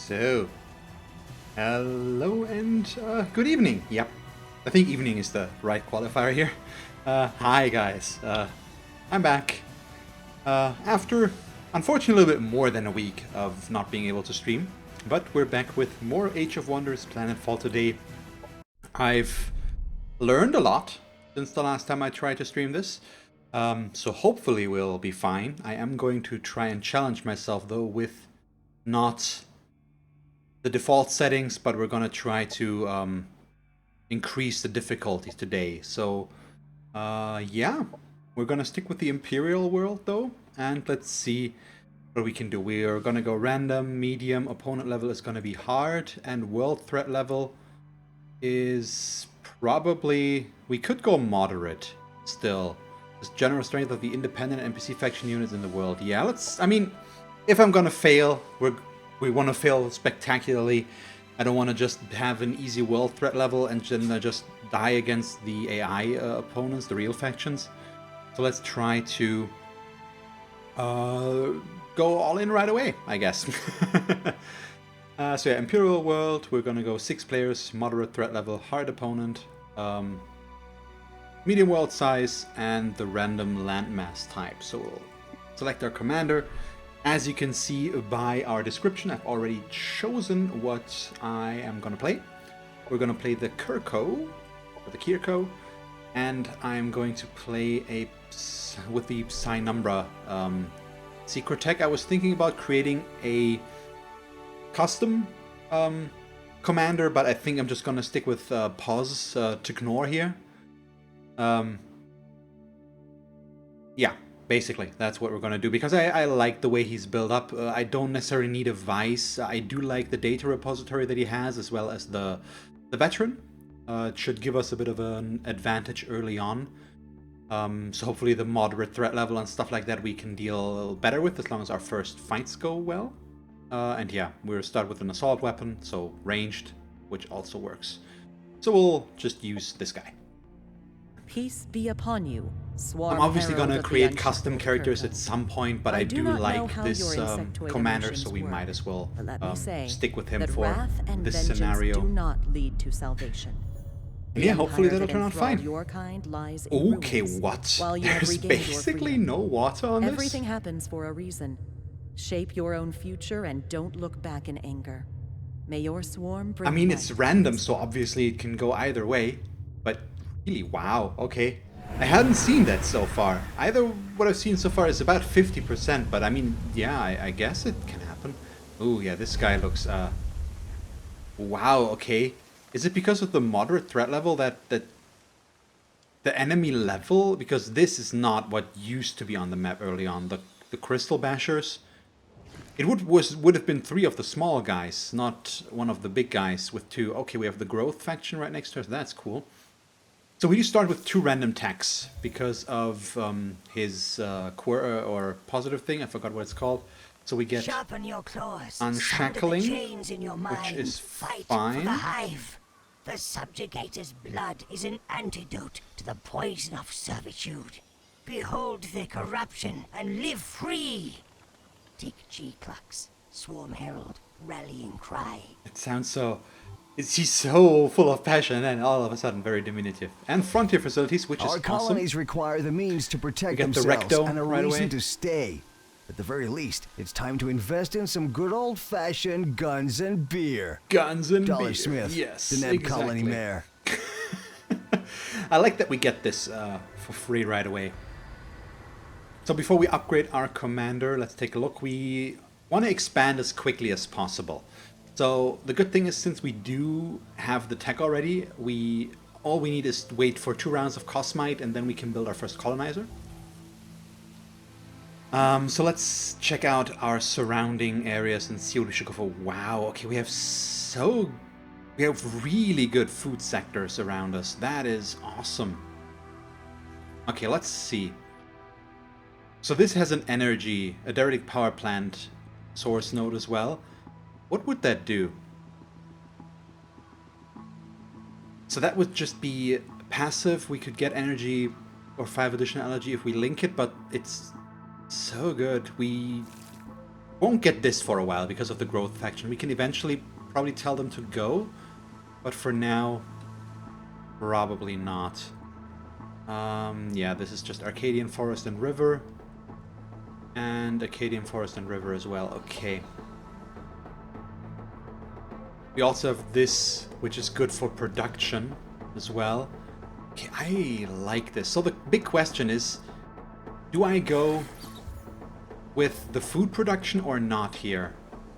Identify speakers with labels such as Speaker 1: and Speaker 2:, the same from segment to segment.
Speaker 1: So, hello and good evening. Yep, I think evening is the right qualifier here. Hi guys, I'm back. After, unfortunately, a little bit more than a week of not being able to stream, but we're back with more Age of Wonders Planetfall today. I've learned a lot since the last time I tried to stream this, so hopefully we'll be fine. I am going to try and challenge myself though with not the default settings, but we're gonna try to increase the difficulties today. So yeah, we're gonna stick with the Imperial world though, and let's see what we can do. We are gonna go random, medium, opponent level is gonna be hard, and world threat level is probably, we could go moderate still. Just general strength of the independent NPC faction units in the world. Yeah, let's, I mean, if I'm gonna fail, we want to fail spectacularly. I don't want to just have an easy world threat level and then just die against the AI opponents, the real factions. So let's try to go all in right away, I guess. So yeah, Imperial World, we're gonna go 6 players, moderate threat level, hard opponent, medium world size, and the random landmass type. So we'll select our commander. As you can see by our description, I've already chosen what I am gonna play. We're gonna play the Kir'ko, or the Kir'ko, and I'm going to play with the Psynumbra secret tech. I was thinking about creating a custom commander, but I think I'm just gonna stick with pause to ignore here. Yeah, basically that's what we're gonna do, because I like the way he's built up. I don't necessarily need a vice. I do like the data repository that he has, as well as the veteran. It should give us a bit of an advantage early on. So hopefully the moderate threat level and stuff like that we can deal better with, as long as our first fights go well. And yeah, we'll start with an assault weapon, so ranged, which also works. So we'll just use this guy.
Speaker 2: Peace be upon you, Swarm
Speaker 1: I'm obviously
Speaker 2: Herald
Speaker 1: gonna
Speaker 2: of the
Speaker 1: create custom
Speaker 2: Unshackled
Speaker 1: characters
Speaker 2: Kir'ko.
Speaker 1: at some point, but I do
Speaker 2: not know
Speaker 1: like
Speaker 2: how
Speaker 1: this
Speaker 2: your insectoid
Speaker 1: commander,
Speaker 2: emotions
Speaker 1: so we
Speaker 2: work,
Speaker 1: might as well
Speaker 2: but let me say
Speaker 1: stick with him
Speaker 2: that
Speaker 1: for
Speaker 2: wrath and
Speaker 1: this
Speaker 2: vengeance
Speaker 1: scenario.
Speaker 2: do not lead to salvation.
Speaker 1: And
Speaker 2: The
Speaker 1: yeah, hopefully
Speaker 2: empire
Speaker 1: that'll
Speaker 2: that
Speaker 1: turn out
Speaker 2: enthralled
Speaker 1: fine.
Speaker 2: your kind lies in
Speaker 1: Okay,
Speaker 2: ruins,
Speaker 1: what?
Speaker 2: while you have
Speaker 1: There's
Speaker 2: regained your
Speaker 1: basically
Speaker 2: freedom.
Speaker 1: no water on this?
Speaker 2: Everything happens for a reason. Shape your own future and don't look back in anger. May your swarm bring
Speaker 1: I mean,
Speaker 2: light
Speaker 1: it's
Speaker 2: to
Speaker 1: random,
Speaker 2: its
Speaker 1: so obviously it can go either way. But really, wow, okay. I hadn't seen that so far. Either what I've seen so far is about 50%, but I mean, yeah, I guess it can happen. Ooh, yeah, this guy looks, wow, okay. Is it because of the moderate threat level that the enemy level? Because this is not what used to be on the map early on. The Crystal Bashers. It would have been 3 of the small guys, not one of the big guys with 2. Okay, we have the Growth faction right next to us. That's cool. So we just start with 2 random attacks because of his or positive thing. I forgot what it's called. So we get
Speaker 3: Sharpen your claws.
Speaker 1: unshackling,
Speaker 3: Sound the chains in your mind.
Speaker 1: which is
Speaker 3: Fight
Speaker 1: fine.
Speaker 3: for the hive. The subjugator's blood is an antidote to the poison of servitude. Behold their corruption and live free. Take G-Clux, Swarm Herald, rallying cry.
Speaker 1: It sounds so... He's so full of passion and all of a sudden very diminutive. And frontier facilities, which is
Speaker 4: Our
Speaker 1: awesome.
Speaker 4: colonies require the means to protect
Speaker 1: get the
Speaker 4: themselves
Speaker 1: recto
Speaker 4: and a
Speaker 1: right
Speaker 4: reason
Speaker 1: away.
Speaker 4: to stay. At the very least, it's time to invest in some good old-fashioned guns and beer.
Speaker 1: Guns and
Speaker 4: Dollar
Speaker 1: beer.
Speaker 4: Smith,
Speaker 1: Yes,
Speaker 4: the Neb
Speaker 1: exactly.
Speaker 4: Colony Mayor.
Speaker 1: I like that we get this for free right away. So before we upgrade our commander, let's take a look. We want to expand as quickly as possible. So the good thing is, since we do have the tech already, all we need is wait for 2 rounds of Cosmite, and then we can build our first colonizer. So let's check out our surrounding areas and see what we should go for. Wow, okay, we have really good food sectors around us. That is awesome. Okay, let's see. So this has an a direct power plant source node as well. What would that do? So that would just be passive. We could get energy or 5 additional energy if we link it, but it's so good. Won't get this for a while because of the growth faction. We can eventually probably tell them to go, but for now, probably not. Yeah, this is just Arcadian Forest and River. And Acadian Forest and River as well. Okay. We also have this, which is good for production as well. Okay, I like this. So the big question is, do I go with the food production or not here?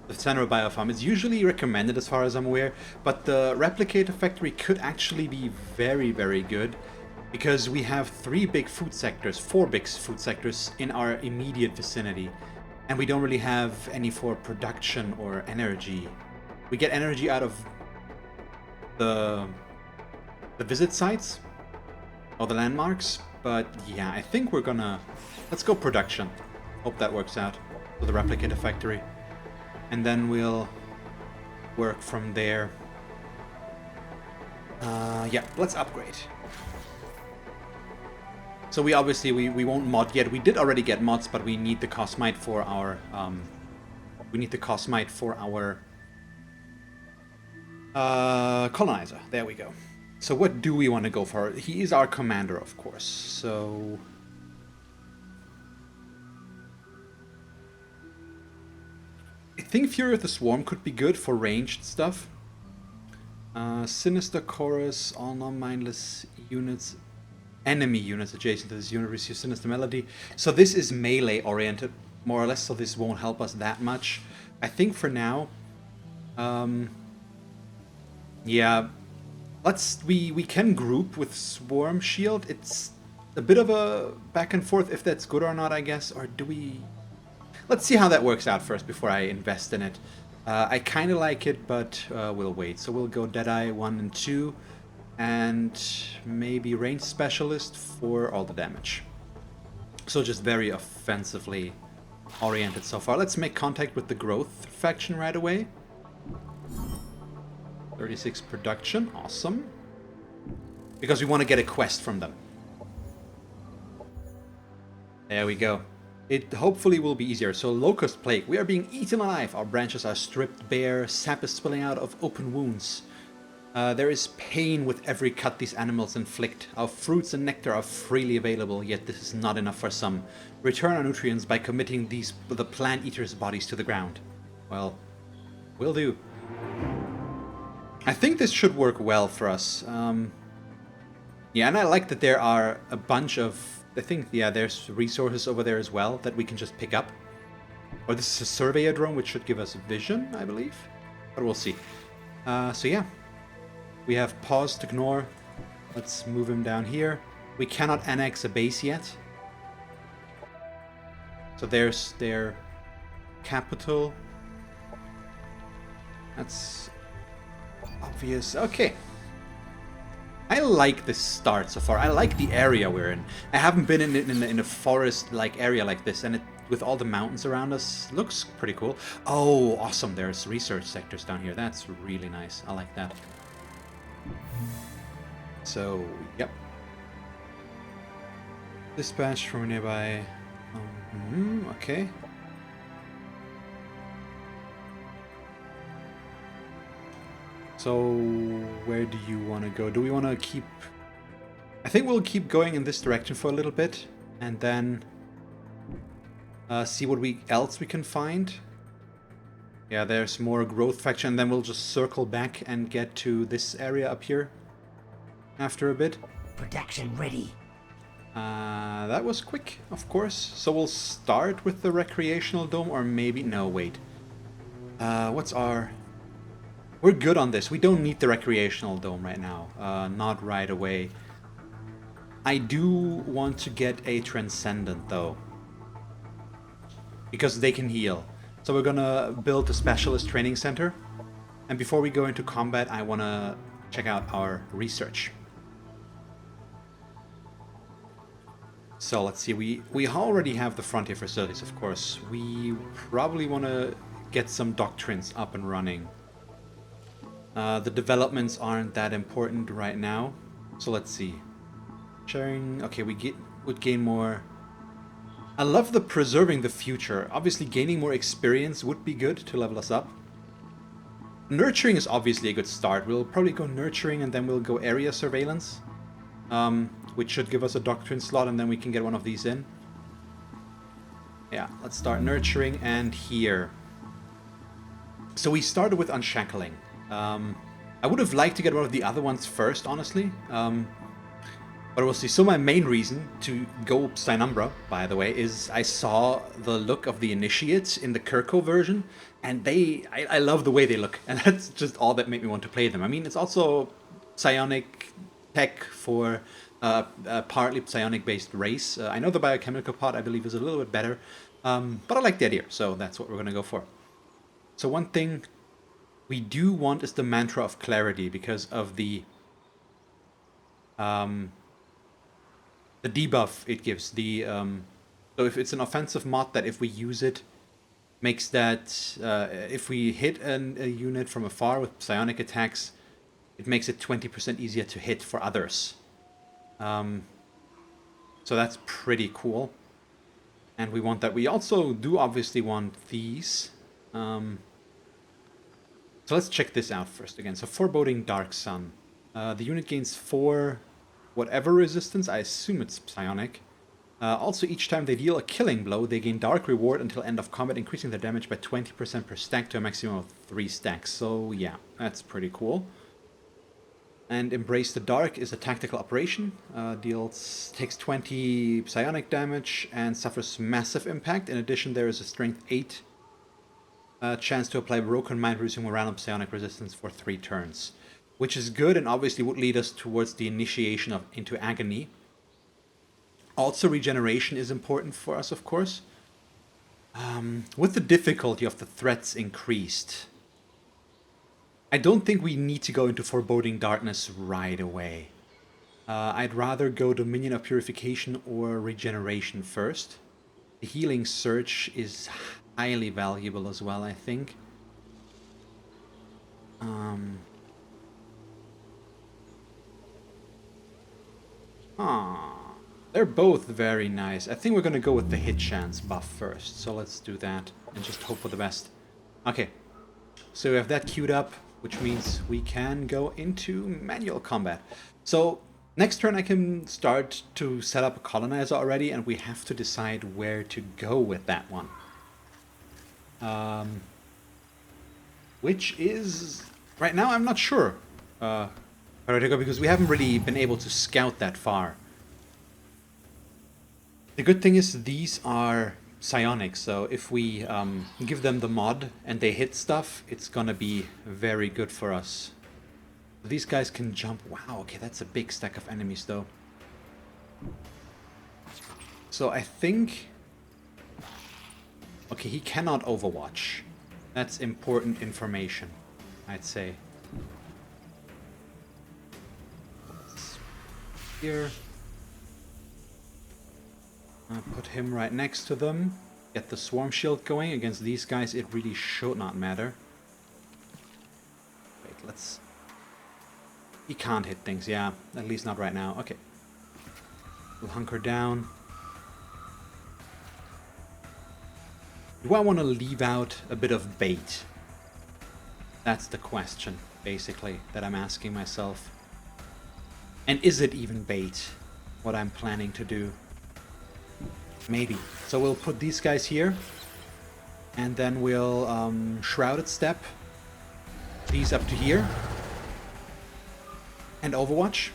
Speaker 1: The Senra Biofarm is usually recommended as far as I'm aware, but the Replicator Factory could actually be very, very good because we have 4 big food sectors in our immediate vicinity, and we don't really have any for production or energy. We get energy out of the visit sites or the landmarks, but yeah, I think we're gonna... Let's go production. Hope that works out for the Replicator Factory. And then we'll work from there. Yeah, let's upgrade. So we obviously, we won't mod yet. We did already get mods, but we need the Cosmite for our... colonizer. There we go. So what do we want to go for? He is our commander, of course. So... I think Fury of the Swarm could be good for ranged stuff. Sinister Chorus, all non-mindless units, enemy units adjacent to this unit receive Sinister Melody. So this is melee oriented, more or less, so this won't help us that much. I think for now, yeah, we can group with Swarm Shield. It's a bit of a back and forth if that's good or not, I guess, or do we... Let's see how that works out first before I invest in it. I kind of like it, but we'll wait. So we'll go Deadeye 1 and 2, and maybe Range Specialist for all the damage. So just very offensively oriented so far. Let's make contact with the Growth faction right away. 36 production, awesome. Because we want to get a quest from them. There we go. It hopefully will be easier. So Locust Plague, we are being eaten alive. Our branches are stripped bare, sap is spilling out of open wounds. There is pain with every cut these animals inflict. Our fruits and nectar are freely available, yet this is not enough for some. Return our nutrients by committing the plant eaters' bodies to the ground. Well, will do. I think this should work well for us. Yeah, and I like that there are a bunch of... I think, yeah, there's resources over there as well that we can just pick up. Or this is a surveyor drone, which should give us vision, I believe. But we'll see. So yeah. We have pause to ignore. Let's move him down here. We cannot annex a base yet. So there's their capital. That's obvious. Okay. I like this start so far. I like the area we're in. I haven't been in a forest-like area like this, and it, with all the mountains around us, looks pretty cool. Oh, awesome. There's research sectors down here. That's really nice. I like that. So, yep. Dispatch from nearby. Okay. So, where do you want to go? Do we want to keep... I think we'll keep going in this direction for a little bit, and then see what else we can find. Yeah, there's more growth faction, and then we'll just circle back and get to this area up here after a bit.
Speaker 3: Production ready.
Speaker 1: That was quick, of course. So we'll start with the recreational dome, or maybe... No, wait. What's our... We're good on this. We don't need the recreational dome right now. Not right away. I do want to get a Transcendent, though. Because they can heal. So we're gonna build a specialist training center. And before we go into combat, I want to check out our research. So let's see. We already have the frontier facilities, of course. We probably want to get some doctrines up and running. The developments aren't that important right now. So let's see. Sharing... Okay, we would gain more I love the preserving the future. Obviously, gaining more experience would be good to level us up. Nurturing is obviously a good start. We'll probably go nurturing and then we'll go area surveillance. Which should give us a doctrine slot and then we can get one of these in. Yeah, let's start nurturing and here. So we started with unshackling. I would have liked to get one of the other ones first, honestly. But we'll see. So my main reason to go Psynumbra, by the way, is I saw the look of the initiates in the Kir'ko version, and I love the way they look, and that's just all that made me want to play them. I mean, it's also psionic tech for a partly psionic-based race. I know the biochemical part, I believe, is a little bit better, but I like the idea, so that's what we're going to go for. So one thing we do want is the Mantra of Clarity, because of the debuff it gives. So if it's an offensive mod that if we use it, makes that, if we hit a unit from afar with psionic attacks, it makes it 20% easier to hit for others. So that's pretty cool. And we want that. We also do obviously want these. So let's check this out first again. So Foreboding Dark Sun. The unit gains 4 whatever resistance. I assume it's psionic. Also, each time they deal a killing blow, they gain Dark Reward until end of combat, increasing their damage by 20% per stack to a maximum of 3 stacks. So yeah, that's pretty cool. And Embrace the Dark is a tactical operation. Takes 20 psionic damage and suffers massive impact. In addition, there is a Strength 8 chance to apply Broken Mind, reducing morale and psionic resistance for 3 turns. Which is good and obviously would lead us towards the initiation into Agony. Also, regeneration is important for us, of course. With the difficulty of the threats increased, I don't think we need to go into Foreboding Darkness right away. I'd rather go Dominion of Purification or Regeneration first. The Healing Surge is highly valuable as well, I think. They're both very nice. I think we're gonna go with the hit chance buff first. So let's do that and just hope for the best. Okay, so we have that queued up, which means we can go into manual combat. So next turn I can start to set up a colonizer already, and we have to decide where to go with that one. Which is, right now I'm not sure where to go, because we haven't really been able to scout that far. The good thing is these are psionic, so if we give them the mod and they hit stuff, it's gonna be very good for us. These guys can jump. Wow, okay, that's a big stack of enemies though. So I think... Okay, he cannot overwatch. That's important information, I'd say. Here. Put him right next to them. Get the swarm shield going. Against these guys, it really should not matter. Wait, let's... He can't hit things, yeah. At least not right now. Okay. We'll hunker down. Do I want to leave out a bit of bait? That's the question, basically, that I'm asking myself. And is it even bait, what I'm planning to do? Maybe. So we'll put these guys here. And then we'll Shrouded Step these up to here. And Overwatch.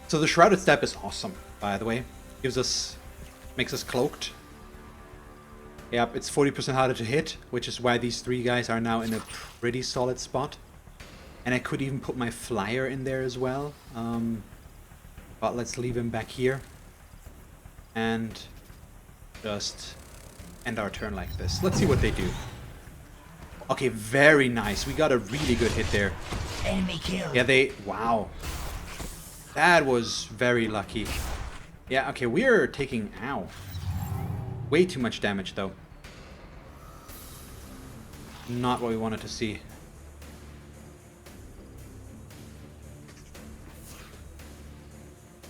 Speaker 1: So the Shrouded Step is awesome, by the way. Makes us cloaked. Yep, it's 40% harder to hit, which is why these 3 guys are now in a pretty solid spot. And I could even put my flyer in there as well. But let's leave him back here. And just end our turn like this. Let's see what they do. Okay, very nice. We got a really good hit there.
Speaker 3: Enemy kill.
Speaker 1: Yeah, wow. That was very lucky. Yeah, okay, we're taking... Ow. Way too much damage, though. Not what we wanted to see.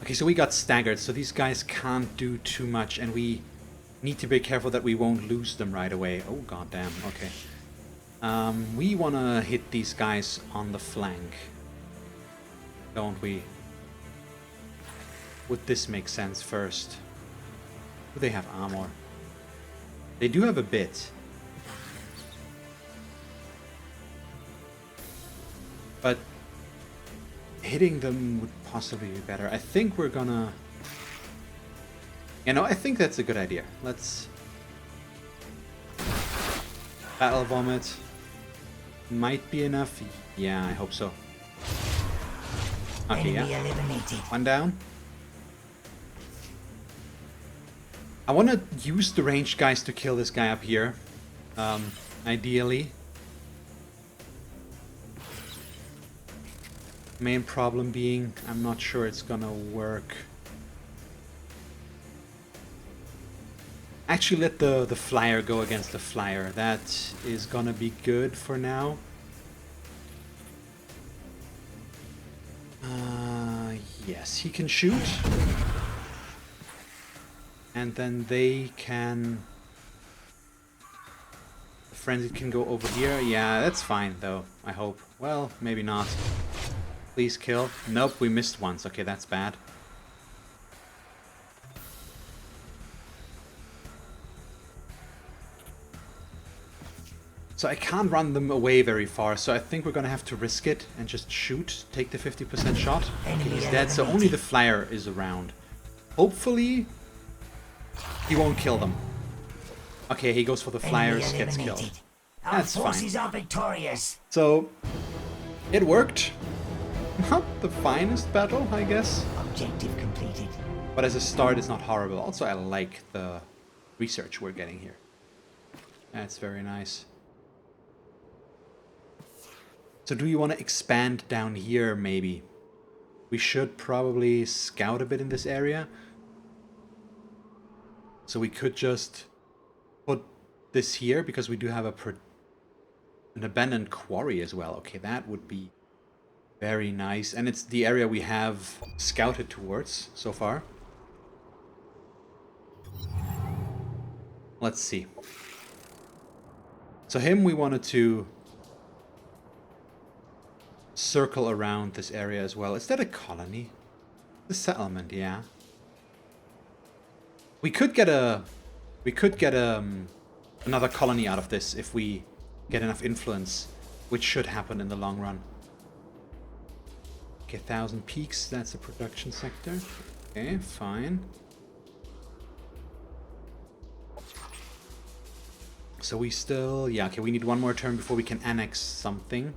Speaker 1: Okay, so we got staggered, so these guys can't do too much, and we need to be careful that we won't lose them right away. Oh, goddamn. Okay. We want to hit these guys on the flank. Don't we? Would this make sense first? Do they have armor? They do have a bit. But hitting them would possibly be better. I think we're gonna... You know, I think that's a good idea. Let's... Battle Vomit. Might be enough. Yeah, I hope so. Okay, yeah.
Speaker 3: Eliminated.
Speaker 1: One down. I want to use the ranged guys to kill this guy up here. Ideally. Main problem being, I'm not sure it's gonna work. Actually, let the flyer go against the flyer. That is gonna be good for now. Yes, he can shoot. And then they can... The frenzied can go over here. Yeah, that's fine though, I hope. Well, maybe not. Please kill. Nope, we missed once. Okay, that's bad. So I can't run them away very far, so I think we're gonna have to risk it and just shoot, take the 50% shot. Okay, he's dead, so only the flyer is around. Hopefully, he won't kill them. Okay, he goes for the flyers, gets killed. That's fine. Our
Speaker 3: forces are victorious.
Speaker 1: So, it worked. Not the finest battle, I guess.
Speaker 3: Objective completed.
Speaker 1: But as a start, it's not horrible. Also, I like the research we're getting here. That's very nice. So do you want to expand down here, maybe? We should probably scout a bit in this area. So we could just put this here, because we do have an abandoned quarry as well. Okay, that would be very nice. And it's the area we have scouted towards so far. Let's see. So him, we wanted to circle around this area as well. Is that a colony? The settlement, yeah. We could get another colony out of this if we get enough influence, which should happen in the long run. Okay, 1,000 peaks, that's a production sector. Okay, fine. So we still... Yeah, okay, we need one more turn before we can annex something.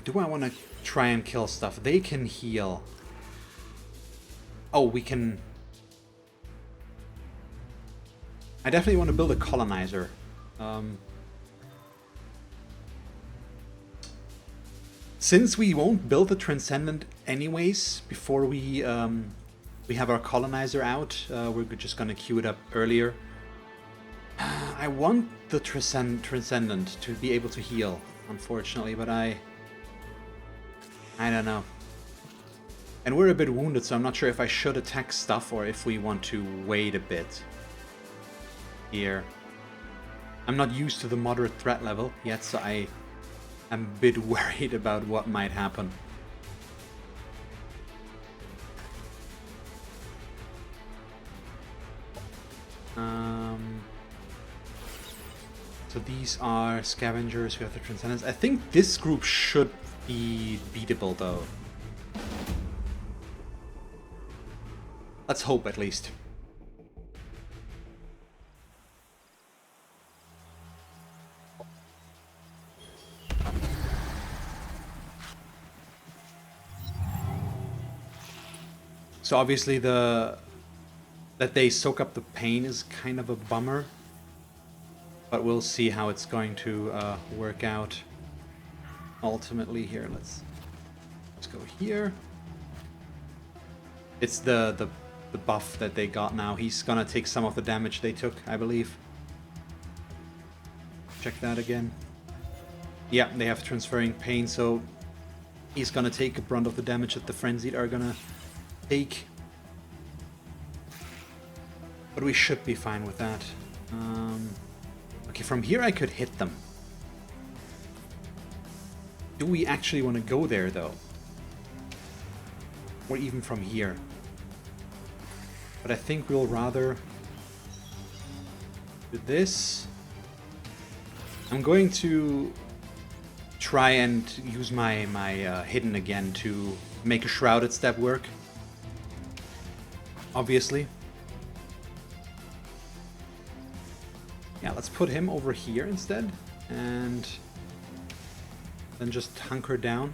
Speaker 1: Do I want to try and kill stuff? They can heal. Oh, we can... I definitely want to build a colonizer. Since we won't build the Transcendent anyways before we have our colonizer out, we're just gonna queue it up earlier. I want the Transcendent to be able to heal, unfortunately, but I don't know. And we're a bit wounded, so I'm not sure if I should attack stuff or if we want to wait a bit here. I'm not used to the moderate threat level yet, so I am a bit worried about what might happen. So these are scavengers who have the Transcendence. I think this group should be beatable, though. Let's hope, at least. So obviously that they soak up the pain is kind of a bummer. But we'll see how it's going to work out ultimately here. Let's go here. It's the buff that they got now. He's gonna take some of the damage they took, I believe. Check that again. Yeah, they have transferring pain, so He's gonna take a brunt of the damage that the Frenzied are gonna take. But we should be fine with that. Okay, from here I could hit them. Do we actually want to go there, though? Or even from here? But I think we'll rather do this. I'm going to try and use my hidden again to make a shrouded step work. Obviously. Yeah, let's put him over here instead. And then just hunker down.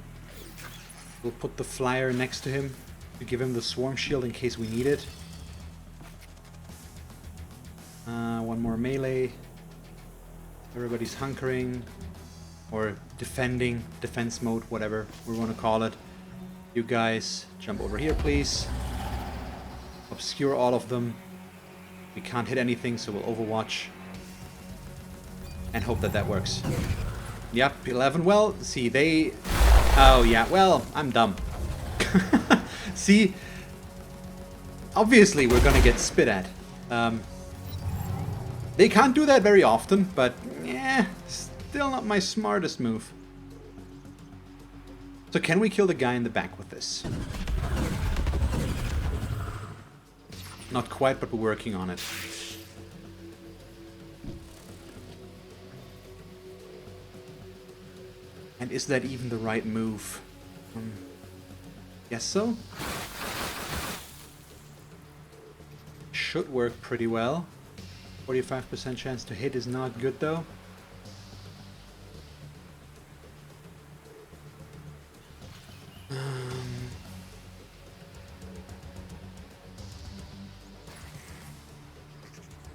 Speaker 1: We'll put the flyer next to him to give him the swarm shield in case we need it. One more melee. Everybody's hunkering or defending, defense mode, whatever we want to call it. You guys jump over here, please. Obscure all of them. We can't hit anything, so we'll overwatch and hope that that works. Yep, 11. Well, see, they... Oh, yeah, well, I'm dumb. See? Obviously, we're gonna get spit at. They can't do that very often, but, yeah, still not my smartest move. So can we kill the guy in the back with this? Not quite, but we're working on it. And is that even the right move? Guess so. Should work pretty well. 45% chance to hit is not good though.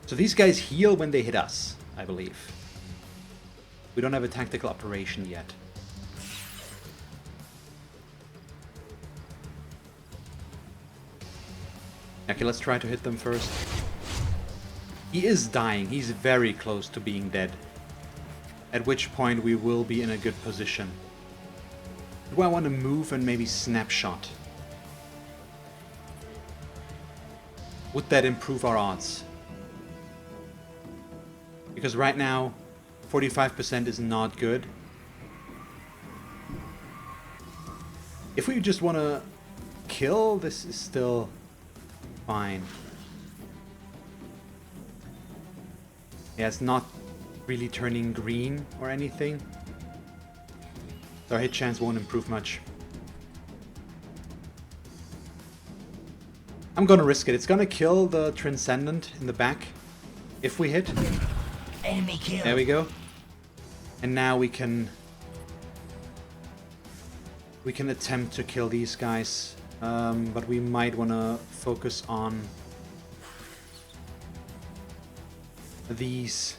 Speaker 1: So these guys heal when they hit us, I believe. We don't have a tactical operation yet. Okay, let's try to hit them first. He is dying. He's very close to being dead. At which point we will be in a good position. Do I want to move and maybe snapshot? Would that improve our odds? Because right now, 45% is not good. If we just want to kill, this is still fine. Yeah, it's not really turning green or anything. So our hit chance won't improve much. I'm gonna risk it. It's gonna kill the Transcendent in the back if we hit.
Speaker 3: Enemy kill.
Speaker 1: There we go. And now we can attempt to kill these guys. But we might want to focus on these.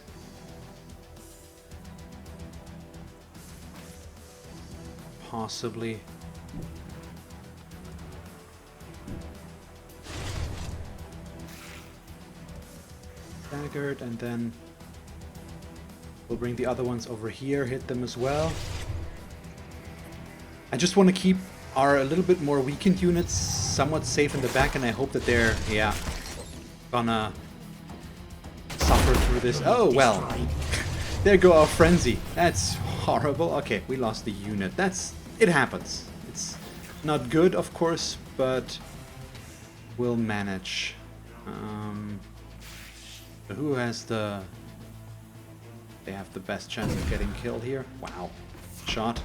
Speaker 1: Possibly. Staggered, and then we'll bring the other ones over here, hit them as well. I just want to keep our a little bit more weakened units somewhat safe in the back, and I hope that they're, yeah, gonna suffer through this. Oh, well. There go our frenzy. That's horrible. Okay, we lost the unit. It happens. It's not good, of course, but we'll manage. Who has the... They have the best chance of getting killed here. Wow. Shot.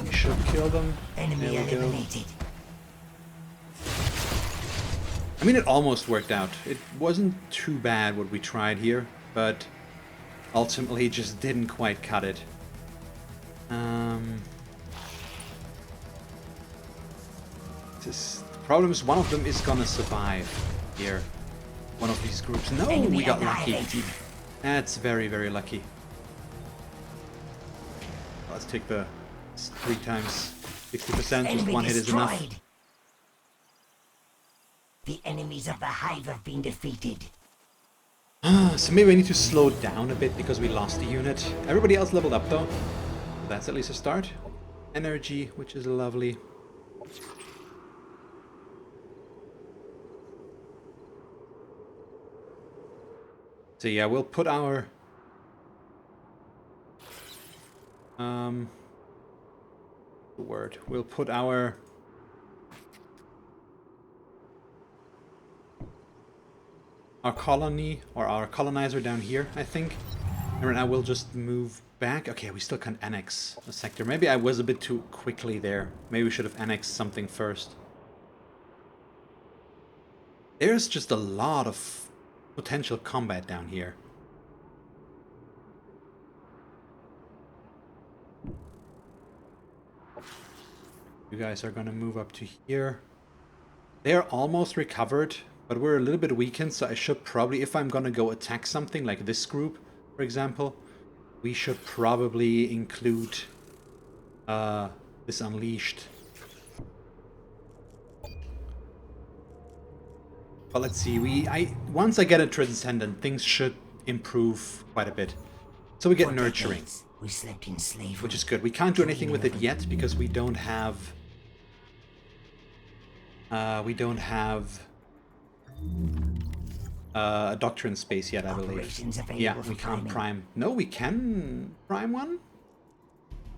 Speaker 1: We should kill them.
Speaker 3: Enemy eliminated.
Speaker 1: I mean, it almost worked out. It wasn't too bad what we tried here, but ultimately just didn't quite cut it. The problem is one of them is gonna survive here. One of these groups. No,
Speaker 3: Enemy
Speaker 1: we got lucky.
Speaker 3: annihilated.
Speaker 1: That's very, very lucky. Let's take the 3 times 60%. Just
Speaker 3: Enemy
Speaker 1: one hit is enough.
Speaker 3: destroyed. The enemies of the hive have been defeated.
Speaker 1: Okay. So maybe I need to slow down a bit because we lost a unit. Everybody else leveled up though. That's at least a start. Energy, which is lovely. So yeah, we'll put our we'll put our colony or our colonizer down here, I think. And right now we'll just move back. Okay, we still can't annex a sector. Maybe I was a bit too quickly there. Maybe we should have annexed something first. There's just a lot of potential combat down here. You guys are gonna move up to here. They are almost recovered, but we're a little bit weakened, so I should probably, if I'm gonna go attack something like this group, for example, we should probably include this Unleashed. But let's see, once I get a Transcendent, things should improve quite a bit. So we get
Speaker 3: For
Speaker 1: Nurturing,
Speaker 3: decades, we slept in slavery.
Speaker 1: which is good. We can't do anything with it yet because we don't have a Doctrine space yet, I believe.
Speaker 3: Operations available
Speaker 1: Yeah,
Speaker 3: for
Speaker 1: we can't
Speaker 3: priming.
Speaker 1: prime. No, we can prime one?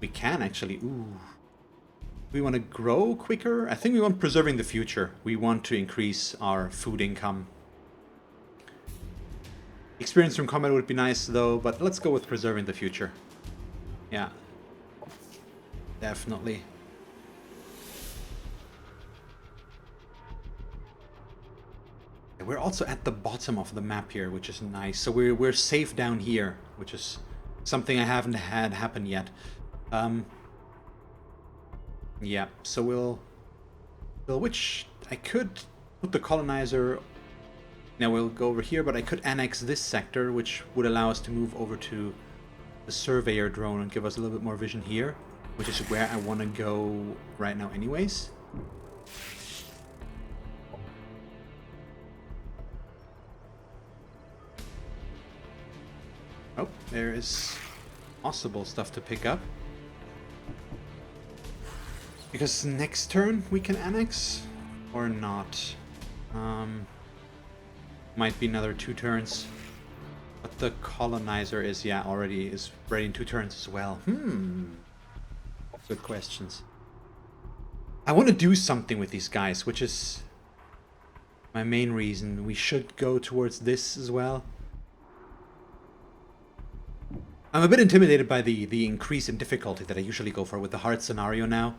Speaker 1: We can actually. Ooh. We want to grow quicker? I think we want Preserving the Future. We want to increase our food income. Experience from combat would be nice though, but let's go with Preserving the Future. Yeah. Definitely. We're also at the bottom of the map here, which is nice. So we're safe down here, which is something I haven't had happen yet. Yeah, so we'll which I could put the colonizer. Now we'll go over here, but I could annex this sector, which would allow us to move over to the surveyor drone and give us a little bit more vision here, which is where I want to go right now anyways. Oh, there is possible stuff to pick up. Because next turn we can annex or not. Might be another 2 turns. But the colonizer is, yeah, already is ready in 2 turns as well. Good questions. I want to do something with these guys, which is my main reason. We should go towards this as well. I'm a bit intimidated by the increase in difficulty that I usually go for with the hard scenario now.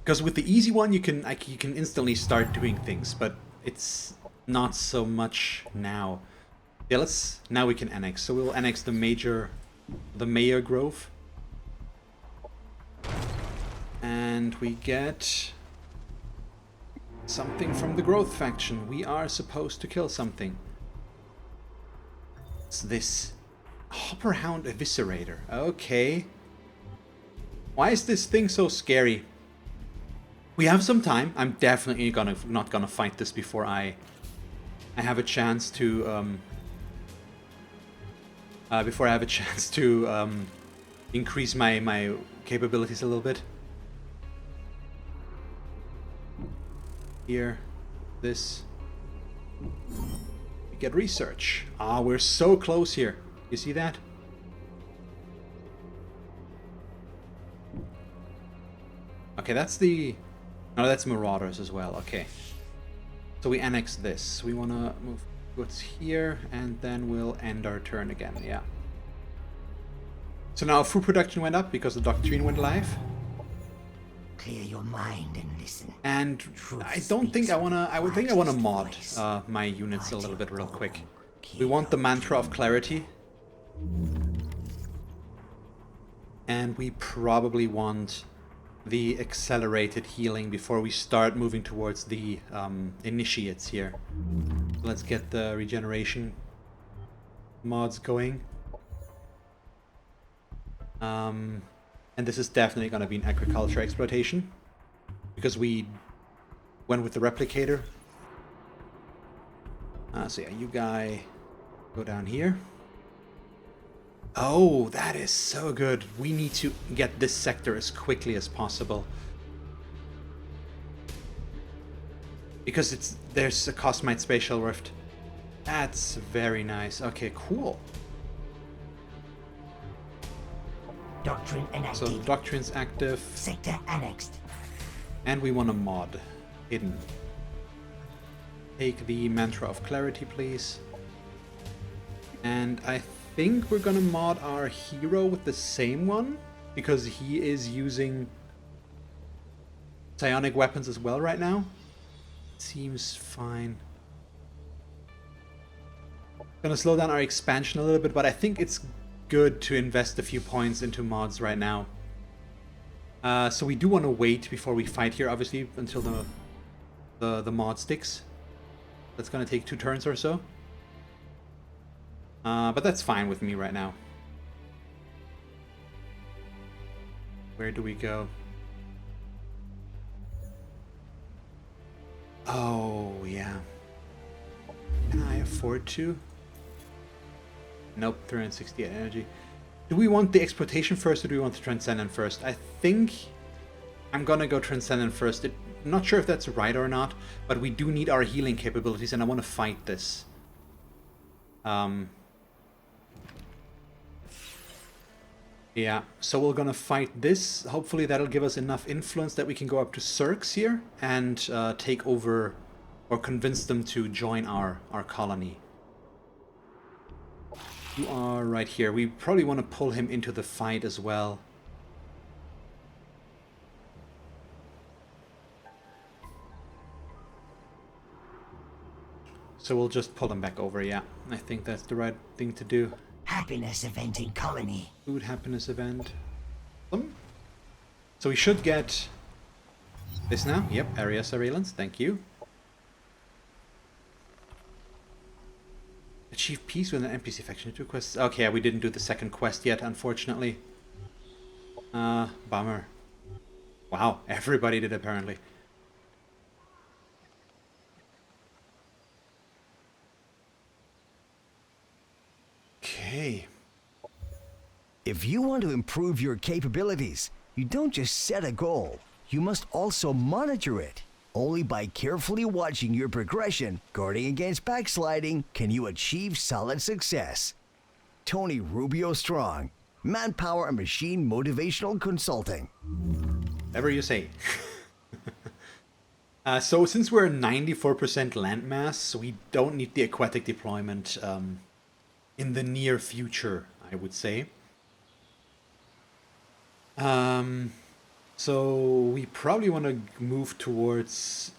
Speaker 1: Because with the easy one, you can instantly start doing things, but it's not so much now. Yeah, now we can annex. So we'll annex the Mayor Grove. And we get something from the Growth faction. We are supposed to kill something. What's this? Hopperhound Eviscerator. Okay. Why is this thing so scary? We have some time. I'm definitely not gonna fight this before I have a chance to increase my capabilities a little bit. Here, this. We get research. Ah, we're so close here. You see that? Okay, that's the... No, that's Marauders as well. Okay. So we annex this. We want to move goods here, and then we'll end our turn again. Yeah. So now food production went up because the Doctrine went live.
Speaker 3: Clear your mind and listen.
Speaker 1: And I don't think I wanna... I would think I want to mod my units a little bit real quick. We want the Mantra of Clarity. And we probably want the accelerated healing before we start moving towards the initiates here. Let's get the regeneration mods going. And this is definitely going to be an agriculture exploitation because we went with the replicator. So yeah, you guy Go down here. Oh, that is so good. We need to get this sector as quickly as possible. Because there's a Cosmite Spatial Rift. That's very nice. Okay, cool.
Speaker 3: Doctrine enacted.
Speaker 1: So Doctrine's active.
Speaker 3: Sector annexed.
Speaker 1: And we want a mod. Hidden. Take the Mantra of Clarity, please. And I think we're gonna mod our hero with the same one, because he is using psionic weapons as well right now. Seems fine. Gonna slow down our expansion a little bit, but I think it's good to invest a few points into mods right now. So we do want to wait before we fight here, obviously, until the mod sticks. That's gonna take 2 turns or so. But that's fine with me right now. Where do we go? Oh, yeah. Can I afford to? Nope, 368 energy. Do we want the exploitation first, or do we want the transcendent first? I think I'm gonna go transcendent first. I'm not sure if that's right or not, but we do need our healing capabilities, and I want to fight this. Yeah, so we're gonna fight this. Hopefully that'll give us enough influence that we can go up to Cirques here and take over or convince them to join our colony. You are right here. We probably want to pull him into the fight as well. So we'll just pull him back over, yeah. I think that's the right thing to do.
Speaker 3: Happiness event in colony.
Speaker 1: Food happiness event. So we should get this now. Yep, area surveillance. Thank you. Achieve peace with an NPC faction. 2 quests. Okay, we didn't do the second quest yet, unfortunately. Bummer. Wow, everybody did apparently. Okay.
Speaker 4: If you want to improve your capabilities, you don't just set a goal, you must also monitor it. Only by carefully watching your progression, guarding against backsliding, can you achieve solid success. Tony Rubio Strong, Manpower and Machine Motivational Consulting.
Speaker 1: Whatever you say. So since we're 94% landmass, we don't need the aquatic deployment in the near future, I would say. So we probably want to move towards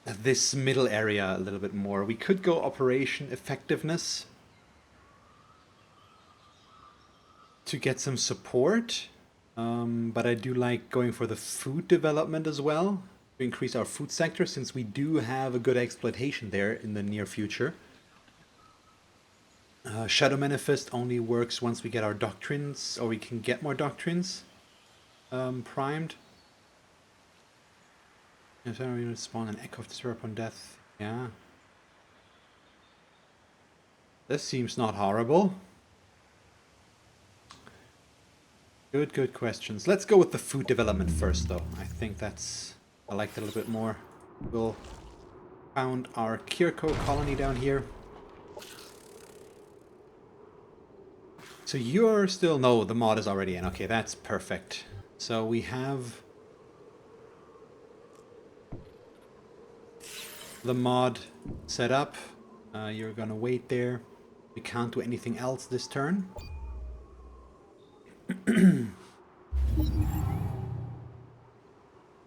Speaker 1: this middle area a little bit more. We could go Operation Effectiveness to get some support, but I do like going for the food development as well to increase our food sector, since we do have a good exploitation there in the near future. Shadow Manifest only works once we get our doctrines, or we can get more doctrines primed. If I don't spawn an echo of despair upon death. Yeah. This seems not horrible. Good questions. Let's go with the food development first, though. I think I like that a little bit more. We'll found our Kir'ko colony down here. So you're still... No, the mod is already in. Okay, that's perfect. So we have the mod set up. You're gonna wait there. We can't do anything else this turn.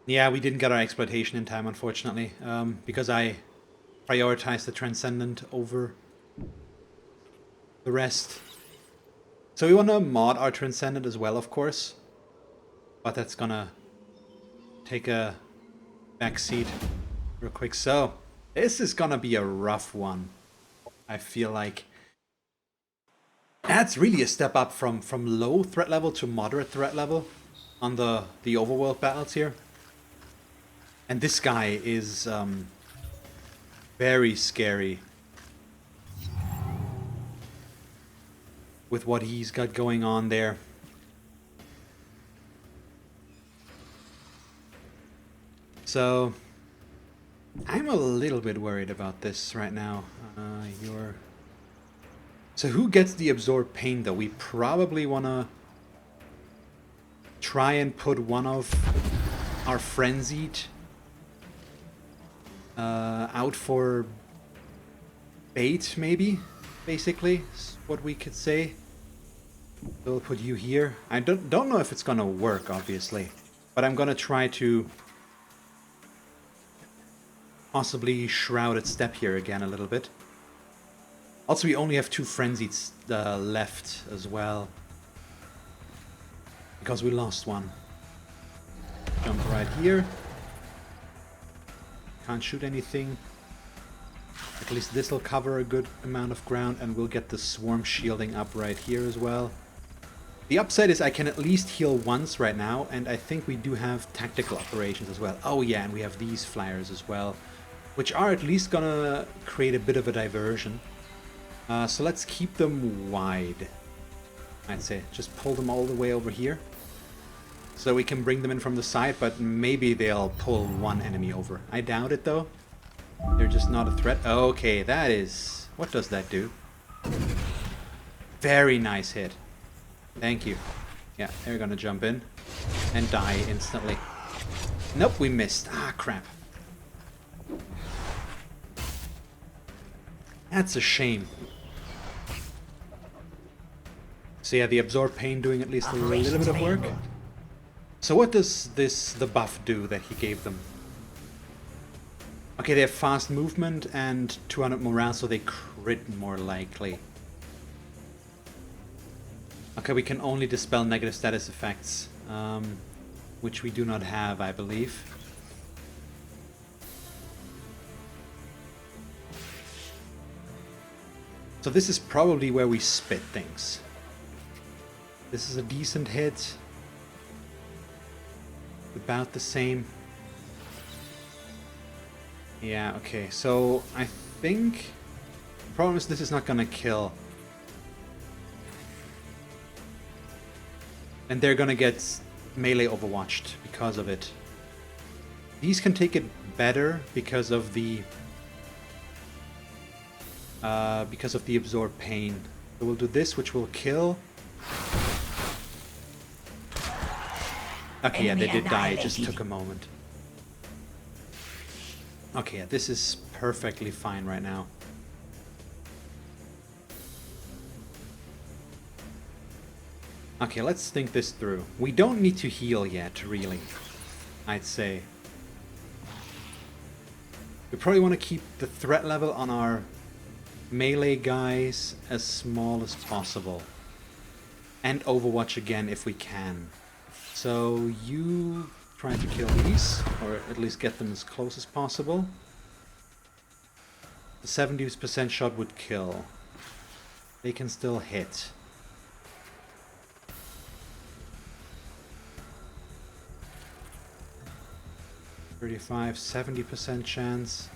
Speaker 1: Yeah, we didn't get our exploitation in time, unfortunately, because I prioritized the Transcendent over the rest. So we want to mod our Transcendent as well, of course. But that's gonna take a backseat real quick. So, this is gonna be a rough one, I feel like. That's really a step up from low threat level to moderate threat level on the overworld battles here. And this guy is very scary. with what he's got going on there. So I'm a little bit worried about this right now. So who gets the absorb pain though? We probably want to try and put one of our frenzied out for bait, maybe, basically, is what we could say. We'll put you here. I don't know if it's gonna work, obviously, but I'm gonna try to possibly shrouded step here again a little bit. Also, we only have 2 frenzied left as well, because we lost one. Jump right here. Can't shoot anything. At least this will cover a good amount of ground, and we'll get the swarm shielding up right here as well. The upside is I can at least heal once right now, and I think we do have tactical operations as well. Oh yeah, and we have these flyers as well, which are at least gonna create a bit of a diversion. So let's keep them wide. I'd say just pull them all the way over here, so we can bring them in from the side, but maybe they'll pull one enemy over. I doubt it though. They're just not a threat. Okay, that is... What does that do? Very nice hit. Thank you. Yeah, they're gonna jump in and die instantly. Nope, we missed. Ah, crap. That's a shame. So yeah, the absorb pain doing at least a little bit of work. So what does the buff do that he gave them? Okay, they have fast movement and 200 morale, so they crit more likely. Okay, we can only dispel negative status effects, which we do not have, I believe. So this is probably where we spit things. This is a decent hit. About the same. Yeah, okay, so I think... Problem is this is not gonna kill. And they're gonna get melee overwatched because of it. These can take it better because of the absorb pain. So we'll do this, which will kill. Okay, yeah, they did die. It just took a moment. Okay, yeah, this is perfectly fine right now. Okay, let's think this through. We don't need to heal yet, really, I'd say. We probably want to keep the threat level on our melee guys as small as possible. And Overwatch again if we can. So you try to kill these, or at least get them as close as possible. The 70% shot would kill. They can still hit. (35, 70% chance.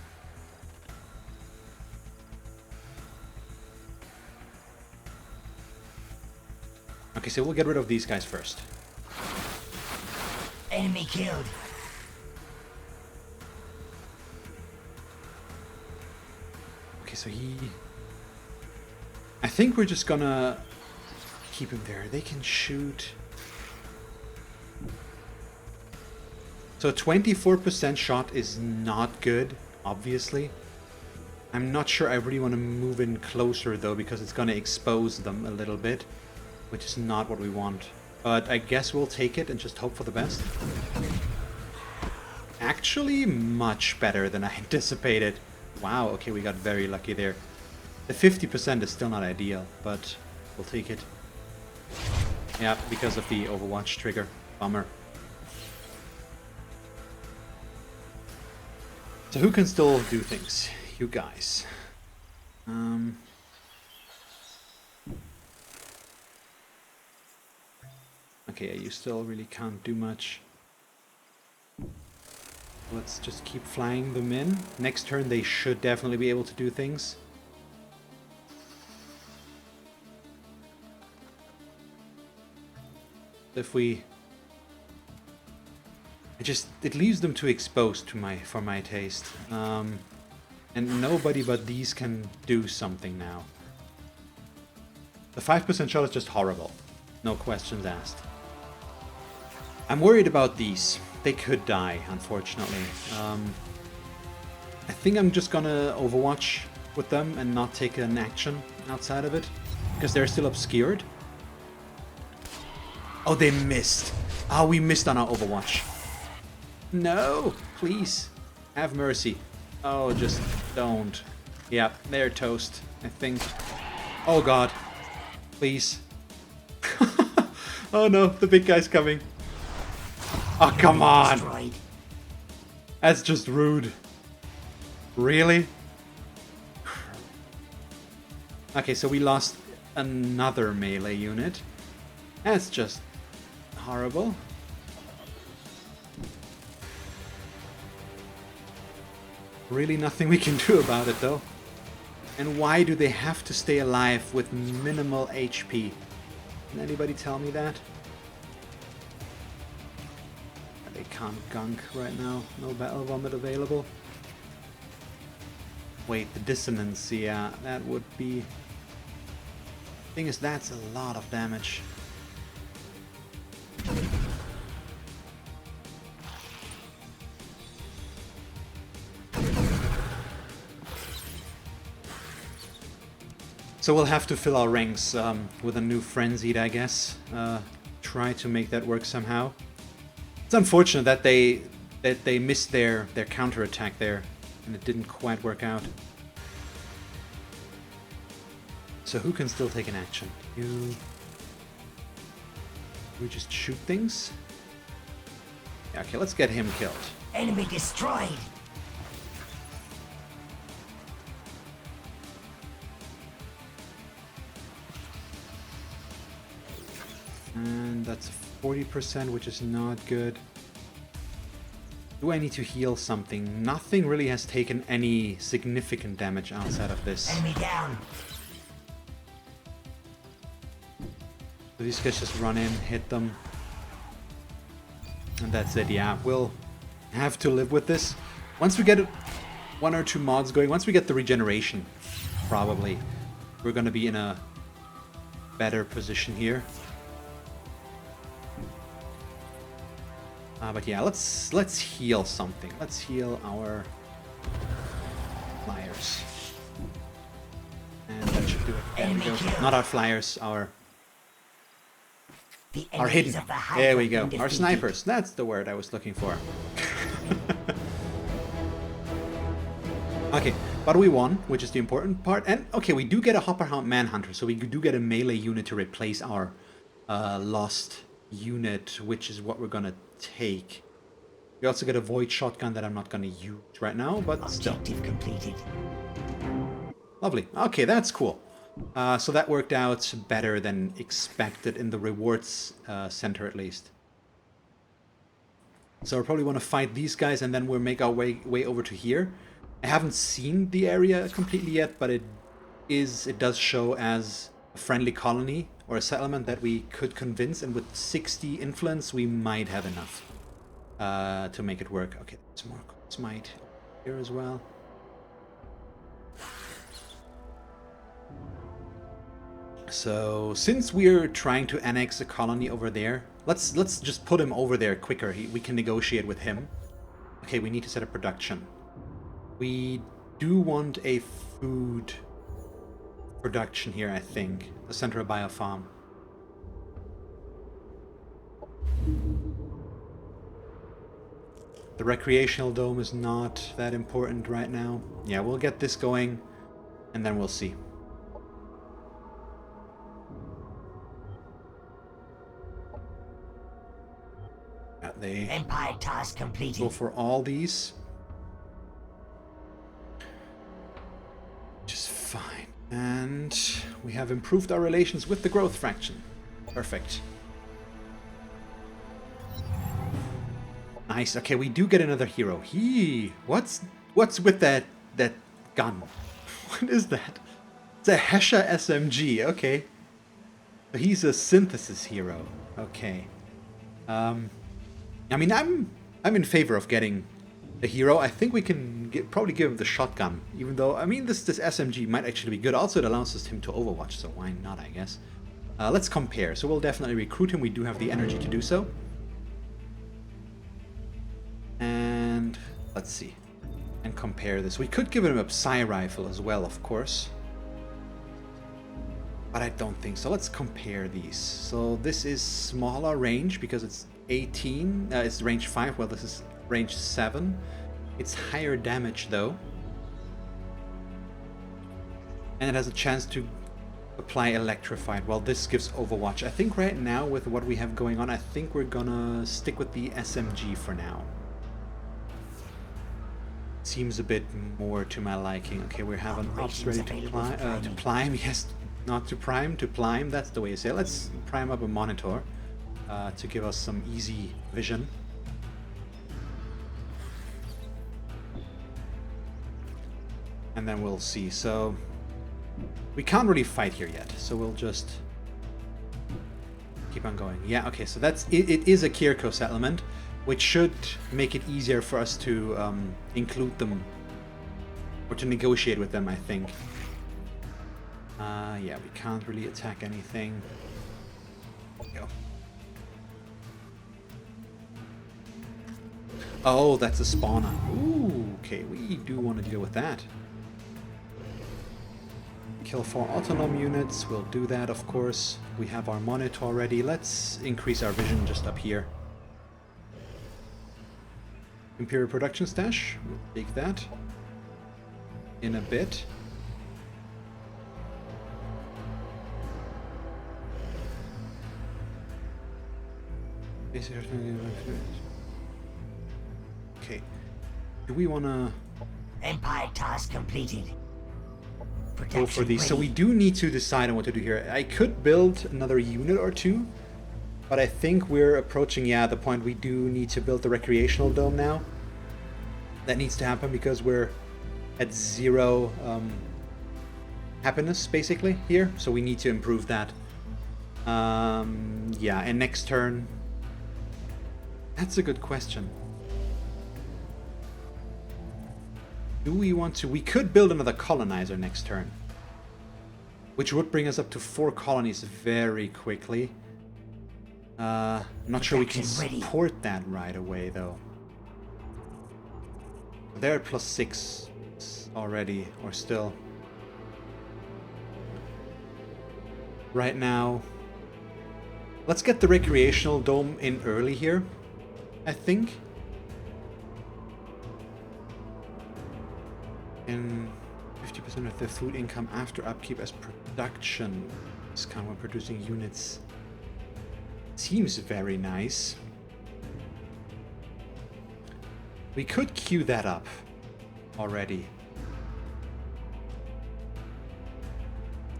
Speaker 1: Okay, so we'll get rid of these guys first.
Speaker 3: Enemy killed.
Speaker 1: Okay, so I think we're just gonna keep him there. They can shoot. So 24% shot is not good, obviously. I'm not sure I really want to move in closer though, because it's gonna expose them a little bit, which is not what we want. But I guess we'll take it and just hope for the best. Actually, much better than I anticipated. Wow, okay, we got very lucky there. The 50% is still not ideal, but we'll take it. Yeah, because of the Overwatch trigger. Bummer. So who can still do things? You guys. Okay, you still really can't do much. Let's just keep flying them in. Next turn they should definitely be able to do things. if we... it leaves them too exposed for my taste. And nobody but these can do something now. The 5% shot is just horrible. No questions asked. I'm worried about these. They could die, unfortunately. I think I'm just gonna Overwatch with them and not take an action outside of it, because they're still obscured. Oh, they missed. Oh, we missed on our Overwatch. No, please, have mercy. Oh, just don't. Yeah, they're toast, I think. Oh god, please. Oh no, the big guy's coming. Oh, come on. That's just rude. Really? Okay, so we lost another melee unit. That's just horrible. Really nothing we can do about it though. And why do they have to stay alive with minimal HP? Can anybody tell me that? They can't gunk right now. No battle vomit available. Wait, the dissonance, yeah, that would be... Thing is, that's a lot of damage. So we'll have to fill our ranks with a new Frenzied, I guess. Try to make that work somehow. It's unfortunate that they missed their counterattack there, and it didn't quite work out. So who can still take an action? You... We just shoot things? Yeah, okay, let's get him killed.
Speaker 3: Enemy destroyed.
Speaker 1: And that's 40%, which is not good. Do I need to heal something? Nothing really has taken any significant damage outside of this.
Speaker 3: Enemy down.
Speaker 1: So these guys just run in, hit them. And that's it, yeah. We'll have to live with this. Once we get one or two mods going, once we get the regeneration, probably, we're gonna be in a better position here. But yeah, let's heal something. Let's heal our flyers. And that should do it. There we go. Not our flyers, our hidden. There we go. Our snipers. That's the word I was looking for. Okay, but we won, which is the important part. And okay, we do get a Hopperhound Manhunter, so we do get a melee unit to replace our lost unit, which is what we're gonna take. We also get a Void Shotgun that I'm not gonna use right now, but still.
Speaker 3: Objective completed.
Speaker 1: Lovely. Okay, that's cool. So that worked out better than expected in the rewards center, at least. So I probably want to fight these guys, and then we'll make our way over to here. I haven't seen the area completely yet, but it does show as a friendly colony or a settlement that we could convince, and with 60 influence we might have enough to make it work. Okay, there's more smite here as well. So since we're trying to annex a colony over there, let's just put him over there quicker. We can negotiate with him. Okay, we need to set up production. We do want a food production here, I think. The center of biofarm. The recreational dome is not that important right now. Yeah, we'll get this going, and then we'll see. They
Speaker 3: Empire task completed.
Speaker 1: go for all these. Which is fine. And we have improved our relations with the growth fraction. Perfect. Nice. Okay, we do get another hero. What's with that gun? What is that? It's a Hesha SMG. Okay. He's a synthesis hero. Okay. I mean, I'm in favor of getting the hero. I think we can probably give him the shotgun, even though, I mean, this SMG might actually be good. Also, it allows us him to Overwatch, so why not, I guess. Let's compare. So we'll definitely recruit him. We do have the energy to do so. And let's see. And compare this. We could give him a Psy rifle as well, of course. But I don't think so. Let's compare these. So this is smaller range because it's 18. It's range 5. Well, this is range 7. It's higher damage though. And it has a chance to apply electrified. Well, this gives Overwatch. I think right now with what we have going on, I think we're gonna stick with the SMG for now. Seems a bit more to my liking. Okay, we have an ops ready to climb. Yes, not to prime, to climb. That's the way you say it. Let's prime up a monitor to give us some easy vision. And then we'll see. So we can't really fight here yet, so we'll just keep on going. Yeah, okay, so that's it. It is a Kir'ko settlement, which should make it easier for us to include them or to negotiate with them, I think. Yeah, we can't really attack anything. Go. Oh, that's a spawner. Ooh, okay, we do want to deal with that. Kill 4 autonom units, we'll do that, of course. We have our monitor ready. Let's increase our vision just up here. Imperial production stash, we'll take that in a bit. Okay, do we want to
Speaker 3: Empire task completed.
Speaker 1: go for these? So we do need to decide on what to do here. I could build another unit or two, but I think we're approaching, yeah, the point we do need to build the recreational dome now. That needs to happen because we're at 0 happiness, basically, here. So we need to improve that. Yeah, and next turn... That's a good question. Do we want to... We could build another colonizer next turn, which would bring us up to 4 colonies very quickly. Not sure we can support that right away, though. They're at +6 already, or still. Right now, let's get the recreational dome in early here, I think. And 50% of the food income after upkeep as production discount when producing units. Seems very nice. We could queue that up already.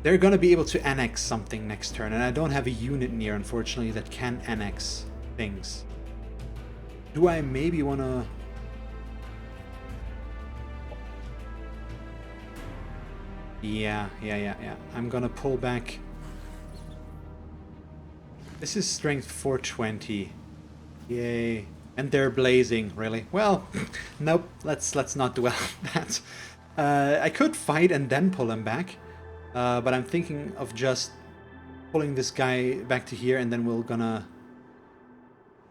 Speaker 1: They're gonna be able to annex something next turn, and I don't have a unit near, unfortunately, that can annex things. Do I maybe wanna... Yeah. I'm gonna pull back. This is strength 420. Yay. And they're blazing, really. Well, nope, let's not dwell on that. I could fight and then pull him back. But I'm thinking of just pulling this guy back to here, and then we're gonna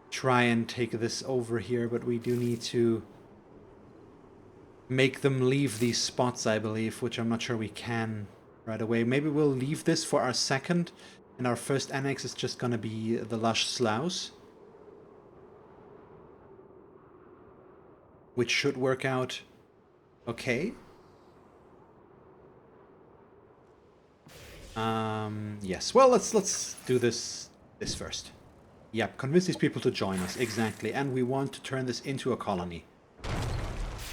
Speaker 1: try and take this over here, but we do need to make them leave these spots, I believe, which I'm not sure we can right away. Maybe we'll leave this for our second, and our first annex is just gonna be the Lush Sloughs, which should work out okay. Yes. Well, let's do this first. Yep, convince these people to join us, exactly. And we want to turn this into a colony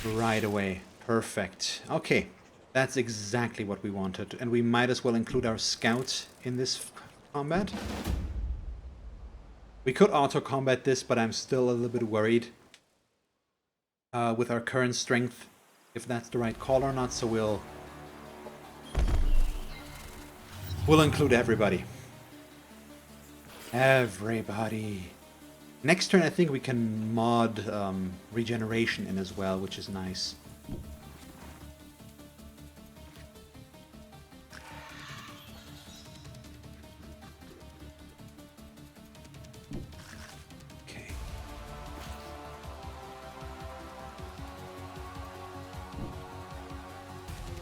Speaker 1: right away. Perfect. Okay, that's exactly what we wanted, and we might as well include our scout in this combat. We could auto combat this, but I'm still a little bit worried with our current strength if that's the right call or not. So we'll include everybody. Everybody. Next turn, I think we can mod regeneration in as well, which is nice. Okay.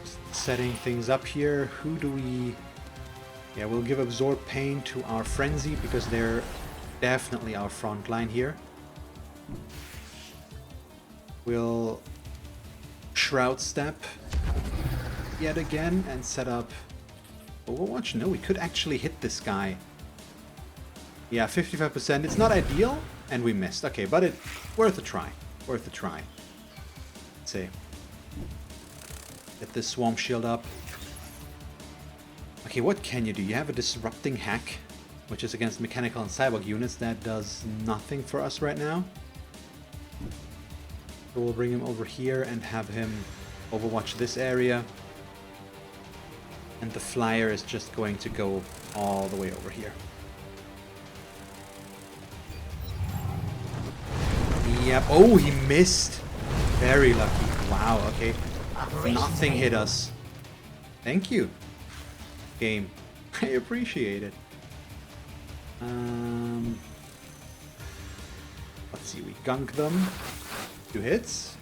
Speaker 1: Just setting things up here. Who do we... Yeah, we'll give Absorb Pain to our Frenzy because they're definitely our front line here. We'll Shroud Step yet again and set up Overwatch. No, we could actually hit this guy. Yeah, 55%. It's not ideal, and we missed. Okay, but it's worth a try. Worth a try. Let's see. Get this Swamp Shield up. Okay, what can you do? You have a Disrupting Hack, which is against mechanical and cyborg units. That does nothing for us right now. So we'll bring him over here and have him overwatch this area. And the flyer is just going to go all the way over here. Yep. Oh, he missed. Very lucky. Wow, okay. Nothing hit us. Thank you, game. I appreciate it. Let's see, we gunk them. 2 hits.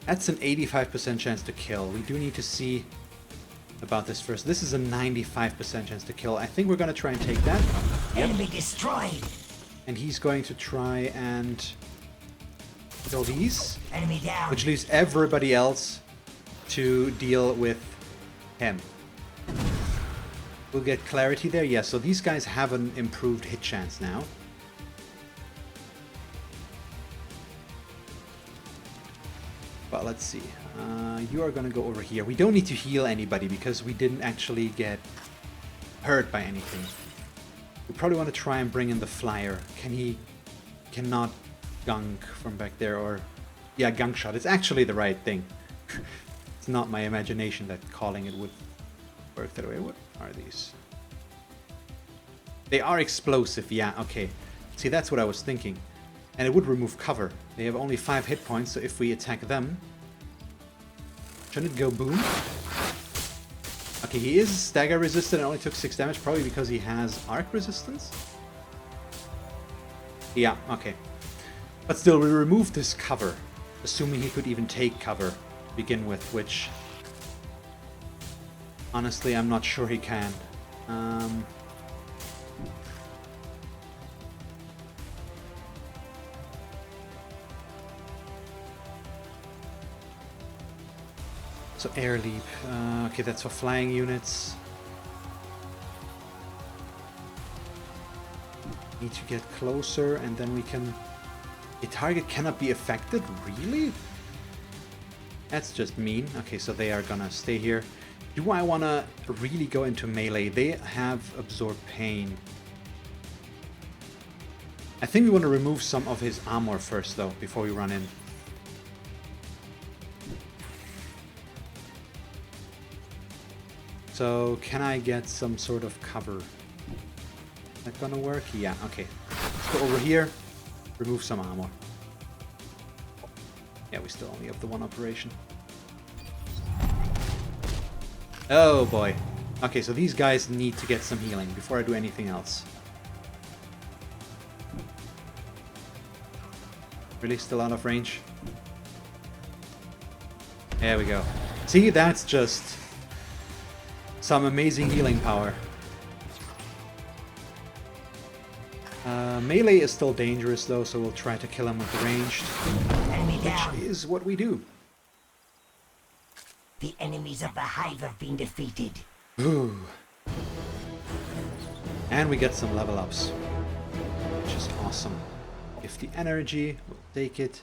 Speaker 1: That's an 85% chance to kill. We do need to see about this first. This is a 95% chance to kill. I think we're going to try and take that.
Speaker 3: Enemy destroyed.
Speaker 1: And he's going to try and kill these.
Speaker 3: Enemy down.
Speaker 1: Which leaves everybody else to deal with him. We'll get clarity there. Yeah, so these guys have an improved hit chance now. But let's see. You are going to go over here. We don't need to heal anybody because we didn't actually get hurt by anything. We probably want to try and bring in the flyer. Cannot gunk from back there, or... Yeah, gunk shot. It's actually the right thing. It's not my imagination that calling it would work that way. What are these? They are explosive. Yeah, okay. See, that's what I was thinking. And it would remove cover. They have only 5 hit points, so if we attack them... Shouldn't it go boom? Okay, he is stagger resistant and only took 6 damage, probably because he has arc resistance? Yeah, okay. But still, we removed this cover, assuming he could even take cover to begin with, which... Honestly, I'm not sure he can. So air leap. Okay, that's for flying units. Need to get closer, and then we can... A target cannot be affected? Really? That's just mean. Okay, so they are gonna stay here. Do I want to really go into melee? They have Absorb Pain. I think we want to remove some of his armor first, though, before we run in. So, can I get some sort of cover? Is that gonna work? Yeah, okay. Let's go over here. Remove some armor. Yeah, we still only have the one operation. Oh boy. Okay, so these guys need to get some healing before I do anything else. Really still out of range? There we go. See, that's just some amazing healing power. Melee is still dangerous though, so we'll try to kill him with ranged.
Speaker 3: Enemy down.
Speaker 1: Which is what we do.
Speaker 3: The enemies of the hive have been defeated.
Speaker 1: Ooh. And we get some level ups, which is awesome. 50 energy, we'll take it.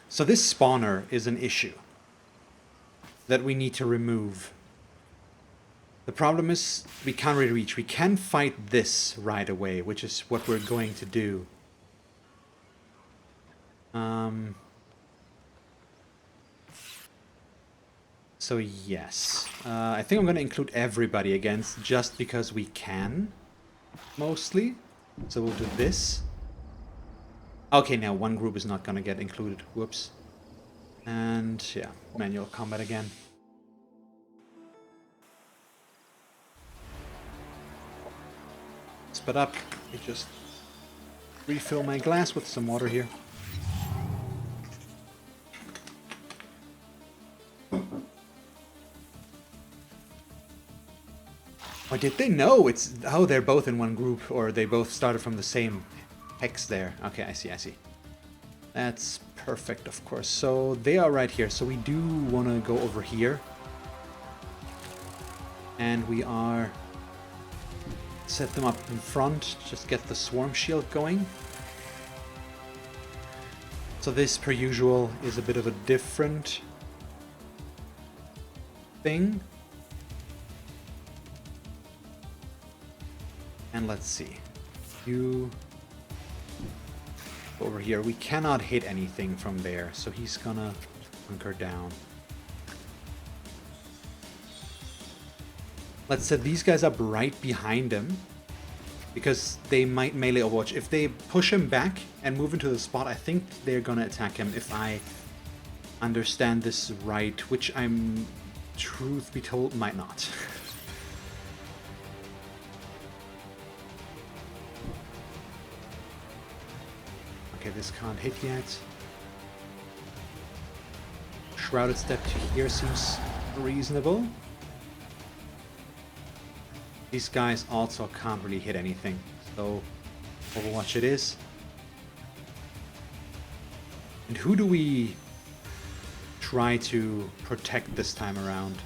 Speaker 1: So this spawner is an issue that we need to remove. The problem is we can't really reach. We can fight this right away, which is what we're going to do. so yes. I think I'm going to include everybody against just because we can, mostly. So we'll do this. Okay, now one group is not going to get included. Whoops. And yeah, manual combat again. Spit up. Let me just refill my glass with some water here. Or did they know it's... Oh, they're both in one group, or they both started from the same hex there. Okay, I see, I see. That's perfect, of course. So they are right here. So we do want to go over here. And we are... Set them up in front, just get the swarm shield going. So this, per usual, is a bit of a different thing. And let's see. You over here. We cannot hit anything from there, so he's gonna hunker down. Let's set these guys up right behind him, because they might melee Overwatch. If they push him back and move into the spot, I think they're gonna attack him, if I understand this right, which I'm, truth be told, might not. Okay, this can't hit yet. Shrouded Step to here seems reasonable. These guys also can't really hit anything, so Overwatch it is. And who do we try to protect this time around?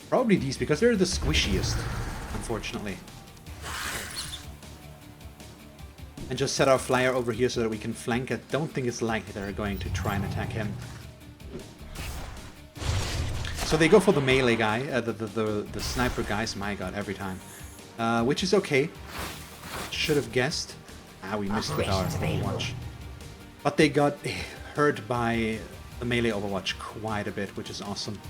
Speaker 1: Probably these, because they're the squishiest, unfortunately. And just set our flyer over here so that we can flank it. Don't think it's likely they're going to try and attack him. So they go for the melee guy, the sniper guys, my god, every time. Which is okay. Should have guessed. Ah, we missed with our Overwatch. But they got hurt by the melee Overwatch quite a bit, which is awesome.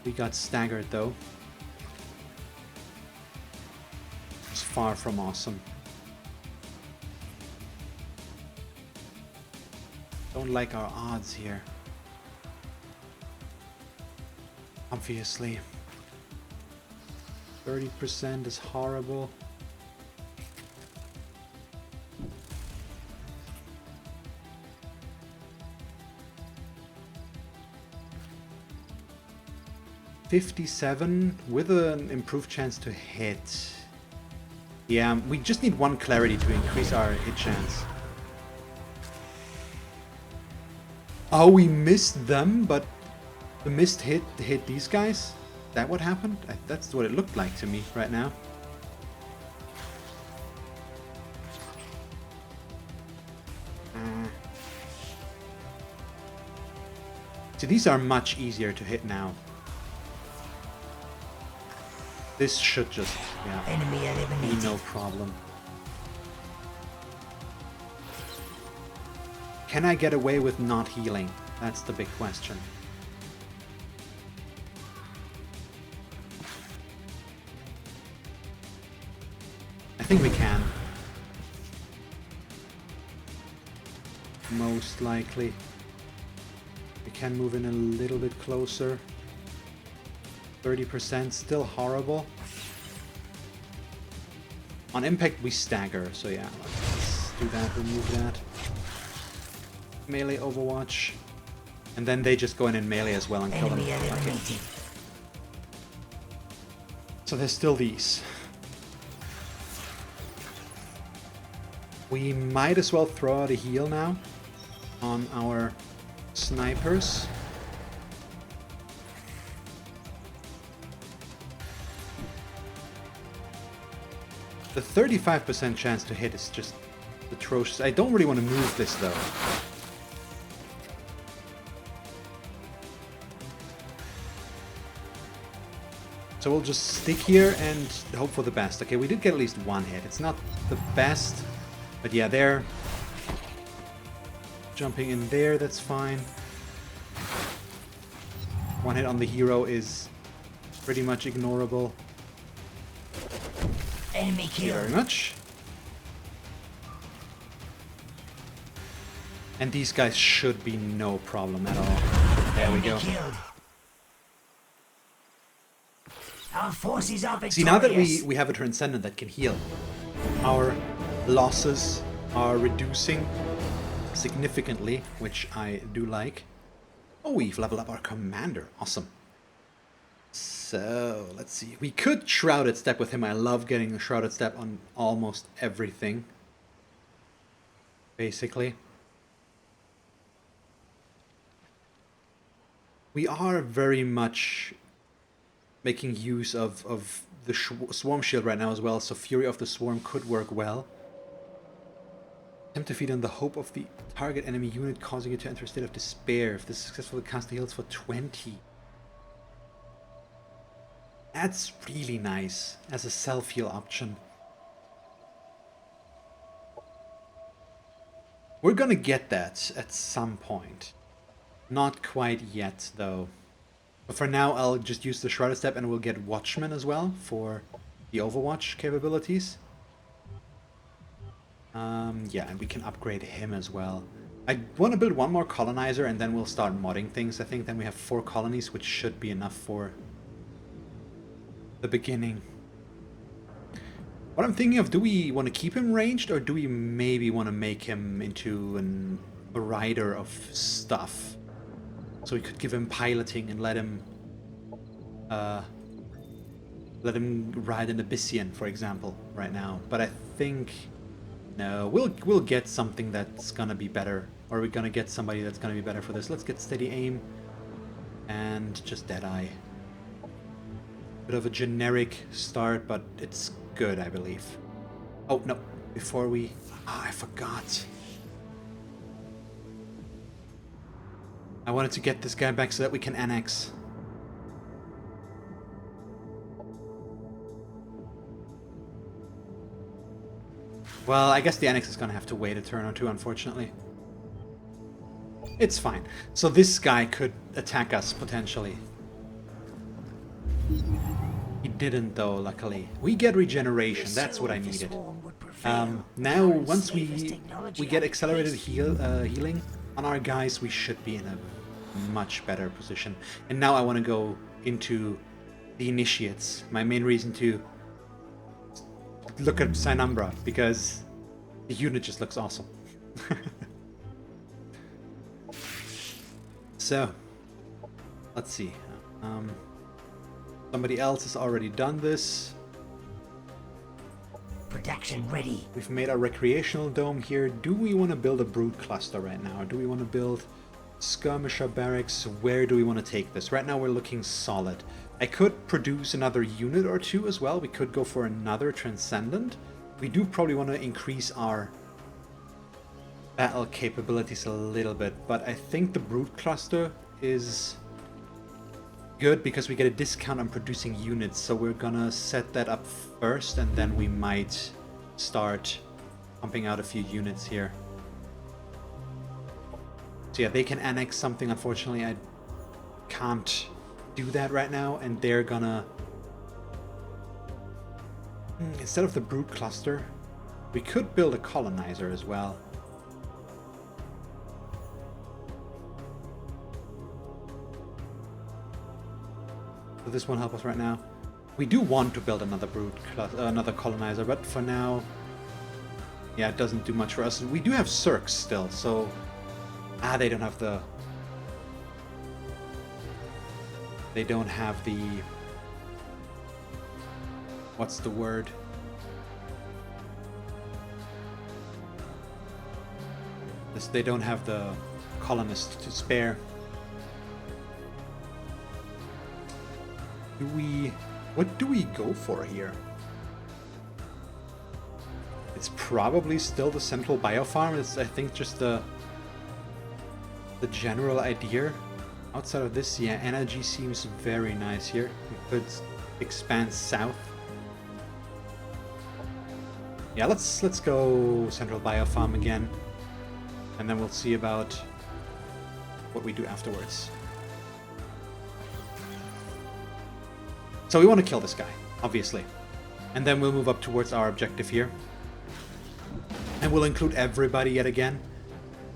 Speaker 1: We got staggered though. It's far from awesome. Don't like our odds here. Obviously. 30% is horrible. $57 with an improved chance to hit. Yeah, we just need one clarity to increase our hit chance. Oh, we missed them, but the missed hit hit these guys? Is that what happened? That's what it looked like to me right now. So these are much easier to hit now. This should just, yeah,
Speaker 3: Enemy eliminated.
Speaker 1: be no problem. Can I get away with not healing? That's the big question. I think we can. Most likely. We can move in a little bit closer. 30%, still horrible. On impact we stagger, so yeah, let's do that, remove that. Melee Overwatch. And then they just go in melee as well and kill them. Okay. So there's still these. We might as well throw out a heal now on our snipers. The 35% chance to hit is just atrocious. I don't really want to move this though. So we'll just stick here and hope for the best. Okay, we did get at least one hit. It's not the best, but yeah, they're jumping in there, that's fine. One hit on the hero is pretty much ignorable.
Speaker 3: Enemy
Speaker 1: Thank you
Speaker 3: killed.
Speaker 1: very much. And these guys should be no problem at all. There we
Speaker 3: Enemy
Speaker 1: go.
Speaker 3: killed. Our forces are victorious.
Speaker 1: See, now that we have a Transcendent that can heal, our losses are reducing significantly, which I do like. Oh, we've leveled up our commander. Awesome. So, let's see. We could Shrouded Step with him. I love getting a Shrouded Step on almost everything, basically. We are very much making use of the Swarm Shield right now as well, so Fury of the Swarm could work well. Attempt to feed on the hope of the target enemy unit, causing it to enter a state of despair. If this is successful, cast the heals for 20. That's really nice as a self-heal option. We're gonna get that at some point. Not quite yet, though. But for now, I'll just use the Shrouded Step and we'll get Watchman as well for the Overwatch capabilities. Yeah, and we can upgrade him as well. I want to build one more colonizer and then we'll start modding things, I think. Then we have 4 colonies, which should be enough for the beginning. What I'm thinking of, do we want to keep him ranged or do we maybe want to make him into a rider of stuff? So we could give him piloting and let him ride an Abyssian, for example, right now. But I think no, we'll get something that's gonna be better, or we're gonna get somebody that's gonna be better for this. Let's get Steady Aim and just Deadeye. Bit of a generic start, but it's good, I believe. Oh no! Before we, I forgot. I wanted to get this guy back so that we can annex. Well, I guess the annex is gonna have to wait a turn or two, unfortunately. It's fine. So this guy could attack us, potentially. He didn't, though, luckily. We get regeneration, that's what I needed. Now, once we get accelerated healing on our guys, we should be in a much better position. And now I want to go into the Initiates. My main reason to look at Psynumbra, because the unit just looks awesome. So, let's see. Somebody else has already done this.
Speaker 3: Production ready.
Speaker 1: We've made our recreational dome here. Do we want to build a brood cluster right now? Or do we want to build skirmisher barracks? Where do we want to take this? Right now we're looking solid. I could produce another unit or two as well. We could go for another Transcendent. We do probably want to increase our battle capabilities a little bit, but I think the brood cluster is good because we get a discount on producing units, so we're gonna set that up first and then we might start pumping out a few units here. So yeah, they can annex something. Unfortunately, I can't do that right now, and they're gonna... Instead of the brood cluster, we could build a colonizer as well. So this won't help us right now. We do want to build another another colonizer, but for now, yeah, it doesn't do much for us. We do have Cirques still, so they don't have the. They don't have the. What's the word? They don't have the colonists to spare. What do we go for here? It's probably still the central biofarm. It's, I think, just the general idea. Outside of this, yeah, energy seems very nice here. We could expand south. Yeah, let's go central biofarm again. And then we'll see about what we do afterwards. So we want to kill this guy, obviously. And then we'll move up towards our objective here. And we'll include everybody yet again.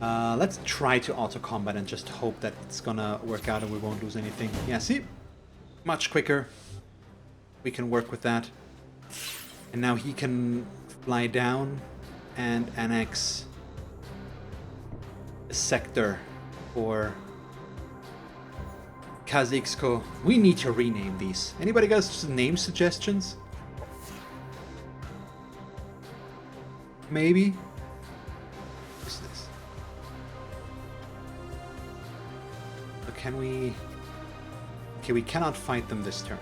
Speaker 1: Let's try to auto-combat and just hope that it's gonna work out and we won't lose anything. Yeah, see? Much quicker. We can work with that. And now he can fly down and annex a sector for Kazixko. We need to rename these. Anybody got some name suggestions? Maybe? What's this? So can we... Okay, we cannot fight them this turn.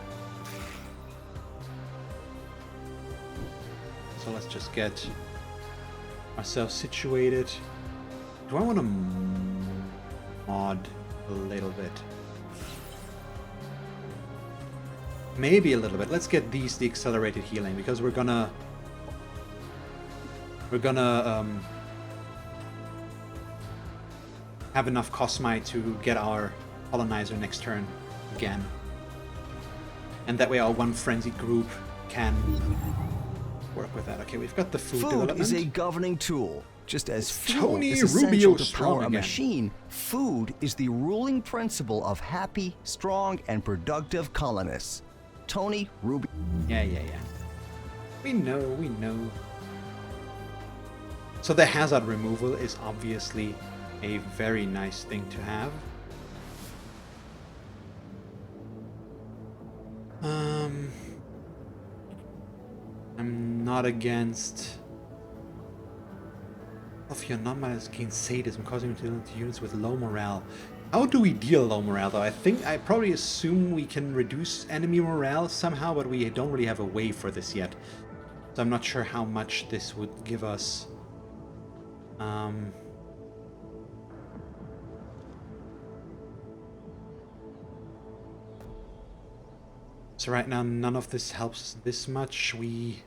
Speaker 1: So let's just get ourselves situated. Do I want to mod a little bit? Maybe a little bit. Let's get these the accelerated healing because we're gonna have enough Cosmite to get our colonizer next turn again. And that way our one frenzied group can work with that. Okay, we've got the food development.
Speaker 4: Food is a governing tool. Just as fuel
Speaker 1: Tony
Speaker 4: is essential
Speaker 1: Rubio
Speaker 4: to
Speaker 1: strong
Speaker 4: power a
Speaker 1: again.
Speaker 4: machine, food is the ruling principle of happy, strong, and productive colonists. Tony Rubio.
Speaker 1: Yeah. We know. So the hazard removal is obviously a very nice thing to have. I'm not against... If your non-minus gain sadism, causing you to deal with units with low morale. How do we deal low morale though? I probably assume we can reduce enemy morale somehow, but we don't really have a way for this yet. So I'm not sure how much this would give us. So right now none of this helps us this much. We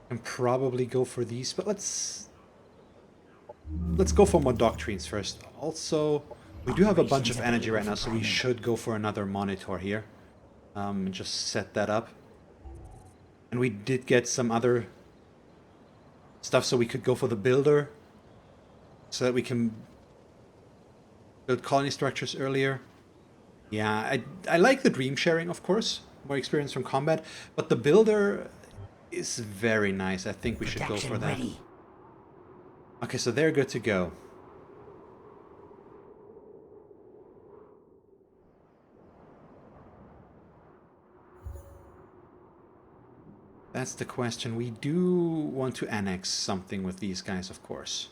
Speaker 1: can probably go for these, but let's go for more doctrines first. Also, we do have a bunch of energy right now, so we should go for another monitor here. Just set that up. And we did get some other stuff, so we could go for the builder, so that we can build colony structures earlier. Yeah, I like the dream sharing, of course, more experience from combat, but the builder is very nice. I think we should go for that.
Speaker 3: Ready.
Speaker 1: Okay, so they're good to go. That's the question. We do want to annex something with these guys, of course.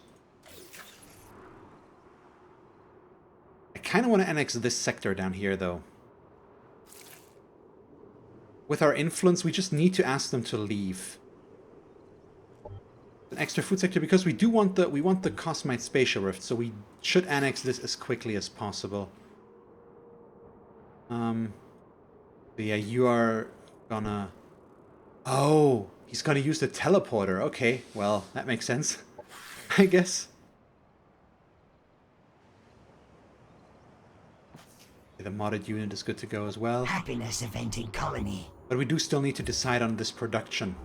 Speaker 1: I kind of want to annex this sector down here, though. With our influence, we just need to ask them to leave. An extra food sector because we want the Cosmite spatial rift, so we should annex this as quickly as possible. But yeah, you are gonna... Oh, he's gonna use the teleporter. Okay, well, that makes sense, I guess. The modded unit is good to go as well.
Speaker 3: Happiness event in colony.
Speaker 1: But we do still need to decide on this production.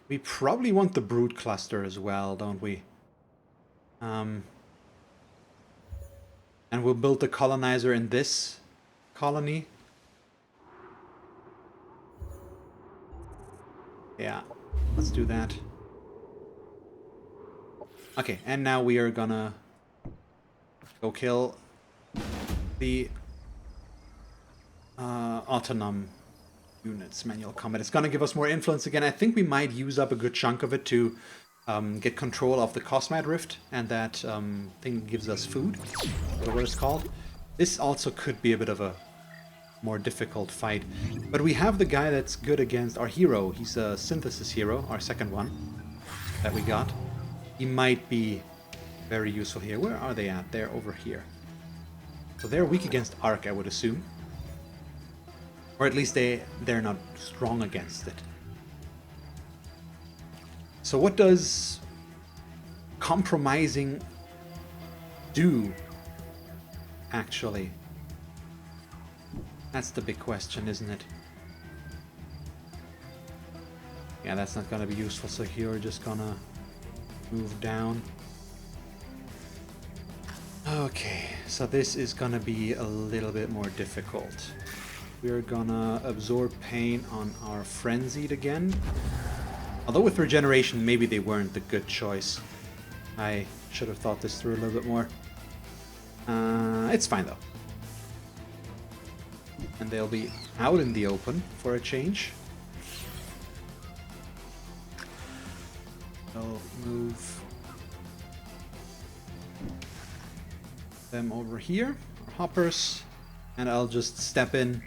Speaker 1: We probably want the brood cluster as well, don't we? And we'll build the colonizer in this colony. Yeah, let's do that. Okay, and now we are gonna go kill the autonom units, manual combat. It's gonna give us more influence again. I think we might use up a good chunk of it to get control of the Cosmite Rift, and that thing gives us food, whatever it's called. This also could be a bit of a more difficult fight, but we have the guy that's good against our hero. He's a synthesis hero, our second one that we got. He might be very useful here. Where are they at? They're over here. So they're weak against Arc, I would assume. Or at least they're not strong against it. So what does compromising do, actually? That's the big question, isn't it? Yeah, that's not gonna be useful, so here we're just gonna move down. Okay, so this is gonna be a little bit more difficult. We're gonna absorb pain on our frenzied again. Although with regeneration, maybe they weren't the good choice. I should have thought this through a little bit more. It's fine though. And they'll be out in the open for a change. I'll move them over here, our hoppers, and I'll just step in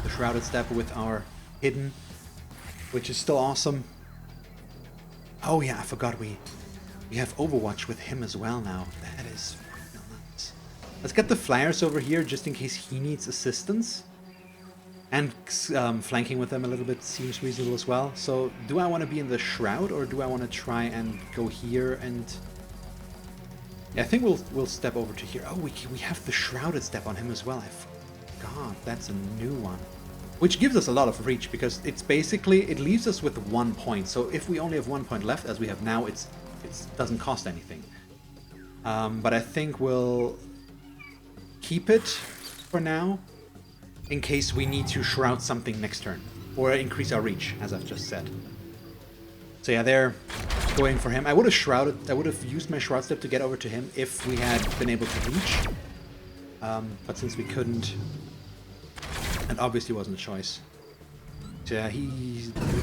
Speaker 1: the Shrouded Step with our hidden, which is still awesome. Oh yeah, I forgot we have Overwatch with him as well now. That is real nice. Let's get the flyers over here just in case he needs assistance. And flanking with them a little bit seems reasonable as well. So do I want to be in the Shroud or do I want to try and go here and... Yeah, I think we'll step over to here. Oh, we have the Shrouded Step on him as well. I forgot, that's a new one. Which gives us a lot of reach because it's basically, it leaves us with 1 point. So if we only have 1 point left as we have now, it doesn't cost anything. But I think we'll keep it for now in case we need to shroud something next turn or increase our reach, as I've just said. So yeah, they're going for him. I would have used my Shroud Step to get over to him if we had been able to reach. But since we couldn't, and obviously wasn't a choice. So yeah,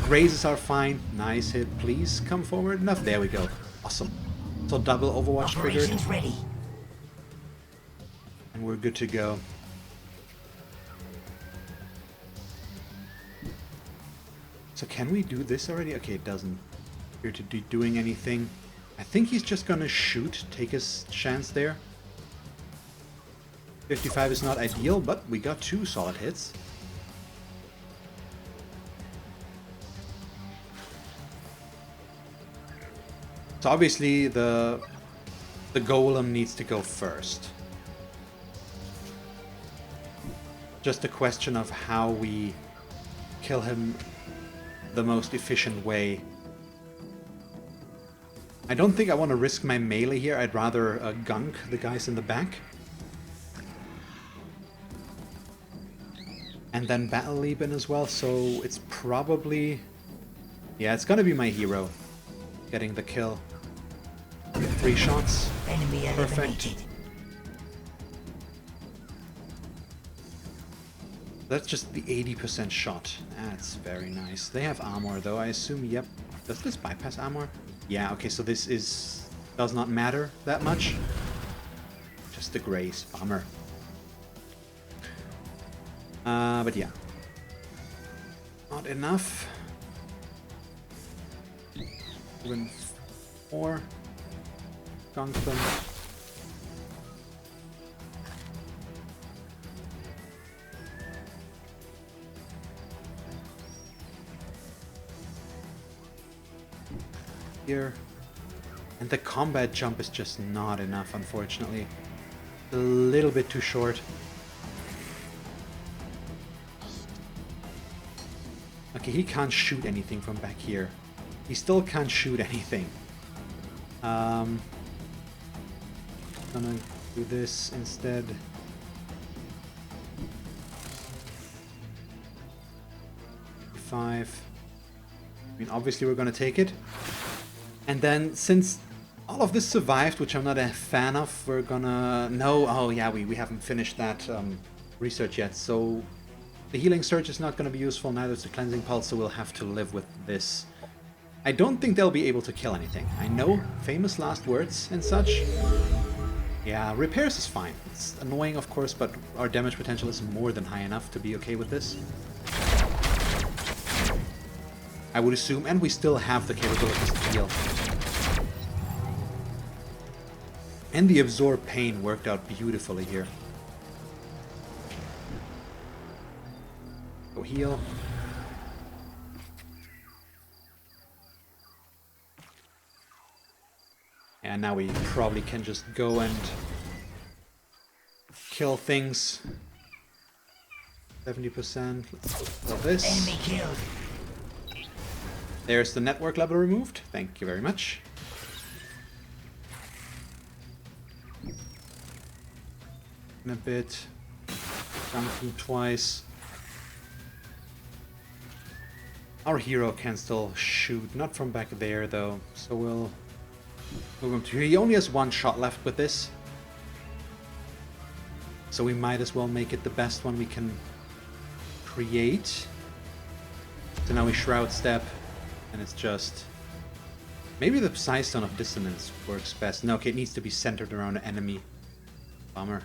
Speaker 1: raises are fine. Nice hit. Please come forward enough. There we go. Awesome. So double Overwatch triggered.
Speaker 3: Ready.
Speaker 1: And we're good to go. So can we do this already? Okay, it doesn't appear to be doing anything. I think he's just gonna shoot, take his chance there. 55 is not ideal, but we got 2 solid hits. So obviously the golem needs to go first. Just a question of how we kill him the most efficient way. I don't think I want to risk my melee here. I'd rather gunk the guys in the back. And then Battle Leap in as well, so it's probably... Yeah, it's gonna be my hero getting the kill. 3 shots.
Speaker 3: Enemy
Speaker 1: Perfect.
Speaker 3: eliminated.
Speaker 1: That's just the 80% shot. That's very nice. They have armor though, I assume. Yep. Does this bypass armor? Yeah, okay, so this does not matter that much. Just the grace. Bummer. But yeah. Not enough. Even 4. Gunk them. Here. And the combat jump is just not enough, unfortunately. A little bit too short. Okay, he can't shoot anything from back here. He still can't shoot anything. Gonna do this instead. Five. I mean, obviously we're gonna take it. And then, since all of this survived, which I'm not a fan of, we're gonna... No, oh yeah, we haven't finished that research yet, so the Healing Surge is not gonna be useful, neither is the Cleansing Pulse, so we'll have to live with this. I don't think they'll be able to kill anything. I know, famous last words and such. Yeah, repairs is fine. It's annoying, of course, but our damage potential is more than high enough to be okay with this. I would assume, and we still have the capabilities to heal. And the Absorb Pain worked out beautifully here. heal. And now we probably can just go and kill things. 70%. Let's kill this.
Speaker 3: Enemy killed.
Speaker 1: There's the network level removed. Thank you very much. In a bit. Jumping twice. Our hero can still shoot, not from back there though, so we'll move him to here. He only has one shot left with this, so we might as well make it the best one we can create. So now we Shroud Step, and it's just... Maybe the Psystone of Dissonance works best. No, okay, it needs to be centered around an enemy. Bummer.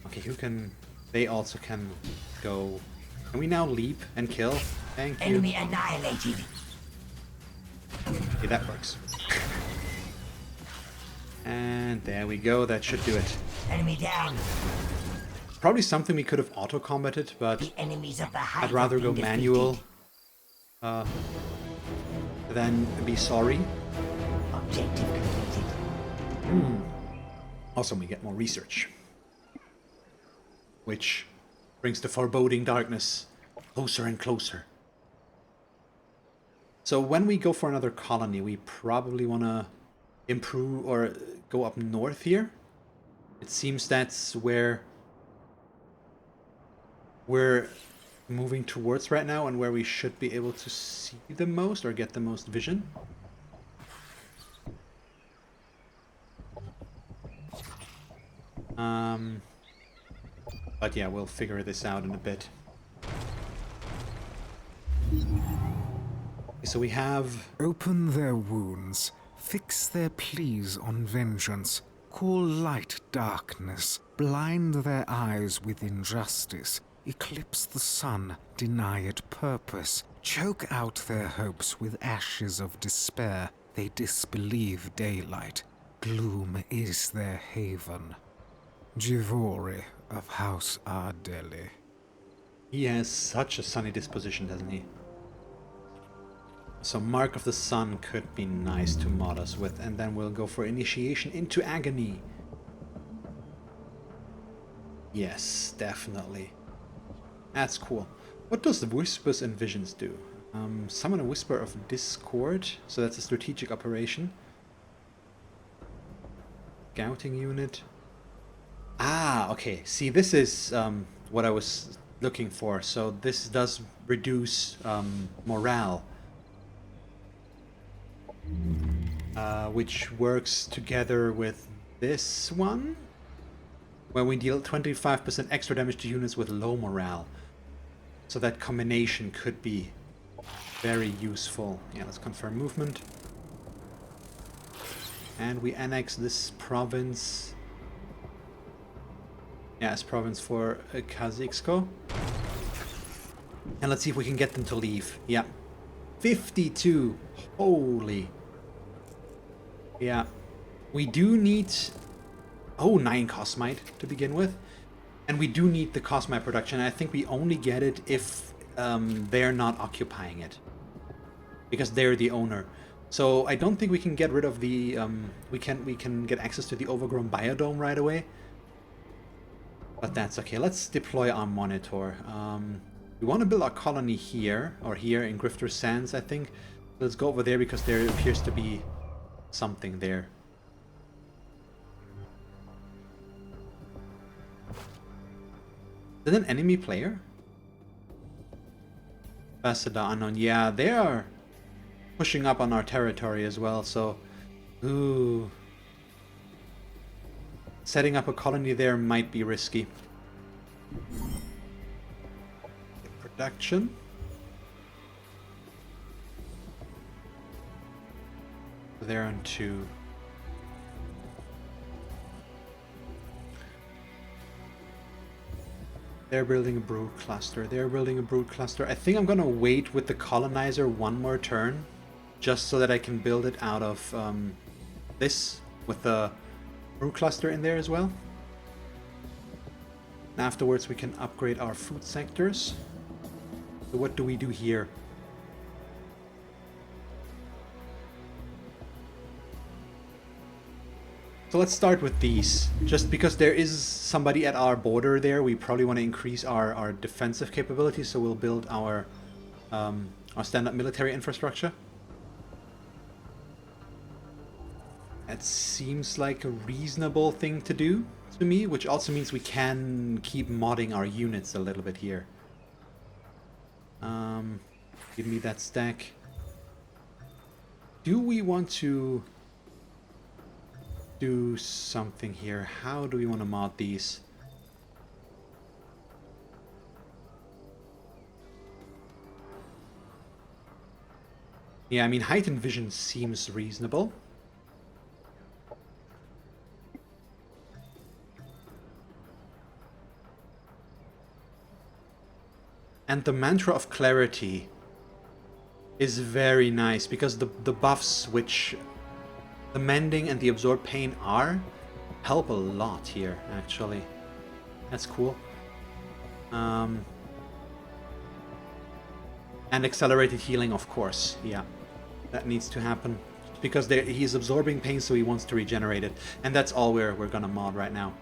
Speaker 1: Okay, who can... They also can go... Can we now leap and kill? Thank you.
Speaker 3: Enemy annihilated.
Speaker 1: Okay, that works. And there we go, that should do it.
Speaker 3: Enemy down.
Speaker 1: Probably something we could have auto-combated, but
Speaker 3: The enemies of the hive
Speaker 1: I'd rather
Speaker 3: have
Speaker 1: go
Speaker 3: been
Speaker 1: manual
Speaker 3: defeated.
Speaker 1: than be sorry.
Speaker 3: Objective completed.
Speaker 1: Also, we get more research. Which brings the foreboding darkness closer and closer. So when we go for another colony, we probably want to improve or go up north here. It seems that's where we're moving towards right now and where we should be able to see the most or get the most vision. But yeah, we'll figure this out in a bit. So we have...
Speaker 5: Open their wounds, fix their pleas on vengeance, call light darkness, blind their eyes with injustice, eclipse the sun, deny it purpose, choke out their hopes with ashes of despair. They disbelieve daylight. Gloom is their haven. Jivori of House Ardeli.
Speaker 1: He has such a sunny disposition, doesn't he? So Mark of the Sun could be nice to mod us with, and then we'll go for Initiation into Agony. Yes, definitely. That's cool. What does the Whispers and Visions do? Summon a Whisper of Discord, so that's a strategic operation. Scouting unit. Ah, okay. See, this is what I was looking for. So this does reduce morale. Which works together with this one, where we deal 25% extra damage to units with low morale. So that combination could be very useful. Yeah, let's confirm movement. And we annex this province. Yeah, as province for Kazixko. And let's see if we can get them to leave. Yeah. 52. Holy. Yeah. We do need... Oh, 9 Cosmite to begin with. And we do need the Cosmite production. I think we only get it if they're not occupying it. Because they're the owner. So I don't think we can get rid of the... we can get access to the overgrown biodome right away. But that's okay. Let's deploy our monitor. We want to build our colony here, or here in Grifter Sands, I think. Let's go over there because there appears to be something there. Is that an enemy player? Ambassador Unknown. Yeah, they are pushing up on our territory as well, so... Ooh. Setting up a colony there might be risky. Production. They're on 2. They're building a brood cluster. They're building a brood cluster. I think I'm gonna wait with the colonizer one more turn, just so that I can build it out of this with the brood cluster in there as well. Afterwards, we can upgrade our food sectors. So what do we do here? So let's start with these. Just because there is somebody at our border there, we probably want to increase our defensive capabilities, so we'll build our standard military infrastructure. That seems like a reasonable thing to do to me, which also means we can keep modding our units a little bit here. Give me that stack. Do we want to do something here? How do we want to mod these? Yeah, I mean, heightened vision seems reasonable. And the mantra of clarity is very nice, because the buffs which the mending and the absorb pain are help a lot here, actually. That's cool. And accelerated healing, of course. Yeah, that needs to happen, because he's absorbing pain, so he wants to regenerate it. And that's all we're gonna mod right now.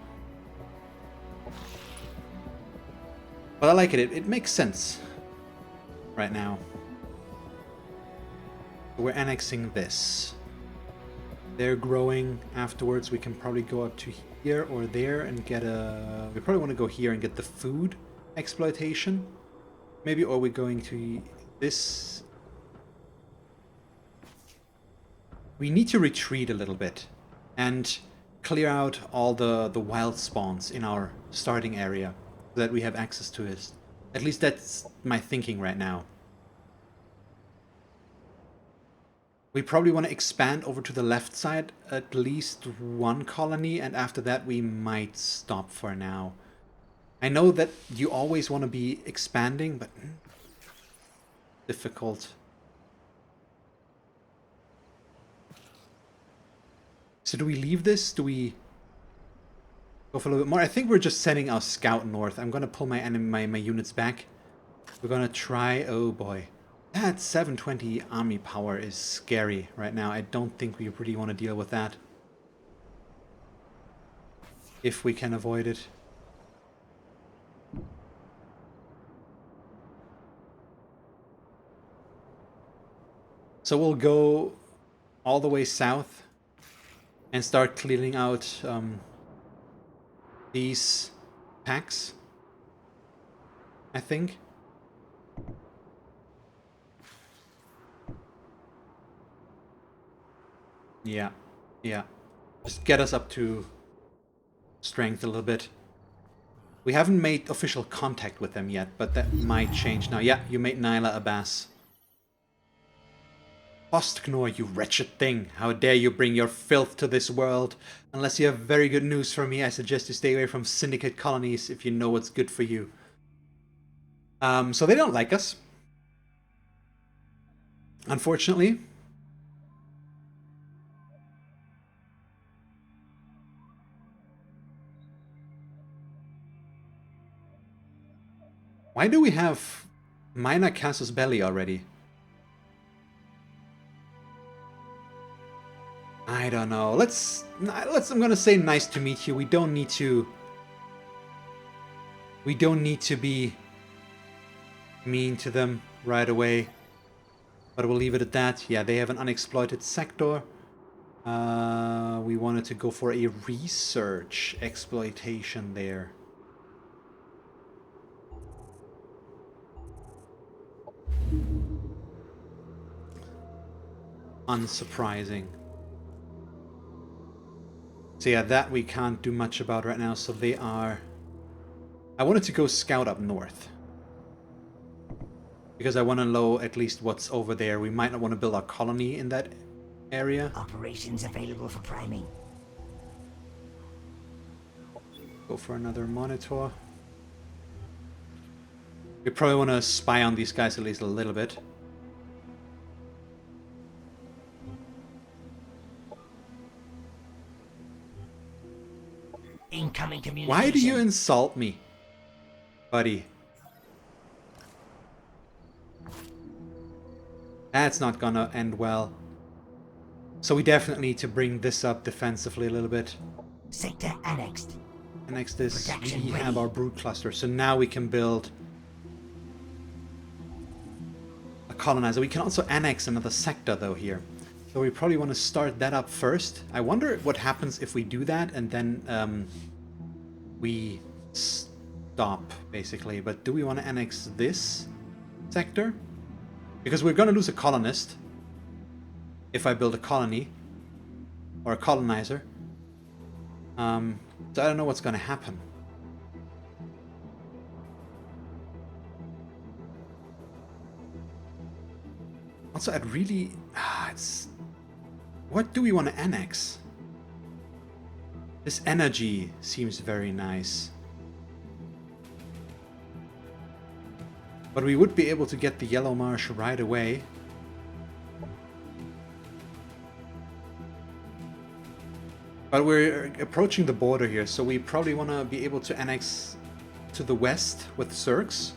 Speaker 1: But I like it. It makes sense right now. We're annexing this. They're growing. Afterwards, we can probably go up to here or there and get a... We probably want to go here and get the food exploitation. Maybe, or we're going to this... We need to retreat a little bit and clear out all the wild spawns in our starting area so that we have access to it. At least that's my thinking right now. We probably want to expand over to the left side, at least one colony, and after that we might stop for now. I know that you always want to be expanding, but difficult. So do we leave this? Do we go for a little bit more? I think we're just sending our scout north. I'm going to pull my units back. We're going to try... Oh boy. That 720 army power is scary right now. I don't think we really want to deal with that. If we can avoid it. So we'll go all the way south and start clearing out these packs, I think. Yeah, yeah. Just get us up to strength a little bit. We haven't made official contact with them yet, but that might change now. Yeah, you made Nyla Abbas. Ostknor, you wretched thing. How dare you bring your filth to this world? Unless you have very good news for me, I suggest you stay away from syndicate colonies if you know what's good for you. So they don't like us. Unfortunately. Why do we have Minor Casus Belli already? I don't know. I'm gonna say nice to meet you. We don't need to be mean to them right away. But we'll leave it at that. Yeah, they have an unexploited sector. We wanted to go for a research exploitation there. Unsurprising. So yeah, that we can't do much about right now, so they are... I wanted to go scout up north. Because I want to know at least what's over there. We might not want to build our colony in that area.
Speaker 3: Operations available for priming.
Speaker 1: Go for another monitor. We probably want to spy on these guys at least a little bit.
Speaker 3: Incoming communication.
Speaker 1: Why do you insult me? Buddy. That's not gonna end well. So we definitely need to bring this up defensively a little bit.
Speaker 3: Sector annexed.
Speaker 1: Annex this.
Speaker 3: Production
Speaker 1: We have
Speaker 3: ready.
Speaker 1: our brood cluster, so now we can build a colonizer. We can also annex another sector though here. So we probably want to start that up first. I wonder what happens if we do that and then we stop, basically. But do we want to annex this sector? Because we're going to lose a colonist if I build a colony or a colonizer. So I don't know what's going to happen. Also, I'd really... it's... What do we want to annex? This energy seems very nice. But we would be able to get the Yellow Marsh right away. But we're approaching the border here, so we probably want to be able to annex to the west with Zergs.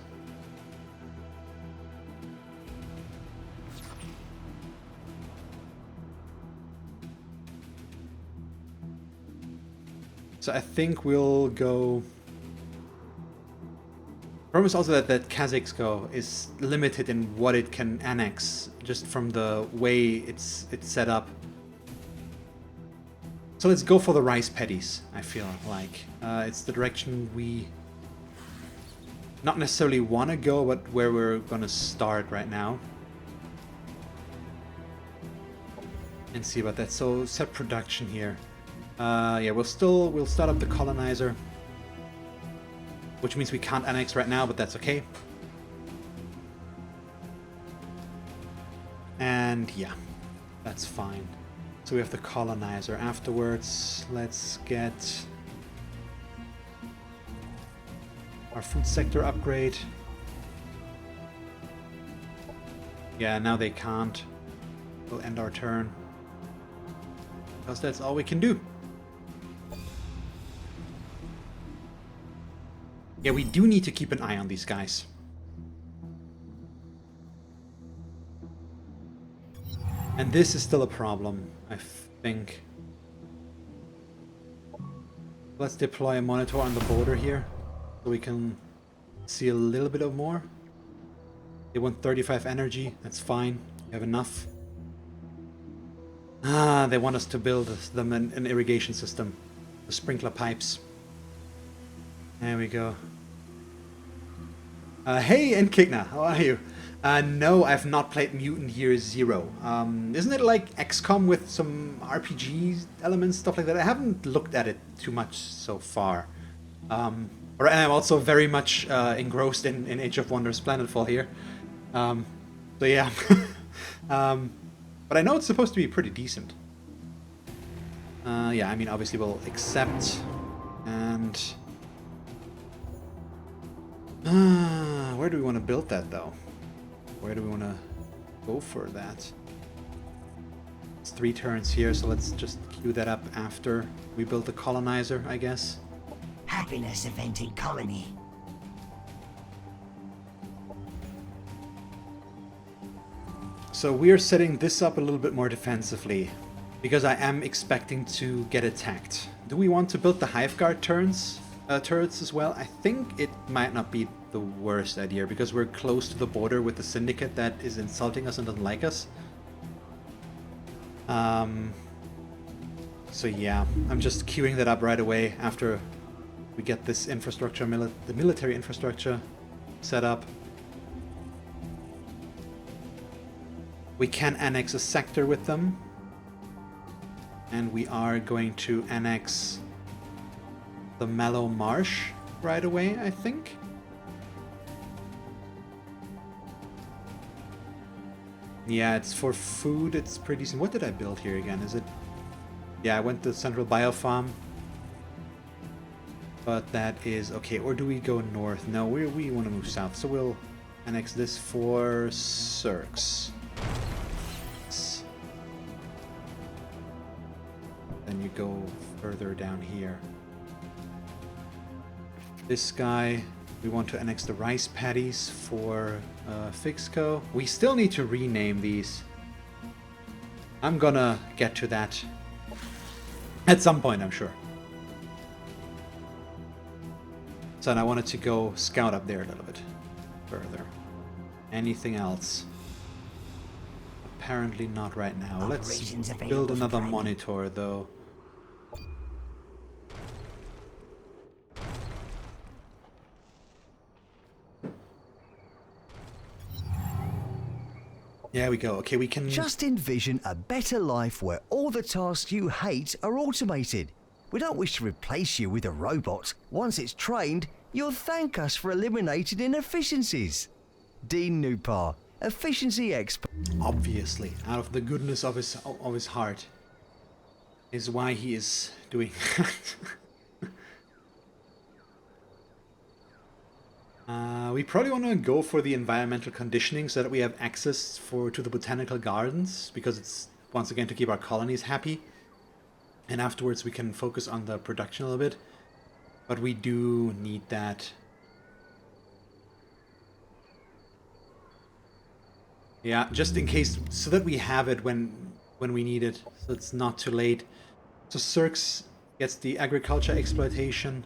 Speaker 1: So I think we'll go... Problem is also that Kazakhstan is limited in what it can annex, just from the way it's set up. So let's go for the rice paddies, I feel like. It's the direction we not necessarily want to go, but where we're going to start right now. And see about that. So set production here. Yeah, we'll start up the colonizer. Which means we can't annex right now, but that's okay. And yeah, that's fine. So we have the colonizer. Afterwards, let's get our food sector upgrade. Yeah, now they can't. We'll end our turn. Because that's all we can do. Yeah, we do need to keep an eye on these guys. And this is still a problem, I think. Let's deploy a monitor on the border here, so we can see a little bit of more. They want 35 energy, that's fine. We have enough. Ah, they want us to build them an irrigation system. The sprinkler pipes. There we go. Hey, Enkigna, how are you? No, I've not played Mutant Year Zero. Isn't it like XCOM with some RPG elements, stuff like that? I haven't looked at it too much so far. And I'm also very much engrossed in Age of Wonders Planetfall here. So yeah. But I know it's supposed to be pretty decent. Yeah, I mean, obviously we'll accept. And... where do we want to build that, though? Where do we want to go for that? It's 3 turns here, so let's just queue that up after we build the colonizer, I guess.
Speaker 3: Happiness event in colony.
Speaker 1: So we're setting this up a little bit more defensively, because I am expecting to get attacked. Do we want to build the Hive Guard turrets as well? I think it might not be the worst idea, because we're close to the border with the Syndicate that is insulting us and doesn't like us. So yeah, I'm just queuing that up right away after we get this infrastructure, the military infrastructure set up. We can annex a sector with them. And we are going to annex the Mellow Marsh right away, I think. Yeah, it's for food, it's pretty decent. What did I build here again? Is it... Yeah, I went to Central Biofarm. But that is... Okay, or do we go north? No, we want to move south. So we'll annex this for Zergs. Then you go further down here. This guy, We want to annex the rice paddies for Fixco. We still need to rename these. I'm gonna get to that at some point, I'm sure. So I wanted to go scout up there a little bit further. Anything else? Apparently not right now. Let's build another monitor though. There we go. Okay, we can...
Speaker 4: Just envision a better life where all the tasks you hate are automated. We don't wish to replace you with a robot. Once it's trained, you'll thank us for eliminating inefficiencies. Dean Nupar, efficiency expert.
Speaker 1: Obviously, out of the goodness of his heart, is why he is doing that. We probably want to go for the environmental conditioning so that we have access to the botanical gardens, because it's once again to keep our colonies happy. And afterwards we can focus on the production a little bit. But we do need that. Yeah, just in case, so that we have it when we need it, so it's not too late. So Cirx gets the agriculture exploitation.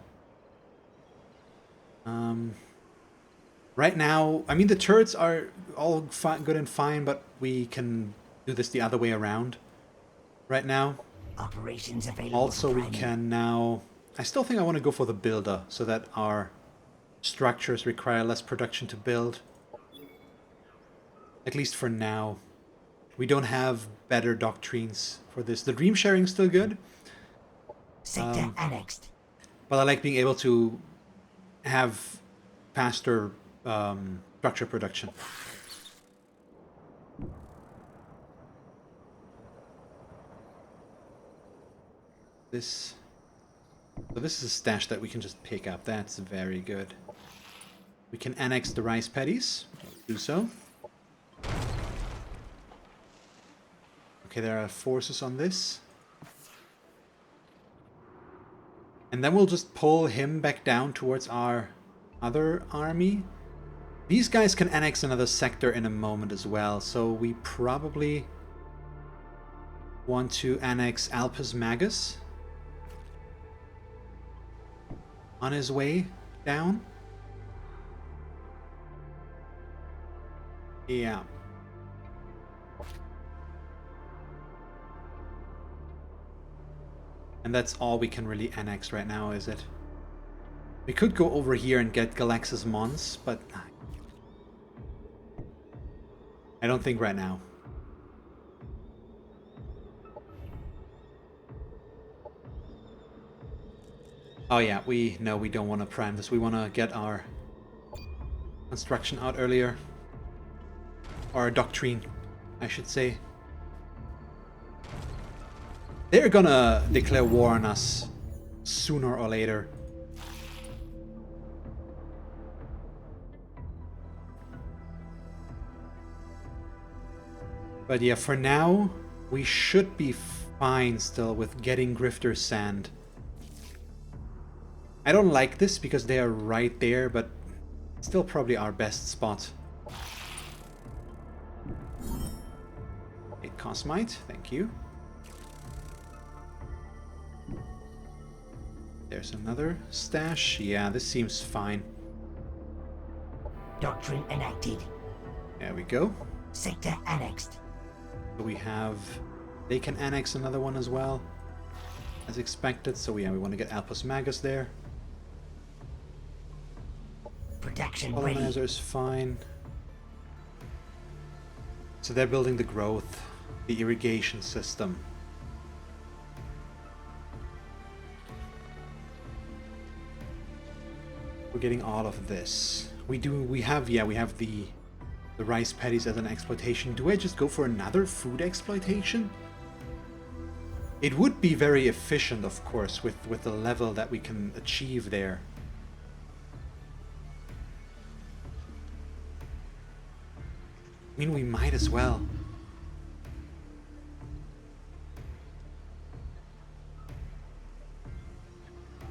Speaker 1: Right now, I mean, the turrets are all good and fine, but we can do this the other way around right now.
Speaker 3: Operations available.
Speaker 1: Also, we can now... I still think I want to go for the builder, so that our structures require less production to build. At least for now. We don't have better doctrines for this. The dream sharing is still good.
Speaker 3: Sector annexed.
Speaker 1: But I like being able to have faster structure production. So this is a stash that we can just pick up. That's very good. We can annex the rice paddies. Do so. Okay, there are forces on this. And then we'll just pull him back down towards our other army. These guys can annex another sector in a moment as well, so we probably want to annex Alpes Magus on his way down. Yeah. And that's all we can really annex right now, is it? We could go over here and get Galaxus Mons, but I don't think right now. Oh yeah, we don't want to prime this. We want to get our construction out earlier. Or our doctrine, I should say. They're gonna declare war on us sooner or later. But yeah, for now, we should be fine still with getting Grifter Sand. I don't like this because they are right there, but still probably our best spot. 8 Cosmite, thank you. There's another stash. Yeah, this seems fine.
Speaker 3: Doctrine enacted.
Speaker 1: There we go.
Speaker 3: Sector annexed.
Speaker 1: So we have... They can annex another one as well, as expected. So yeah, we want to get Alpes Magus there.
Speaker 3: Production ready.
Speaker 1: Colonizer is fine. So they're building the growth, the irrigation system. We're getting all of this. We have the rice paddies as an exploitation. Do I just go for another food exploitation? It would be very efficient, of course, with the level that we can achieve there. I mean, we might as well.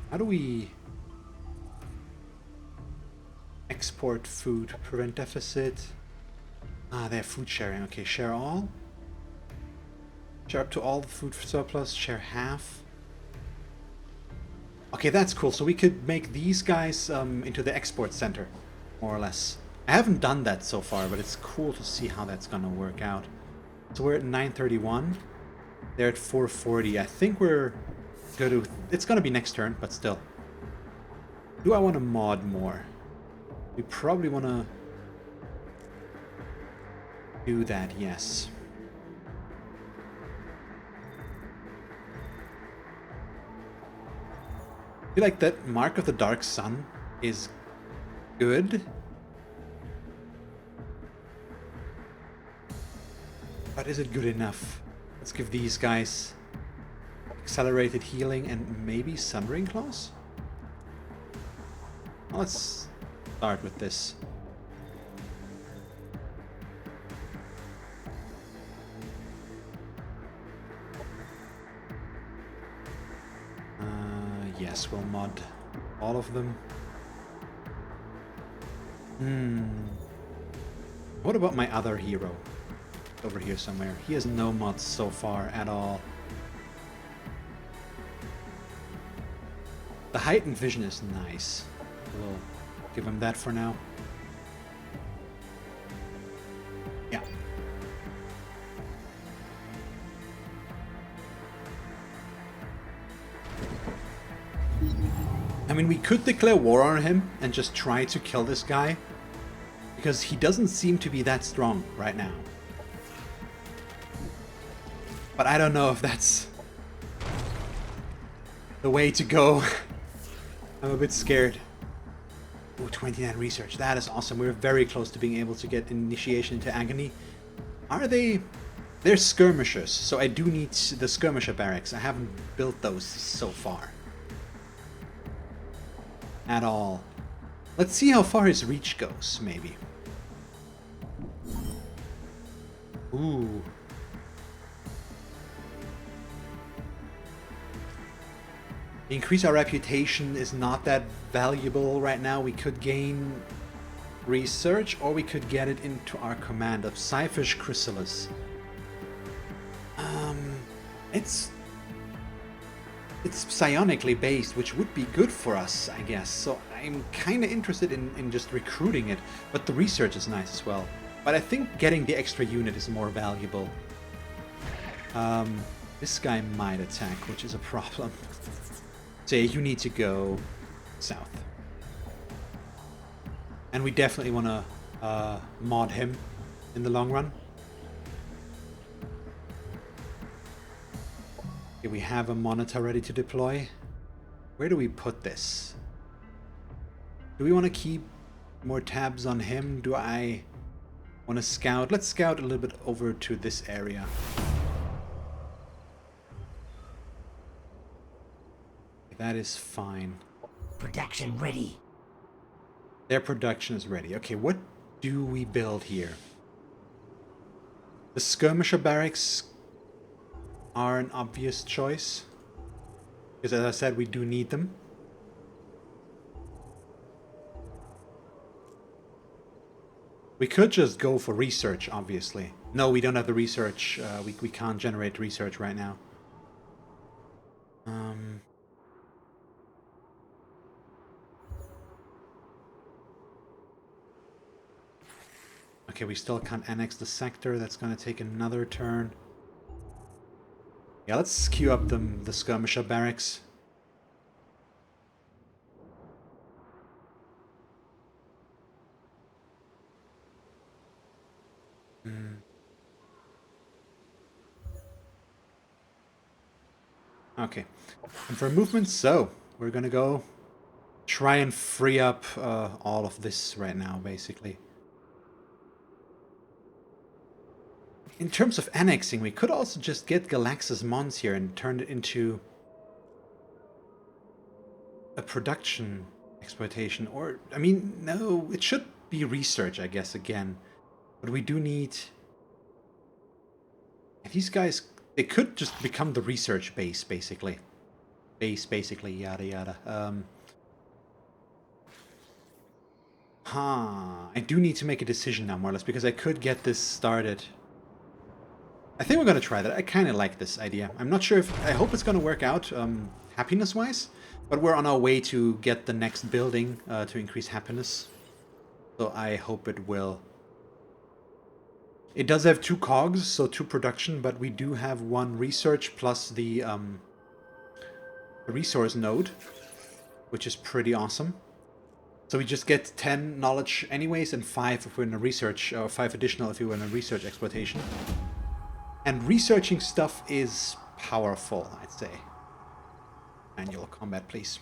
Speaker 1: How do we... export food, prevent deficit. Ah, they have food sharing. Okay, share all. Share up to all the food surplus, share half. Okay, that's cool. So we could make these guys into the export center, more or less. I haven't done that so far, but it's cool to see how that's gonna work out. So we're at 931. They're at 440. I think we're good to... It's gonna be next turn, but still. Do I want to mod more? We probably want to do that, yes. I feel like that Mark of the Dark Sun is good. But is it good enough? Let's give these guys accelerated healing and maybe Sundering Claws? Let's start with this. Yes, we'll mod all of them. What about my other hero? Over here somewhere. He has no mods so far at all. The heightened vision is nice. We'll give him that for now. Yeah. I mean, we could declare war on him and just try to kill this guy, because he doesn't seem to be that strong right now. But I don't know if that's the way to go. I'm a bit scared. Ooh, 29 research. That is awesome. We're very close to being able to get initiation into agony. Are they... They're skirmishers, so I do need the skirmisher barracks. I haven't built those so far. At all. Let's see how far his reach goes, maybe. Ooh. Increase our reputation is not that valuable right now. We could gain research, or we could get it into our command of Psyfish Chrysalis. It's psionically based, which would be good for us, I guess. So I'm kind of interested in just recruiting it, but the research is nice as well. But I think getting the extra unit is more valuable. This guy might attack, which is a problem. So yeah, you need to go south. And we definitely want to mod him in the long run. Okay, we have a monitor ready to deploy. Where do we put this? Do we want to keep more tabs on him? Do I want to scout? Let's scout a little bit over to this area. That is fine.
Speaker 3: Production ready.
Speaker 1: Their production is ready. Okay, what do we build here? The skirmisher barracks are an obvious choice, because as I said, we do need them. We could just go for research, obviously. No, we don't have the research. We can't generate research right now. Okay, we still can't annex the sector. That's going to take another turn. Yeah, let's queue up the skirmisher barracks. Okay, and for movement, so we're gonna go try and free up all of this right now, basically. In terms of annexing, we could also just get Galaxus Mons here and turn it into a production exploitation. Or, I mean, no, it should be research, I guess, again. But we do need... These guys, they could just become the research base, basically. Basically, yada yada. I do need to make a decision now, more or less, because I could get this started. I think we're going to try that. I kind of like this idea. I'm not sure if... I hope it's going to work out happiness-wise, but we're on our way to get the next building to increase happiness. So I hope it will. It does have 2 cogs, so 2 production, but we do have 1 research plus the resource node, which is pretty awesome. So we just get 10 knowledge anyways, and 5 if we're in a research, or 5 additional if we were in a research exploitation. And researching stuff is powerful, I'd say. Manual combat, please.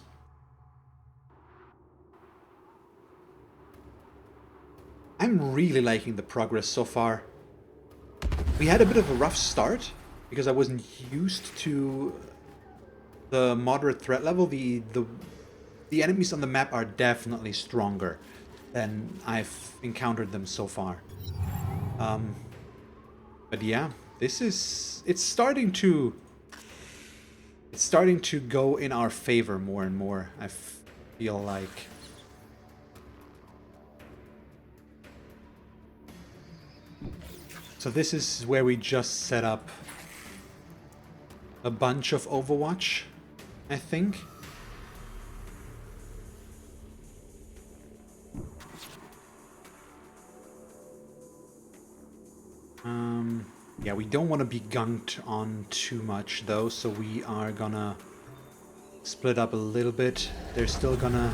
Speaker 1: I'm really liking the progress so far. We had a bit of a rough start, because I wasn't used to the moderate threat level. The enemies on the map are definitely stronger than I've encountered them so far. But yeah, it's starting to go in our favor more and more, I feel like. So this is where we just set up a bunch of Overwatch, I think. Yeah, we don't want to be gunked on too much though, so we are gonna split up a little bit. They're still gonna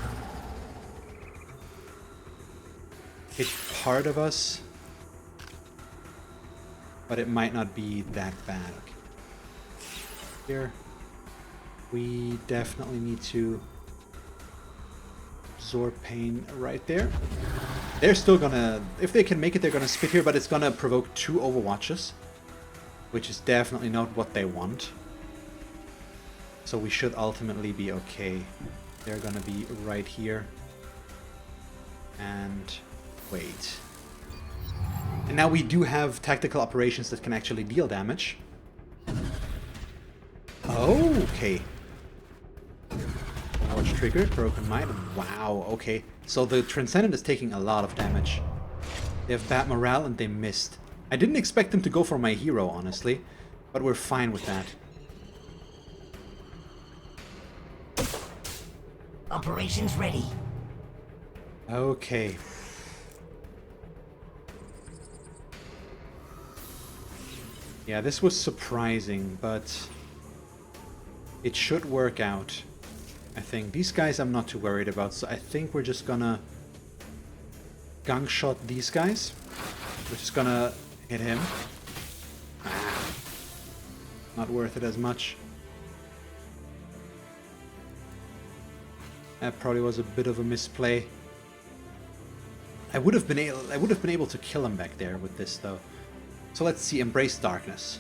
Speaker 1: hit part of us, but it might not be that bad. Here, we definitely need to absorb pain right there. They're still gonna, if they can make it, they're gonna spit here, but it's gonna provoke 2 Overwatches, which is definitely not what they want. So we should ultimately be okay. They're gonna be right here. And wait. And now we do have tactical operations that can actually deal damage. Okay. Watch trigger, broken might. Wow, okay. So the Transcendent is taking a lot of damage. They have bad morale and they missed. I didn't expect them to go for my hero, honestly, but we're fine with that.
Speaker 3: Operations ready.
Speaker 1: Okay. Yeah, this was surprising, but it should work out. I think these guys I'm not too worried about, so I think we're just gonna gunk shot these guys. We're just gonna hit him. Not worth it as much. That probably was a bit of a misplay. I would have been able to kill him back there with this though. So let's see, Embrace Darkness.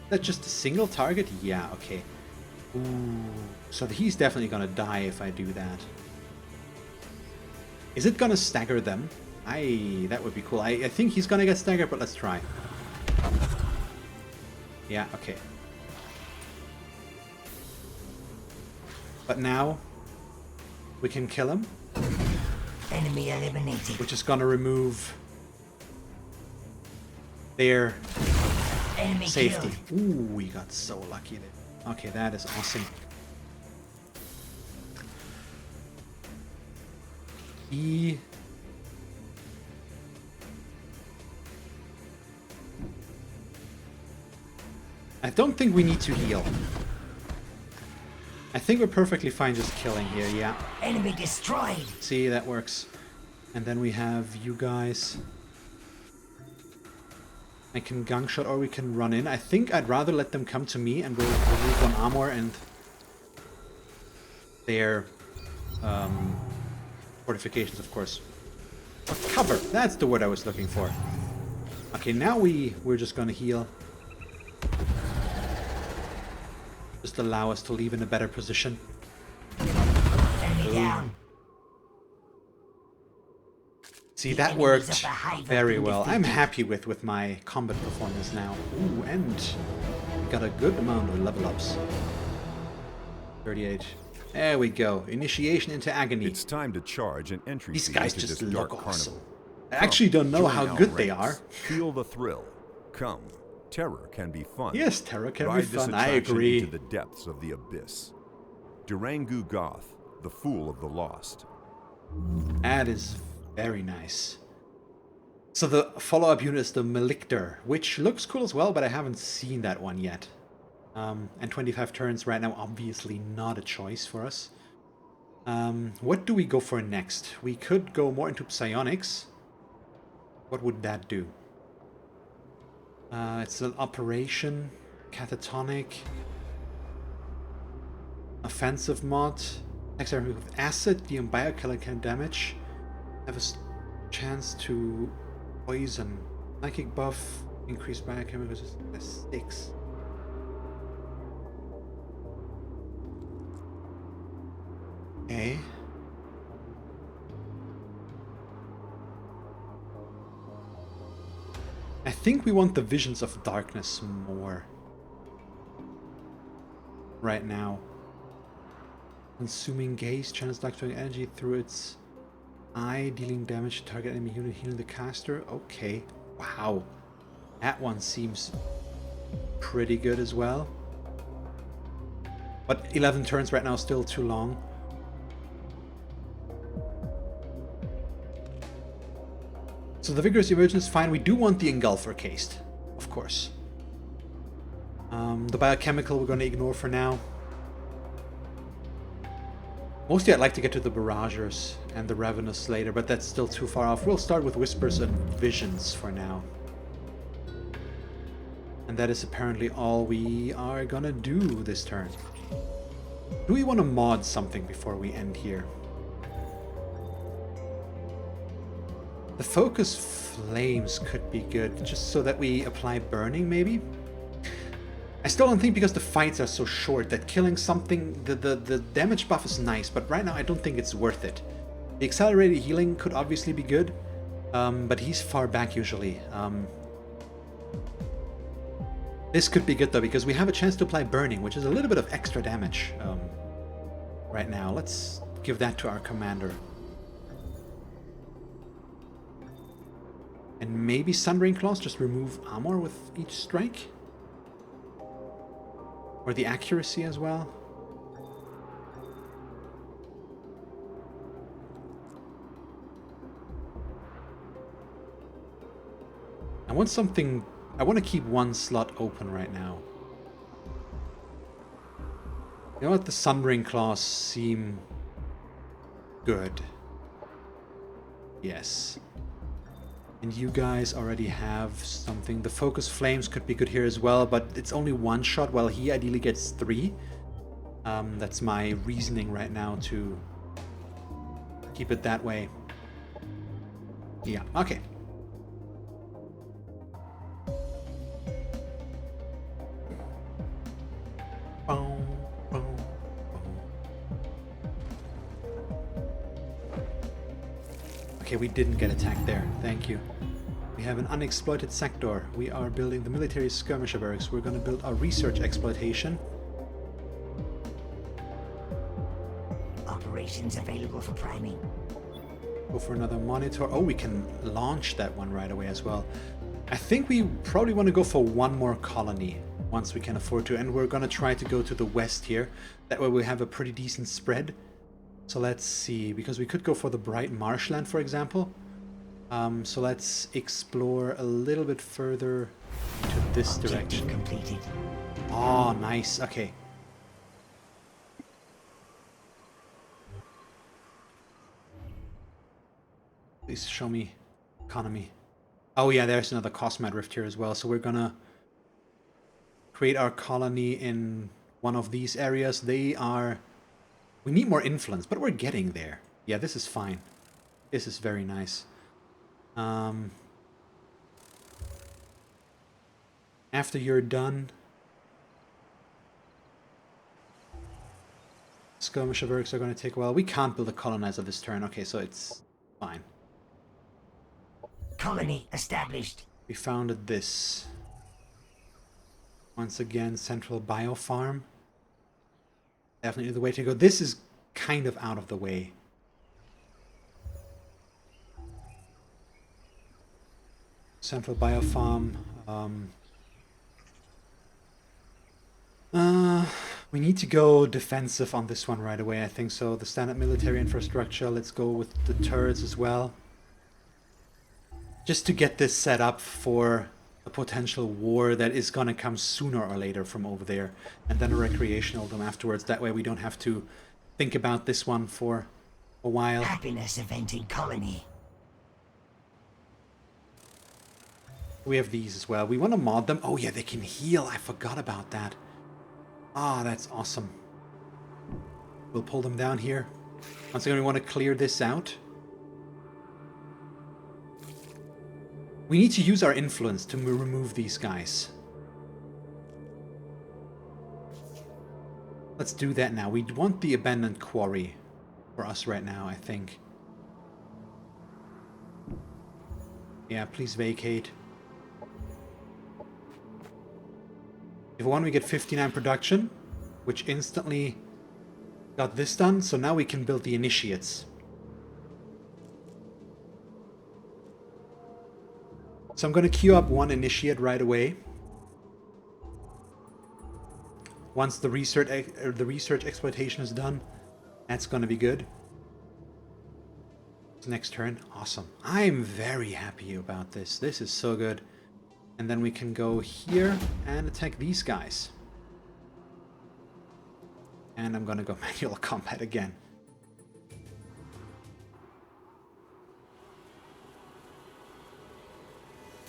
Speaker 1: Is that just a single target? Yeah, okay. Ooh, so he's definitely gonna die if I do that. Is it gonna stagger them? That would be cool. I think he's gonna get staggered, but let's try. Yeah, okay. But now we can kill him.
Speaker 3: Enemy eliminated.
Speaker 1: Which is gonna remove their
Speaker 3: Enemy
Speaker 1: safety.
Speaker 3: killed.
Speaker 1: Ooh, we got so lucky there. Okay, that is awesome. I don't think we need to heal. I think we're perfectly fine just killing here, yeah.
Speaker 3: Enemy destroyed.
Speaker 1: See, that works. And then we have you guys. I can gunk shot or we can run in. I think I'd rather let them come to me and we'll remove 1 armor and their fortifications, of course. Or cover, that's the word I was looking for. Okay, now we're just gonna heal. Just allow us to leave in a better position.
Speaker 3: Enemy down.
Speaker 1: See, that worked very well. I'm happy with my combat performance now. Ooh, and got a good amount of level ups. 38. There we go. Initiation into agony.
Speaker 6: It's time to charge an entry
Speaker 1: These
Speaker 6: fee
Speaker 1: guys
Speaker 6: into
Speaker 1: just
Speaker 6: this dark
Speaker 1: look awesome.
Speaker 6: carnival.
Speaker 1: I actually don't know
Speaker 6: Join
Speaker 1: how
Speaker 6: our
Speaker 1: good they
Speaker 6: ranks.
Speaker 1: are.
Speaker 6: Feel the thrill. Come, terror can be fun.
Speaker 1: Yes, terror can
Speaker 6: Ride
Speaker 1: be
Speaker 6: this
Speaker 1: fun. I
Speaker 6: attraction
Speaker 1: agree.
Speaker 6: into the depths of the abyss. Durangu Goth, the fool of the lost.
Speaker 1: That is very nice. So the follow-up unit is the Malictor, which looks cool as well, but I haven't seen that one yet. And 25 turns right now, obviously not a choice for us. What do we go for next? We could go more into psionics. What would that do? It's an operation, catatonic, offensive mod. Next enemy with acid, dealing biokiller can damage. Have a chance to poison. Psychic buff, increased biochemical resistance 6. Okay. I think we want the Visions of Darkness more right now. Consuming gaze channels dark energy through its eye, dealing damage to target enemy unit, healing the caster. Okay, wow, that one seems pretty good as well. But 11 turns right now, still too long. So the Vigorous Emergence is fine. We do want the Engulfer cased, of course. The Biochemical we're going to ignore for now. Mostly I'd like to get to the Barragers and the Ravenous later, but that's still too far off. We'll start with Whispers and Visions for now. And that is apparently all we are gonna do this turn. Do we want to mod something before we end here? The Focus Flames could be good, just so that we apply Burning, maybe? I still don't think, because the fights are so short, that killing something, the damage buff is nice, but right now I don't think it's worth it. The Accelerated Healing could obviously be good, but he's far back usually. This could be good though, because we have a chance to apply Burning, which is a little bit of extra damage right now. Let's give that to our commander. And maybe Sundering Claws, just remove armor with each strike? Or the accuracy as well? I want something... I want to keep one slot open right now. You know what? The Sundering Claws seem good. Yes. And you guys already have something. The Focus Flames could be good here as well, but it's only one shot, while he ideally gets 3. That's my reasoning right now to keep it that way. Yeah, okay. Okay, we didn't get attacked there. Thank you. We have an unexploited sector. We are building the military skirmisher barracks. We're going to build our research exploitation.
Speaker 3: Operations available for priming.
Speaker 1: Go for another monitor. Oh, we can launch that one right away as well. I think we probably want to go for one more colony once we can afford to. And we're going to try to go to the west here. That way we have a pretty decent spread. So let's see, because we could go for the Bright Marshland, for example. So let's explore a little bit further into this direction.
Speaker 3: Completed.
Speaker 1: Oh, nice. Okay. Please show me economy. Oh yeah, there's another Cosmad Rift here as well. So we're gonna create our colony in one of these areas. They are... We need more influence, but we're getting there. Yeah, this is fine. This is very nice. After you're done, skirmisher barracks are going to take a while. We can't build a colonizer this turn. Okay, so it's fine.
Speaker 3: Colony established.
Speaker 1: We founded this. Once again, central biofarm. Definitely the way to go. This is kind of out of the way. Central Biofarm. We need to go defensive on this one right away, I think so. The standard military infrastructure, let's go with the turrets as well. Just to get this set up for a potential war that is gonna come sooner or later from over there. And then a recreational dome afterwards. That way we don't have to think about this one for a while.
Speaker 3: Happiness event in colony.
Speaker 1: We have these as well. We want to mod them. Oh yeah, they can heal. I forgot about that. Ah, that's awesome. We'll pull them down here. Once again, we want to clear this out. We need to use our influence to remove these guys. Let's do that now. We want the abandoned quarry for us right now, I think. Yeah, please vacate. If we want, we get 59 production, which instantly got this done. So now we can build the initiates. So I'm going to queue up one initiate right away. Once the research exploitation is done, that's going to be good. Next turn, awesome. I'm very happy about this. This is so good. And then we can go here and attack these guys. And I'm gonna go manual combat again.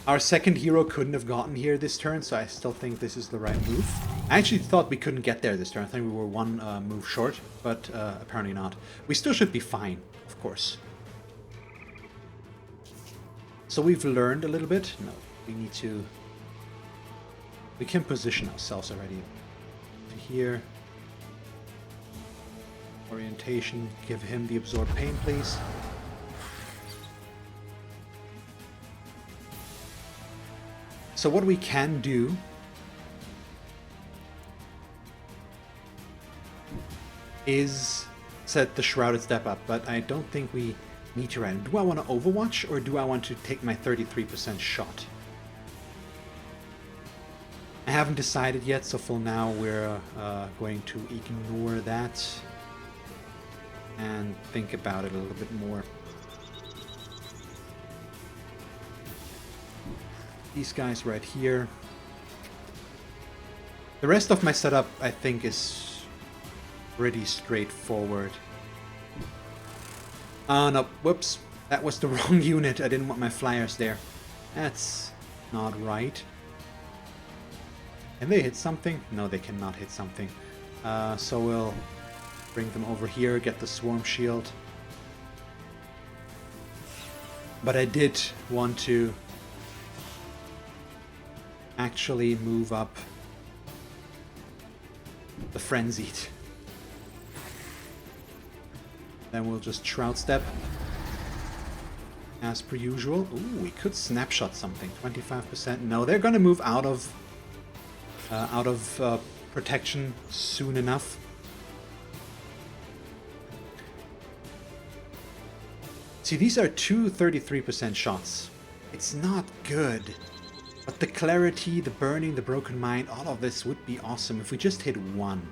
Speaker 1: Our second hero couldn't have gotten here this turn, so I still think this is the right move. I actually thought we couldn't get there this turn. I think we were one move short, but apparently not. We still should be fine, of course. So we've learned a little bit. No. We need to... We can position ourselves already. Here. Orientation. Give him the absorb pain, please. So what we can do... is set the Shrouded Step up, but I don't think we need to run. Do I want to Overwatch, or do I want to take my 33% shot? I haven't decided yet, so for now we're going to ignore that and think about it a little bit more. These guys right here. The rest of my setup, I think, is pretty straightforward. No, whoops. That was the wrong unit. I didn't want my flyers there. That's not right. Can they hit something? No, they cannot hit something. So we'll bring them over here, get the swarm shield. But I did want to actually move up the frenzied. Then we'll just Shroud Step as per usual. Ooh, we could snapshot something. 25%. No, they're gonna move out of protection soon enough. See, these are two 33% shots. It's not good. But the clarity, the burning, the broken mind, all of this would be awesome if we just hit one.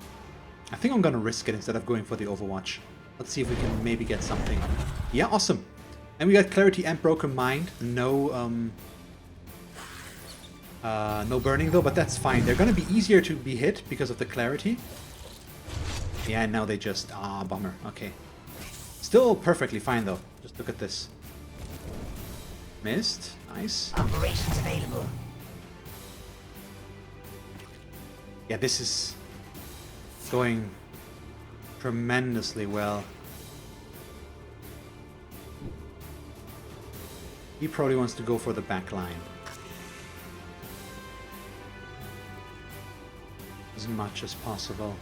Speaker 1: I think I'm gonna risk it instead of going for the Overwatch. Let's see if we can maybe get something. Yeah, awesome. And we got clarity and broken mind. No burning though, but that's fine. They're gonna be easier to be hit because of the clarity. Yeah, and now they just... Ah, bummer. Okay. Still perfectly fine though. Just look at this. Missed. Nice.
Speaker 3: Operations available.
Speaker 1: Yeah, this is going tremendously well. He probably wants to go for the back line. As much as possible.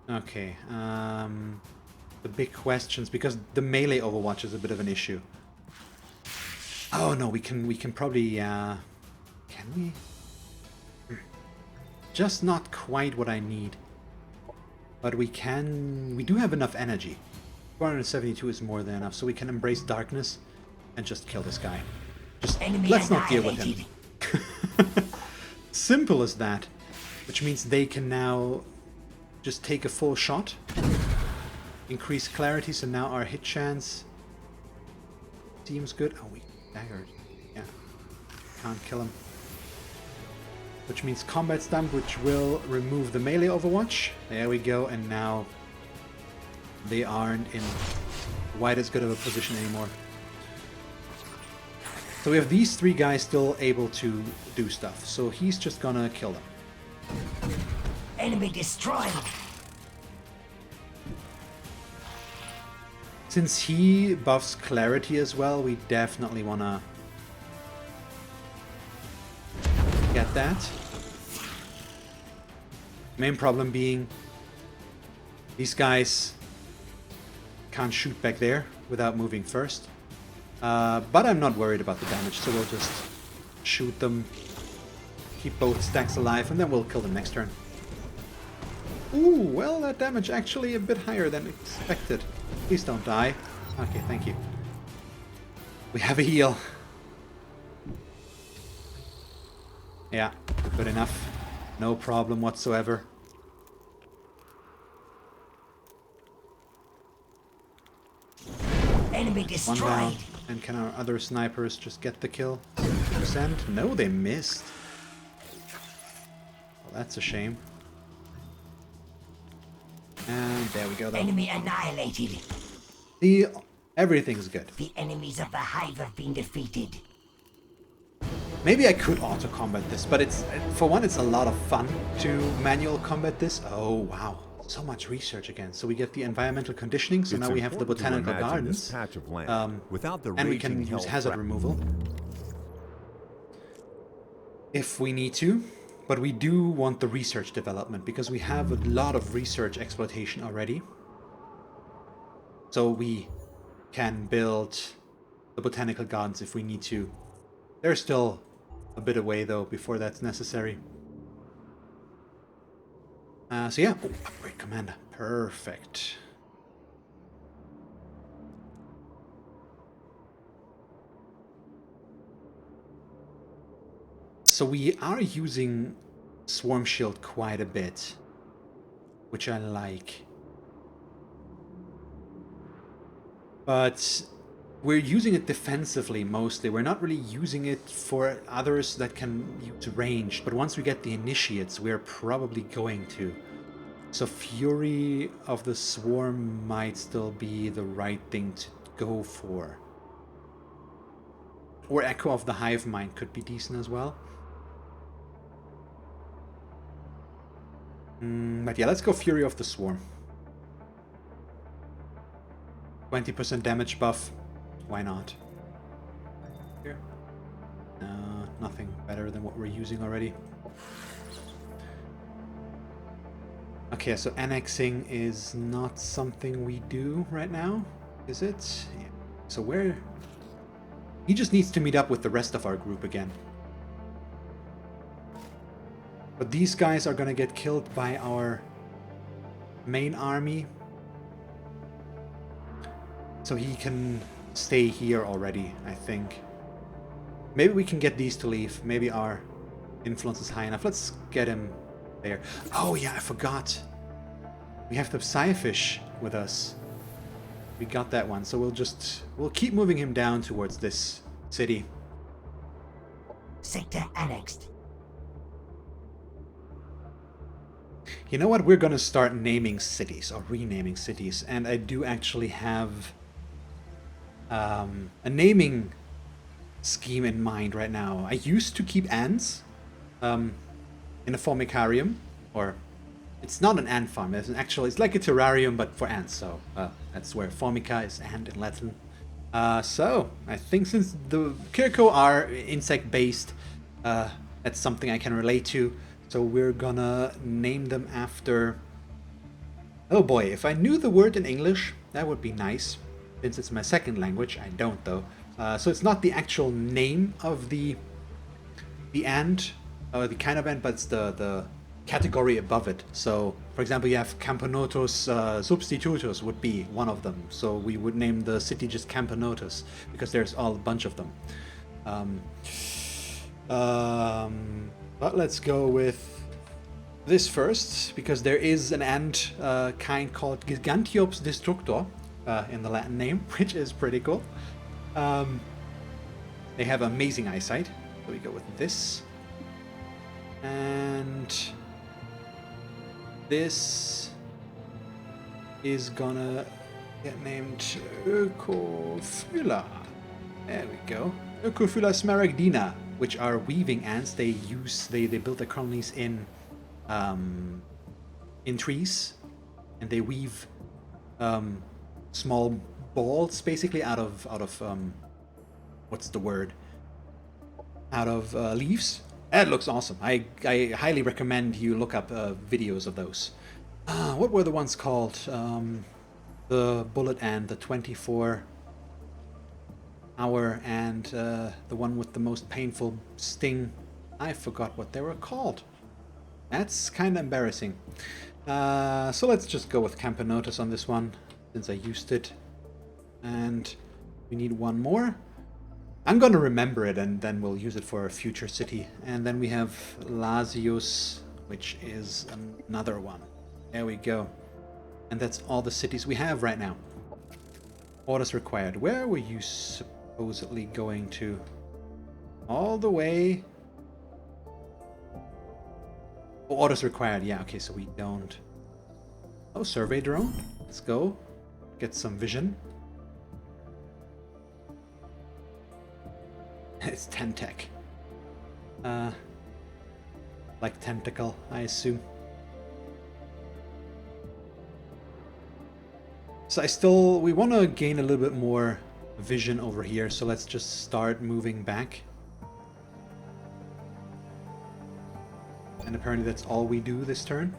Speaker 1: Okay, the big questions, because the melee Overwatch is a bit of an issue. Oh no, we can probably can we? Just not quite what I need. But we do have enough energy. 472 is more than enough, so we can embrace darkness and just kill this guy. Just let's not deal with him. Simple as that. Which means they can now just take a full shot. Increase clarity, so now our hit chance seems good. Oh, we daggered. Yeah. Can't kill him. Which means combat stamp, which will remove the melee Overwatch. There we go, and now they aren't in quite as good of a position anymore. So we have these three guys still able to do stuff, so he's just gonna kill them.
Speaker 3: Enemy destroyed.
Speaker 1: Since he buffs clarity as well, we definitely wanna get that. Main problem being these guys can't shoot back there without moving first. But I'm not worried about the damage, so we'll just shoot them, keep both stacks alive, and then we'll kill them next turn. Ooh, well, that damage actually a bit higher than expected. Please don't die. Okay, thank you. We have a heal. Yeah, good enough. No problem whatsoever.
Speaker 3: Enemy
Speaker 1: One
Speaker 3: destroyed.
Speaker 1: down. And can our other snipers just get the kill? 60%? No, they missed. Well, that's a shame. And there we go, though.
Speaker 3: Enemy annihilated.
Speaker 1: Everything's good.
Speaker 3: The enemies of the hive have been defeated.
Speaker 1: Maybe I could auto-combat this, but for one, it's a lot of fun to manual combat this. Oh, wow. So much research again. So we get the environmental conditioning, so
Speaker 6: It's
Speaker 1: now we have the
Speaker 6: important to
Speaker 1: botanical
Speaker 6: imagine
Speaker 1: gardens.
Speaker 6: this patch of land without the
Speaker 1: And we can
Speaker 6: raging
Speaker 1: use
Speaker 6: hell
Speaker 1: hazard
Speaker 6: threat.
Speaker 1: removal if we need to. But we do want the research development because we have a lot of research exploitation already. So we can build the botanical gardens if we need to. There's still a bit away though before that's necessary. So yeah, upgrade commander, perfect. So we are using Swarm Shield quite a bit, which I like. But we're using it defensively mostly. We're not really using it for others that can use ranged. But once we get the initiates, we're probably going to. So Fury of the Swarm might still be the right thing to go for. Or Echo of the Hive Mind could be decent as well. But yeah, let's go Fury of the Swarm. 20% damage buff. Why not? Here. Nothing better than what we're using already. Okay, so annexing is not something we do right now, is it? Yeah. So where... He just needs to meet up with the rest of our group again. But these guys are gonna get killed by our main army. So he can stay here already, I think. Maybe we can get these to leave. Maybe our influence is high enough. Let's get him there. Oh yeah, I forgot. We have the Psyfish with us. We got that one, so we'll keep moving him down towards this city.
Speaker 3: Sector annexed.
Speaker 1: You know what? We're gonna start naming cities or renaming cities, and I do actually have a naming scheme in mind right now. I used to keep ants in a formicarium, or it's not an ant farm. It's like a terrarium, but for ants. So that's where formica is ant in Latin. So I think since the Kir'ko are insect-based, that's something I can relate to. So we're gonna name them after Oh boy, if I knew the word in English, that would be nice. Since it's my second language, I don't though. So it's not the actual name of the ant, or the kind of ant, but it's the category above it. So, for example, you have Camponotus substitutus would be one of them. So we would name the city just Camponotus because there's all a bunch of them. But let's go with this first, because there is an ant kind called Gigantiops destructor in the Latin name, which is pretty cool. They have amazing eyesight, so we go with this. And this is gonna get named Urcophylla. There we go. Urcophylla smaragdina, which are weaving ants. They build their colonies in trees, and they weave small balls, basically out of what's the word? Out of leaves. That looks awesome. I highly recommend you look up videos of those. What were the ones called? The bullet ant, the 24-hour, and the one with the most painful sting. I forgot what they were called. That's kind of embarrassing. So let's just go with Camponotus on this one, since I used it. And we need one more. I'm gonna remember it, and then we'll use it for a future city. And then we have Lasius, which is another one. There we go. And that's all the cities we have right now. Orders required. Where were you supposedly going to? All the way. Oh, orders required. Yeah, okay, so we don't. Oh, survey drone. Let's go. Get some vision. It's Tentec. Like tentacle, I assume. So we want to gain a little bit more vision over here, so let's just start moving back. And apparently that's all we do this turn.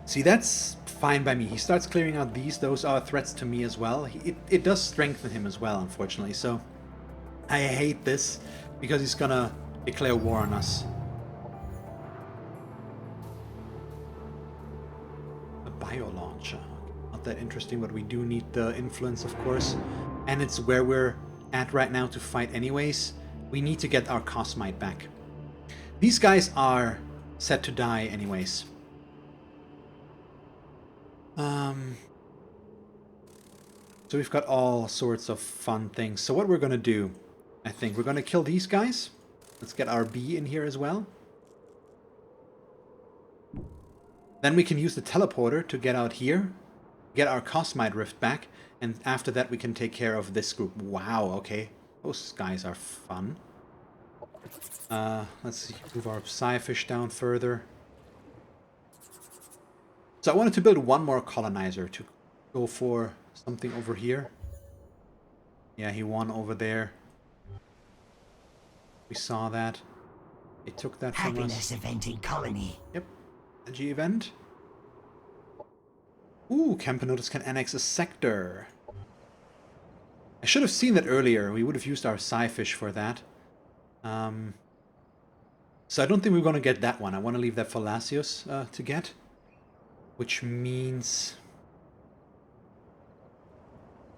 Speaker 1: See, that's fine by me. He starts clearing out these. Those are threats to me as well. It does strengthen him as well, unfortunately. So I hate this because he's gonna declare war on us. A bio-launcher. Not that interesting, but we do need the influence, of course. And it's where we're at right now to fight anyways. We need to get our Cosmite back. These guys are set to die anyways. So we've got all sorts of fun things. So what we're gonna do, I think we're gonna kill these guys. Let's get our bee in here as well. Then we can use the teleporter to get out here, get our Cosmite Rift back, and after that we can take care of this group. Wow, okay. Those guys are fun. Let's see, move our Psyfish down further. So I wanted to build one more colonizer to go for something over here. Yeah, he won over there. We saw that. They took that from us.
Speaker 3: Happiness eventing colony.
Speaker 1: Yep. Energy event. Ooh, Camponotus can annex a sector. I should have seen that earlier. We would have used our Psyfish for that. So I don't think we're going to get that one. I want to leave that for Lasius to get. Which means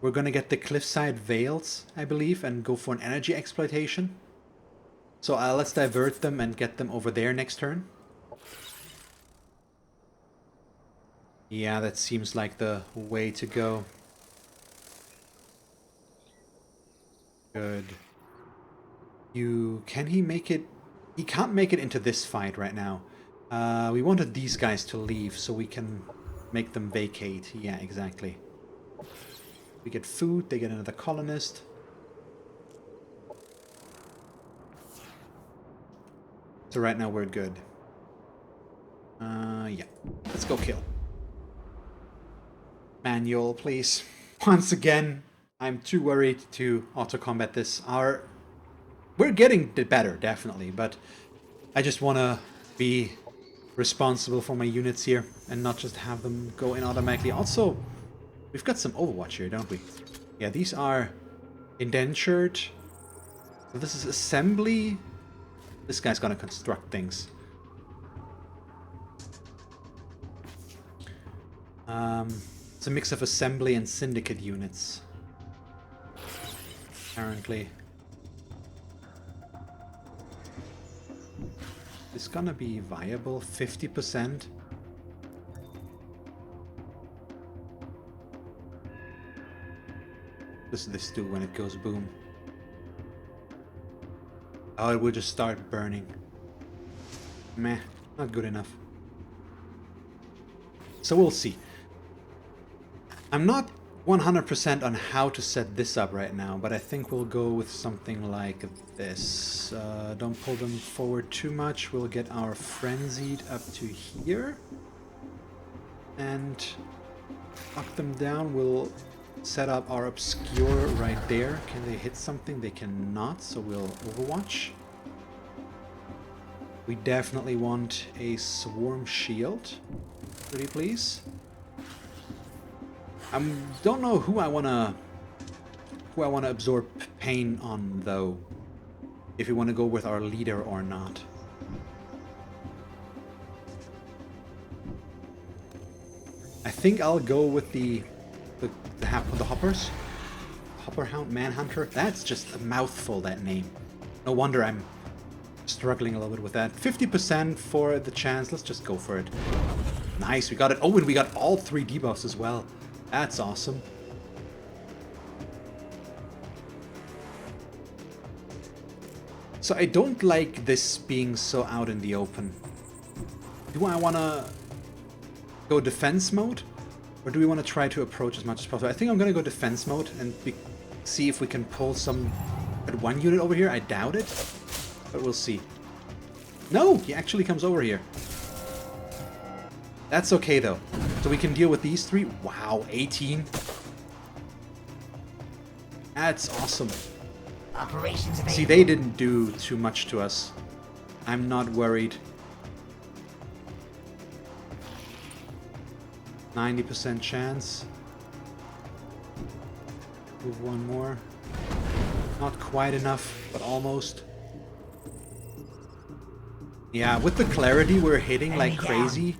Speaker 1: we're going to get the cliffside veils, I believe, and go for an energy exploitation. So let's divert them and get them over there next turn. Yeah, that seems like the way to go. Good. Can he make it? He can't make it into this fight right now. We wanted these guys to leave so we can make them vacate. Yeah, exactly. We get food, they get another colonist. So right now we're good. Yeah. Let's go kill. Manual, please. Once again, I'm too worried to auto-combat this. We're getting better, definitely, but I just want to be responsible for my units here and not just have them go in automatically. Also, we've got some Overwatch here, don't we? Yeah, these are indentured. So this is assembly. This guy's gonna construct things. It's a mix of assembly and syndicate units. Apparently. It's gonna be viable, 50%. What does this do when it goes boom? Oh, it will just start burning. Meh, not good enough. So we'll see. I'm not 100% on how to set this up right now, but I think we'll go with something like this. Don't pull them forward too much. We'll get our frenzied up to here. And knock them down. We'll set up our obscure right there. Can they hit something? They cannot, so we'll overwatch. We definitely want a swarm shield. Pretty please. I don't know who I wanna absorb pain on though. If we want to go with our leader or not. I think I'll go with the hoppers. Hopper Hound Manhunter. That's just a mouthful, that name. No wonder I'm struggling a little bit with that. 50% for the chance. Let's just go for it. Nice, we got it. Oh, and we got all 3 debuffs as well. That's awesome. So I don't like this being so out in the open. Do I want to go defense mode? Or do we want to try to approach as much as possible? I think I'm going to go defense mode and see if we can pull some at one unit over here. I doubt it, but we'll see. No, he actually comes over here. That's okay though. So we can deal with these 3. Wow, 18. That's awesome.
Speaker 3: Operations available.
Speaker 1: See, they didn't do too much to us. I'm not worried. 90% chance. Move one more. Not quite enough, but almost. Yeah, with the clarity we're hitting like crazy.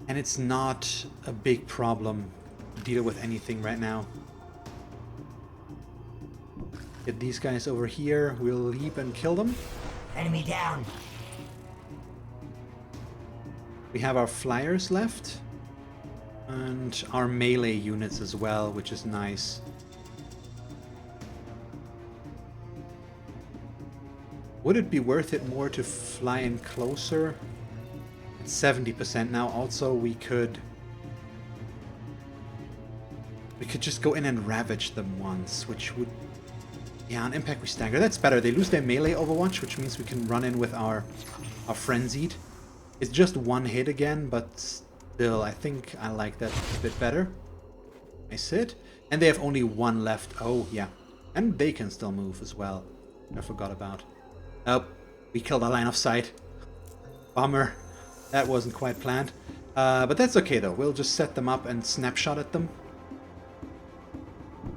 Speaker 1: And it's not a big problem to deal with anything right now. Get these guys over here. We'll leap and kill them.
Speaker 3: Enemy down.
Speaker 1: We have our flyers left. And our melee units as well, which is nice. Would it be worth it more to fly in closer? 70% now. Also, we could just go in and ravage them once, which would, yeah, on impact we stagger. That's better. They lose their melee overwatch, which means we can run in with our frenzied. It's just one hit again, but still, I think I like that a bit better. Nice hit. And they have only 1 left. Oh, yeah. And they can still move as well. I forgot about. Oh, we killed our line of sight. Bummer. That wasn't quite planned. But that's okay though. We'll just set them up and snapshot at them.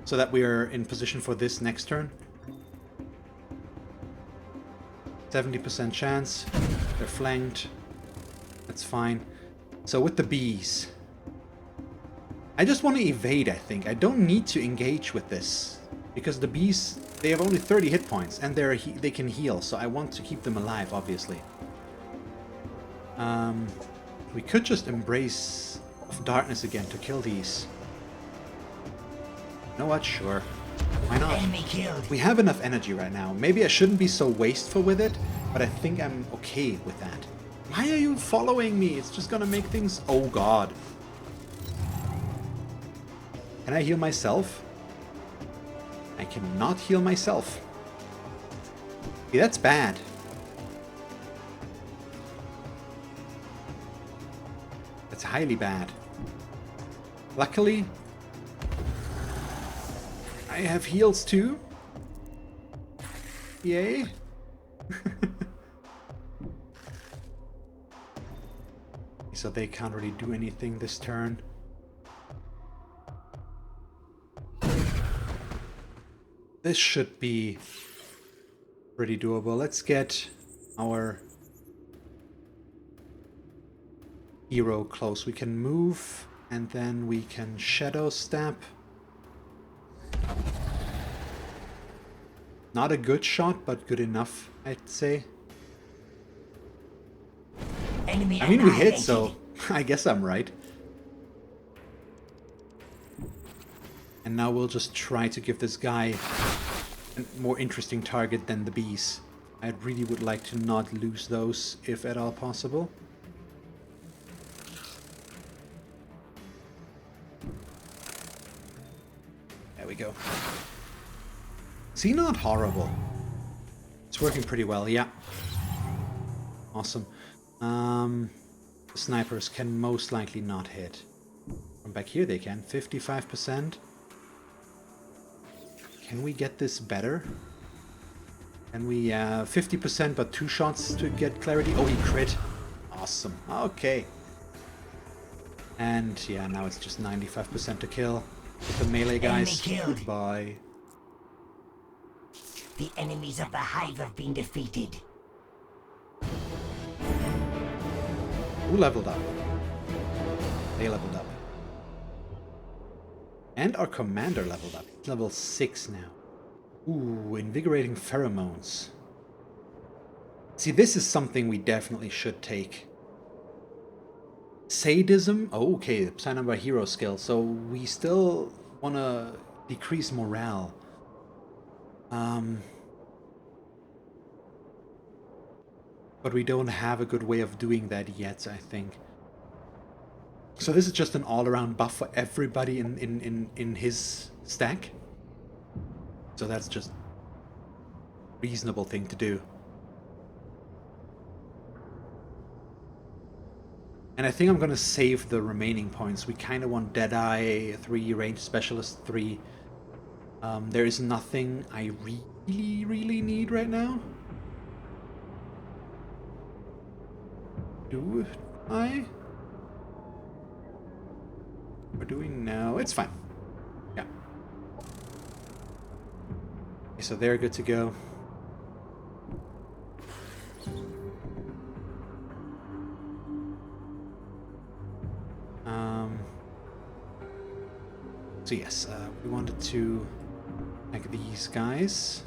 Speaker 1: So that we are in position for this next turn. 70% chance. They're flanked. That's fine. So with the bees. I just want to evade, I think. I don't need to engage with this. Because the bees, they have only 30 hit points. And they can heal. So I want to keep them alive, obviously. We could just embrace of darkness again to kill these. You know what? Sure. Why not?
Speaker 3: Enemy killed.
Speaker 1: We have enough energy right now. Maybe I shouldn't be so wasteful with it, but I think I'm okay with that. Why are you following me? It's just gonna make things... Oh god. Can I heal myself? I cannot heal myself. See, that's bad. That's highly bad. Luckily, I have heals too. Yay. so they can't really do anything this turn. This should be pretty doable. Let's get our hero close. We can move, and then we can shadow step. Not a good shot, but good enough, I'd say.
Speaker 3: Enemy
Speaker 1: I mean, we hit,
Speaker 3: annihilated.
Speaker 1: so I guess I'm right. And now we'll just try to give this guy a more interesting target than the bees. I really would like to not lose those, if at all possible. There we go. See, not horrible. It's working pretty well, yeah. Awesome. The snipers can most likely not hit. From back here they can. 55%. Can we get this better? Can we, 50% but 2 shots to get clarity? Oh, he crit. Awesome. Okay. And yeah, now it's just 95% to kill. With the melee guys.
Speaker 3: Enemy killed.
Speaker 1: Goodbye.
Speaker 3: The enemies of the hive have been defeated.
Speaker 1: Who leveled up? They leveled up. And our commander leveled up. He's level 6 now. Ooh, invigorating pheromones. See, this is something we definitely should take. Sadism? Oh, okay, the Psynumbra hero skill. So we still want to decrease morale. But we don't have a good way of doing that yet, I think. So this is just an all-around buff for everybody in his stack. So that's just a reasonable thing to do. And I think I'm going to save the remaining points. We kind of want Deadeye 3, Range Specialist 3. There is nothing I really need right now. Do I? Or do we know? It's fine. Yeah. Okay, so they're good to go. So yes, we wanted to like these guys.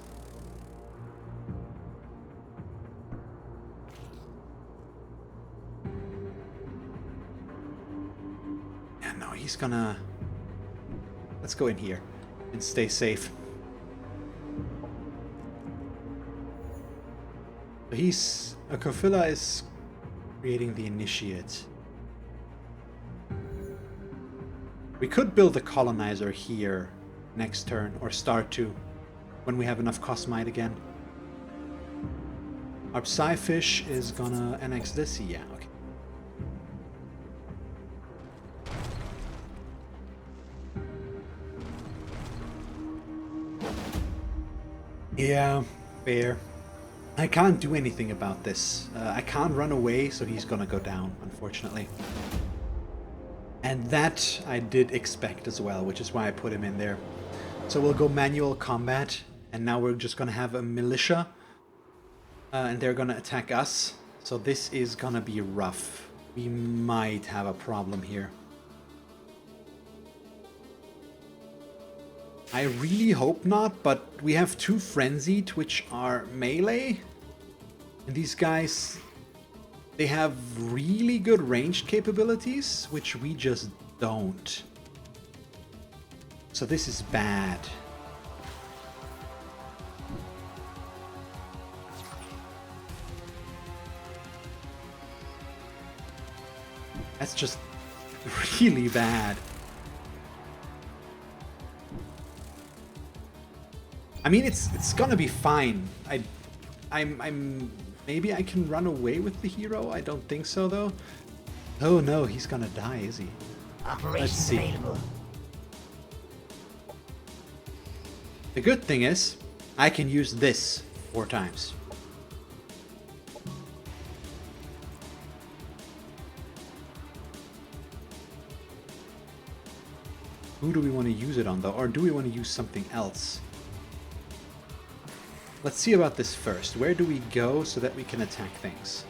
Speaker 1: Yeah, no, he's gonna... Let's go in here and stay safe. So he's... Kofila is creating the initiate. We could build a colonizer here next turn, or start to, when we have enough Cosmite again. Our Psyfish is gonna annex this? Yeah, okay. Yeah, fair. I can't do anything about this. I can't run away, so he's gonna go down, unfortunately. And that I did expect as well, which is why I put him in there. So we'll go manual combat, and now we're just gonna have a militia. And they're gonna attack us. So this is gonna be rough. We might have a problem here. I really hope not, but we have 2 Frenzied, which are melee. And these guys... They have really good ranged capabilities, which we just don't. So this is bad. That's just really bad. I mean, it's gonna be fine. I'm maybe I can run away with the hero? I don't think so, though. Oh no, he's gonna die, is he?
Speaker 3: Operation
Speaker 1: Let's see.
Speaker 3: available.
Speaker 1: The good thing is, I can use this 4 times. Who do we want to use it on, though? Or do we want to use something else? Let's see about this first. Where do we go so that we can attack things?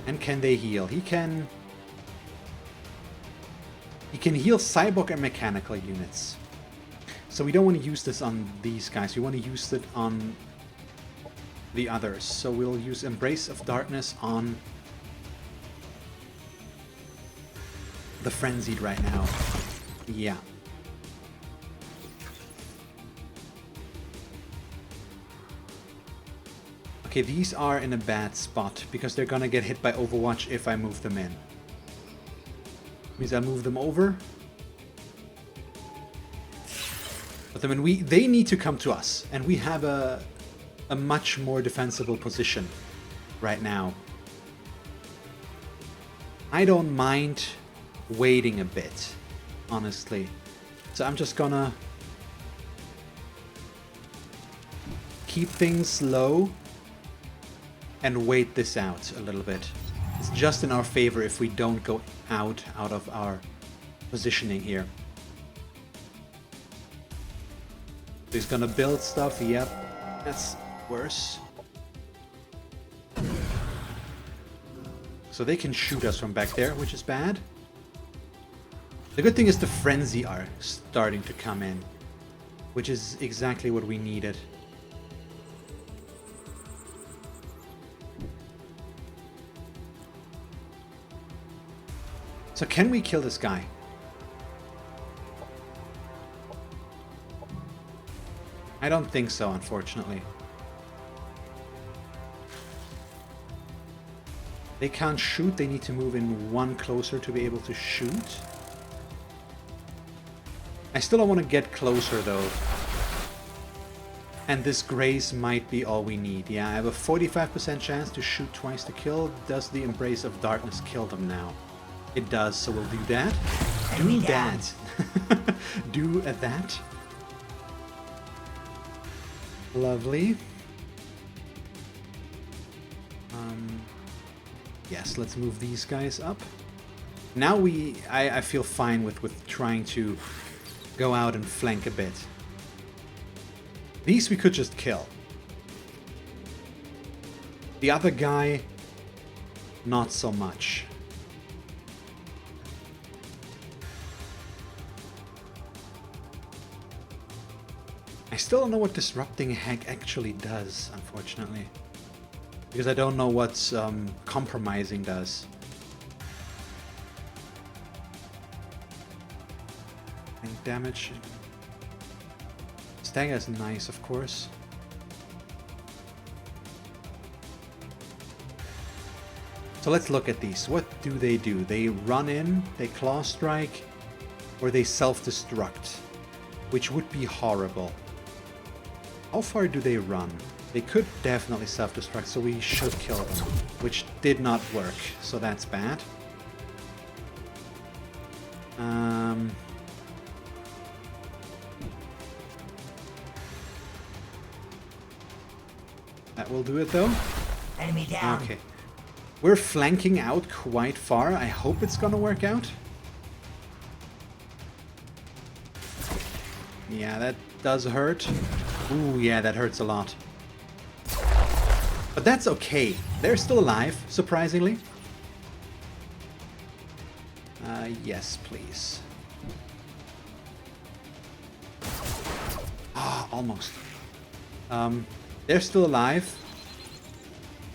Speaker 1: And can they heal? He can heal cyborg and mechanical units. So we don't want to use this on these guys. We want to use it on the others. So we'll use Embrace of Darkness on the Frenzied right now. Yeah. Okay, these are in a bad spot because they're gonna get hit by Overwatch if I move them in. Means I move them over. But I mean, they need to come to us, and we have a much more defensible position right now. I don't mind waiting a bit, honestly. So I'm just gonna keep things low and wait this out a little bit. It's just in our favor if we don't go out of our positioning here. He's gonna build stuff, yep. That's worse. So they can shoot us from back there, which is bad. The good thing is the Frenzy are starting to come in, which is exactly what we needed. So can we kill this guy? I don't think so, unfortunately. They can't shoot, they need to move in one closer to be able to shoot. I still don't want to get closer though. And this graze might be all we need. Yeah, I have a 45% chance to shoot twice to kill. Does the Embrace of Darkness kill them now? It does, so we'll do that. Do that. Do that. Lovely. Yes, let's move these guys up. Now I feel fine with trying to go out and flank a bit. These we could just kill. The other guy, not so much. I still don't know what Disrupting Hack actually does, unfortunately. Because I don't know what Compromising does. And damage. Stagger is nice, of course. So let's look at these. What do? They run in, they claw strike, or they self-destruct, which would be horrible. How far do they run? They could definitely self-destruct, so we should kill them, which did not work, so that's bad. That will do it though.
Speaker 3: Enemy down.
Speaker 1: Okay. We're flanking out quite far. I hope it's gonna work out. Yeah, that does hurt. Ooh, yeah, that hurts a lot. But that's okay. They're still alive, surprisingly. Yes, please. Ah, almost. They're still alive,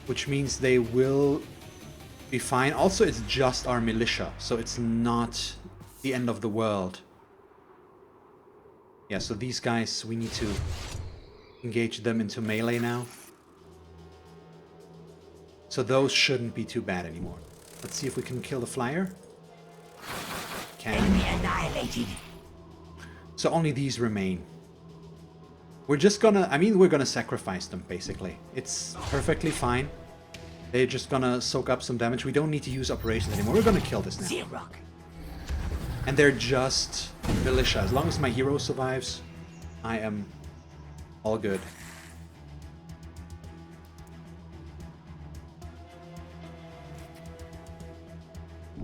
Speaker 1: which means they will be fine. Also, it's just our militia, so it's not the end of the world. Yeah, so these guys, we need to engage them into melee now. So those shouldn't be too bad anymore. Let's see if we can kill the flyer. Can.
Speaker 3: Enemy annihilated.
Speaker 1: So only these remain. We're just gonna, we're gonna sacrifice them, basically. It's perfectly fine. They're just gonna soak up some damage. We don't need to use operations anymore. We're gonna kill this now.
Speaker 3: Zero.
Speaker 1: And they're just militia. As long as my hero survives, I am all good.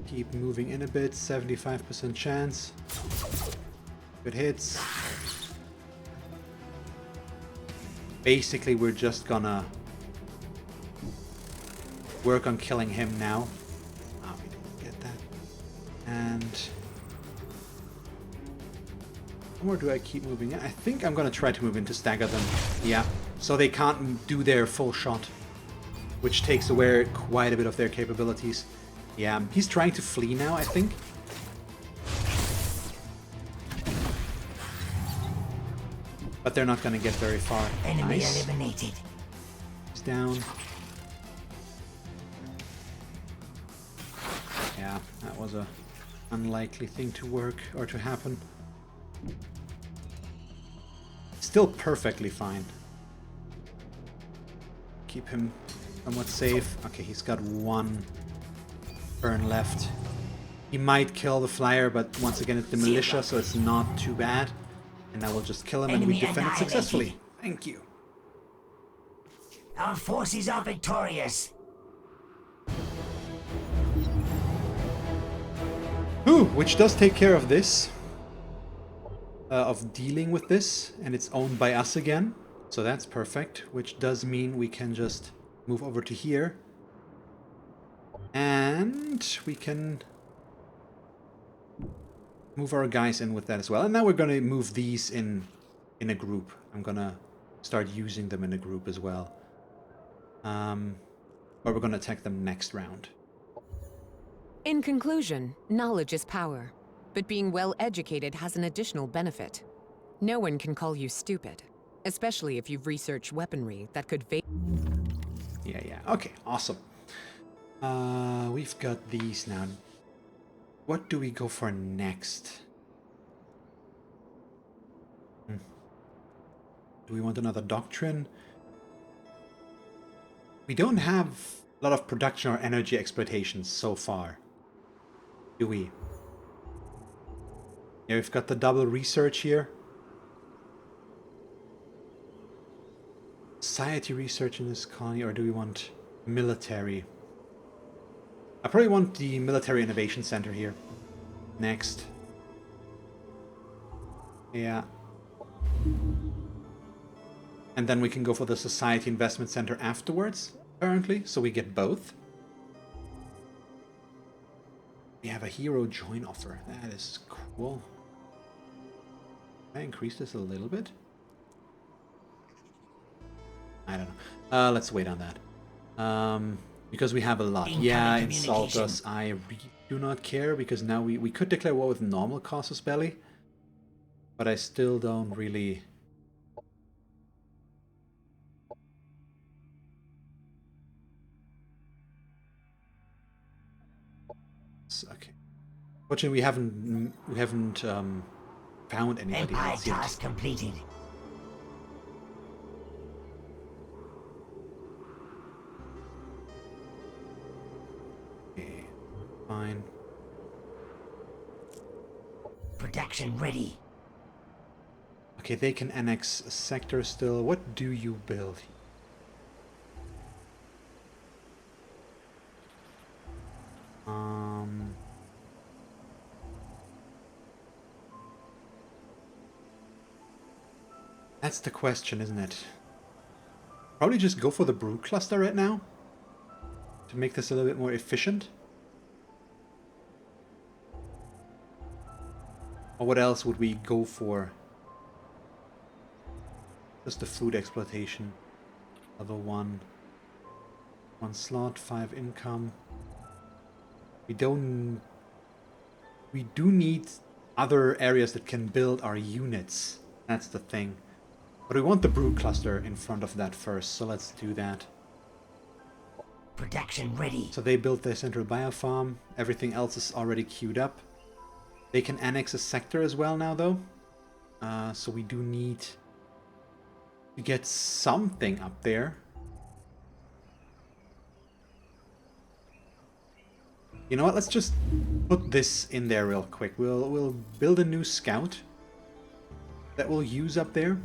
Speaker 1: Keep moving in a bit, 75% chance. Good hits. Basically, we're just gonna work on killing him now. Ah, we didn't get that. And... or do I keep moving in? I think I'm gonna try to move in to stagger them. Yeah, so they can't do their full shot, which takes away quite a bit of their capabilities. Yeah, he's trying to flee now, I think. But they're not gonna get very far.
Speaker 3: Enemy
Speaker 1: Nice.
Speaker 3: eliminated.
Speaker 1: He's down. Yeah, that was a unlikely thing to work or to happen. Still perfectly fine. Keep him somewhat safe. Okay, he's got one burn left. He might kill the flyer, but once again it's the militia, so it's not too bad. And now we'll just kill him and we
Speaker 3: Enemy
Speaker 1: defend it
Speaker 3: annihilated.
Speaker 1: successfully. Thank you.
Speaker 3: Our forces are victorious.
Speaker 1: Ooh, which does take care of this. Of dealing with this, and it's owned by us again. So that's perfect, which does mean we can just move over to here. And we can move our guys in with that as well. And now we're going to move these in a group. I'm going to start using them in a group as well. But we're going to attack them next round.
Speaker 7: In conclusion, knowledge is power, but being well educated has an additional benefit. No one can call you stupid, especially if you've researched weaponry that could
Speaker 1: Yeah. Okay, awesome. We've got these now. What do we go for next? Do we want another doctrine? We don't have a lot of production or energy exploitations so far, do we? Yeah, we've got the double research here. Society research in this colony, or do we want military? I probably want the Military Innovation Center here. Next. Yeah. And then we can go for the Society Investment Center afterwards, apparently, so we get both. We have a hero join offer. That is cool. Can I increase this a little bit? I don't know. Let's wait on that. Because we have a lot.
Speaker 3: Incoming
Speaker 1: Yeah, insult
Speaker 3: communication.
Speaker 1: us. I do not care, because now we could declare war with normal casus belli. But I still don't really... Okay. Fortunately, we haven't found anybody
Speaker 3: Empire
Speaker 1: else yet.
Speaker 3: task completed.
Speaker 1: Okay, fine.
Speaker 3: Production ready.
Speaker 1: Okay, they can annex a sector still. What do you build? That's the question, isn't it? Probably just go for the brew cluster right now to make this a little bit more efficient. Or what else would we go for? Just the food exploitation. Level 1. 1 slot, 5 income. We do need other areas that can build our units. That's the thing. But we want the brew cluster in front of that first, so let's do that.
Speaker 3: Production ready.
Speaker 1: So they built their central biofarm. Everything else is already queued up. They can annex a sector as well now, though. So we do need to get something up there. You know what? Let's just put this in there real quick. We'll build a new scout that we'll use up there.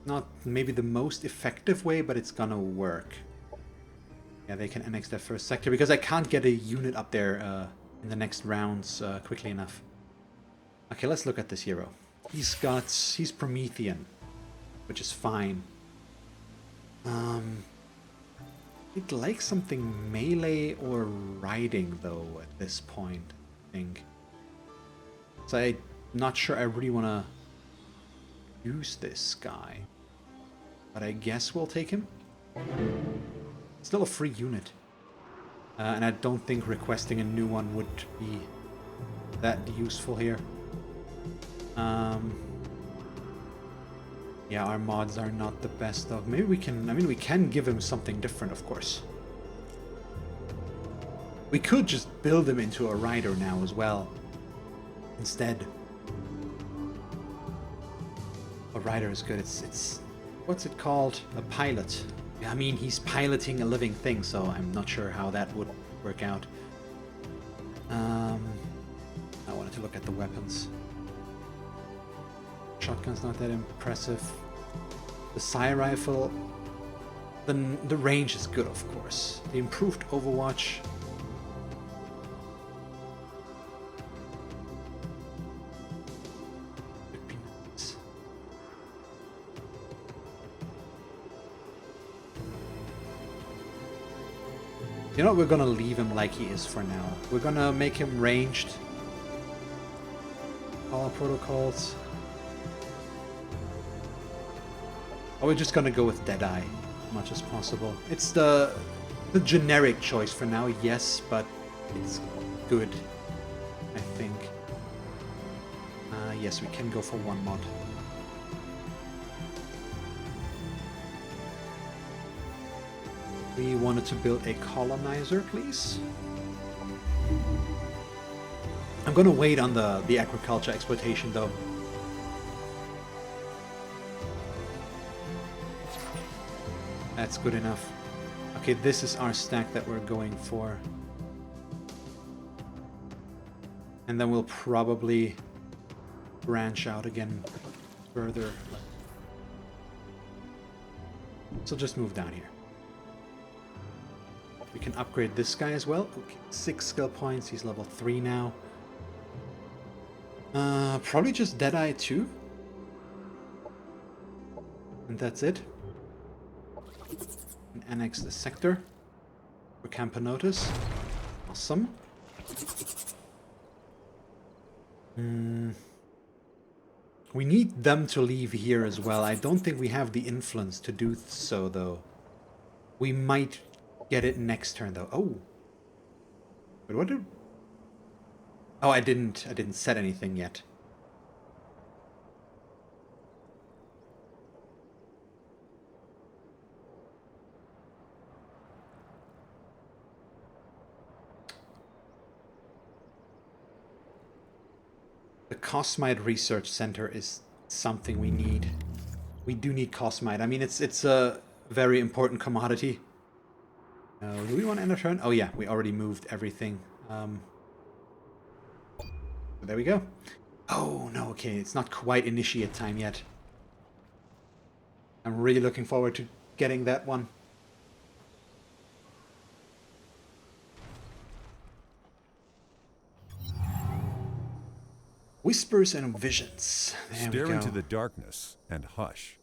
Speaker 1: Not maybe the most effective way, but it's gonna work. Yeah, they can annex their first sector because I can't get a unit up there in the next rounds quickly enough. Okay, let's look at this hero. He's Promethean, which is fine. He'd like something melee or riding though at this point, I think. So I'm not sure I really want to use this guy. But I guess we'll take him. Still a free unit. And I don't think requesting a new one would be that useful here. Yeah, our mods are not the best though. Maybe we can, I mean, we can give him something different, of course. We could just build him into a rider now as well. Instead. A rider is good. It's what's it called? A pilot. I mean, he's piloting a living thing, so I'm not sure how that would work out. I wanted to look at the weapons. Shotgun's not that impressive. The Psy rifle, the range is good, of course. The improved Overwatch. Would be nice. You know what, we're gonna leave him like he is for now. We're gonna make him ranged. All protocols. Or we're just gonna go with Deadeye as much as possible. It's the generic choice for now, yes, but it's good, I think. Yes, we can go for one mod. We wanted to build a colonizer, please. I'm gonna wait on the agriculture exploitation though. That's good enough. Okay, this is our stack that we're going for. And then we'll probably branch out again further. So just move down here. We can upgrade this guy as well. Okay, 6 skill points. He's level 3 now. Probably just Deadeye 2. And that's it. And annex the sector for Campanotus. Awesome. We need them to leave here as well. I don't think we have the influence to do so, though. We might get it next turn, though. Oh. But what did... Oh, I didn't set anything yet. The Cosmite Research Center is something we need. We do need Cosmite. I mean, it's a very important commodity. Do we want to end a turn? Oh yeah, we already moved everything. There we go. Oh no, okay, it's not quite initiate time yet. I'm really looking forward to getting that one. Whispers and visions. There
Speaker 6: Stare
Speaker 1: we go.
Speaker 6: into the darkness and hush.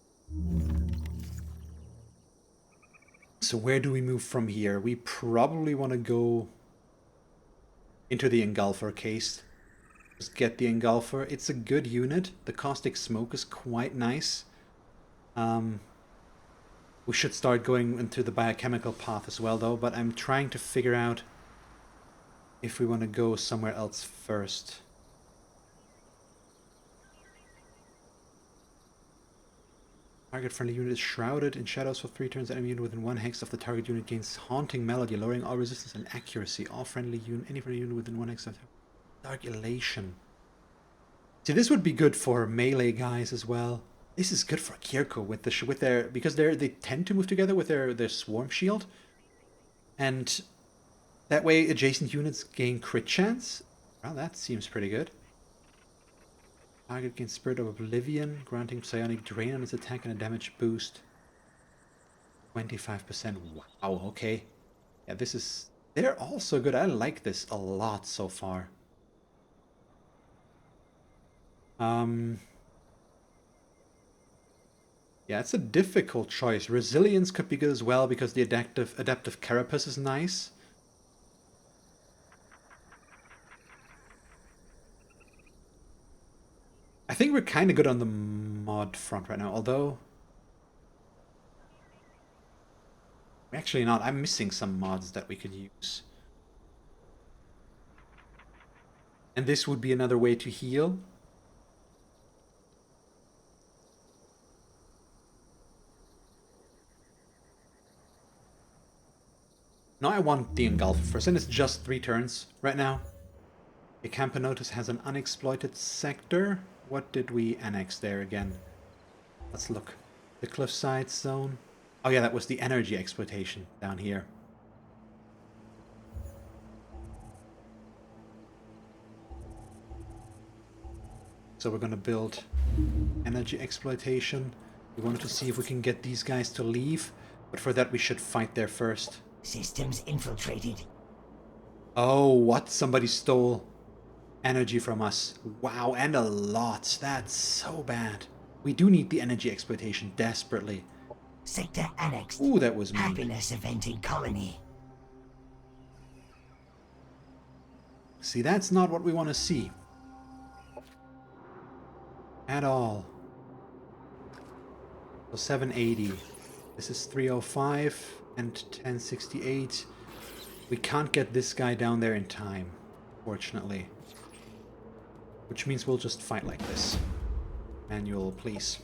Speaker 1: So where do we move from here? We probably want to go into the Engulfer case. Just get the Engulfer. It's a good unit. The Caustic Smoke is quite nice. We should start going into the biochemical path as well, though. But I'm trying to figure out if we want to go somewhere else first. Target friendly unit is shrouded in shadows for 3 turns. Enemy unit within 1 hex of the target unit gains haunting melody, lowering all resistance and accuracy. All friendly unit, any friendly unit within 1 hex of dark elation. See, this would be good for melee guys as well. This is good for Kir'ko with the with their because they tend to move together with their swarm shield, and that way adjacent units gain crit chance. Well, that seems pretty good. Target gains Spirit of Oblivion, granting psionic drain on its attack and a damage boost. 25%. Wow, okay. Yeah, this is They're also good. I like this a lot so far. Yeah, it's a difficult choice. Resilience could be good as well because the adaptive carapace is nice. I think we're kind of good on the mod front right now, although... Actually not, I'm missing some mods that we could use. And this would be another way to heal. Now I want the Engulfer first, and it's just 3 turns right now. The Campanotus has an unexploited sector. What did we annex there again? Let's look. The Cliffside Zone. Oh yeah, that was the energy exploitation down here. So we're gonna build energy exploitation. We wanted to see if we can get these guys to leave, but for that we should fight there first.
Speaker 3: Systems infiltrated.
Speaker 1: Oh, what? Somebody stole energy from us. Wow, and a lot. That's so bad. We do need the energy exploitation desperately.
Speaker 3: Sector annexed.
Speaker 1: Ooh, that was mean.
Speaker 3: Happiness event in colony.
Speaker 1: See, that's not what we want to see. At all. So 780. This is 305 and 1068. We can't get this guy down there in time, fortunately. Which means we'll just fight like this. Manual, please.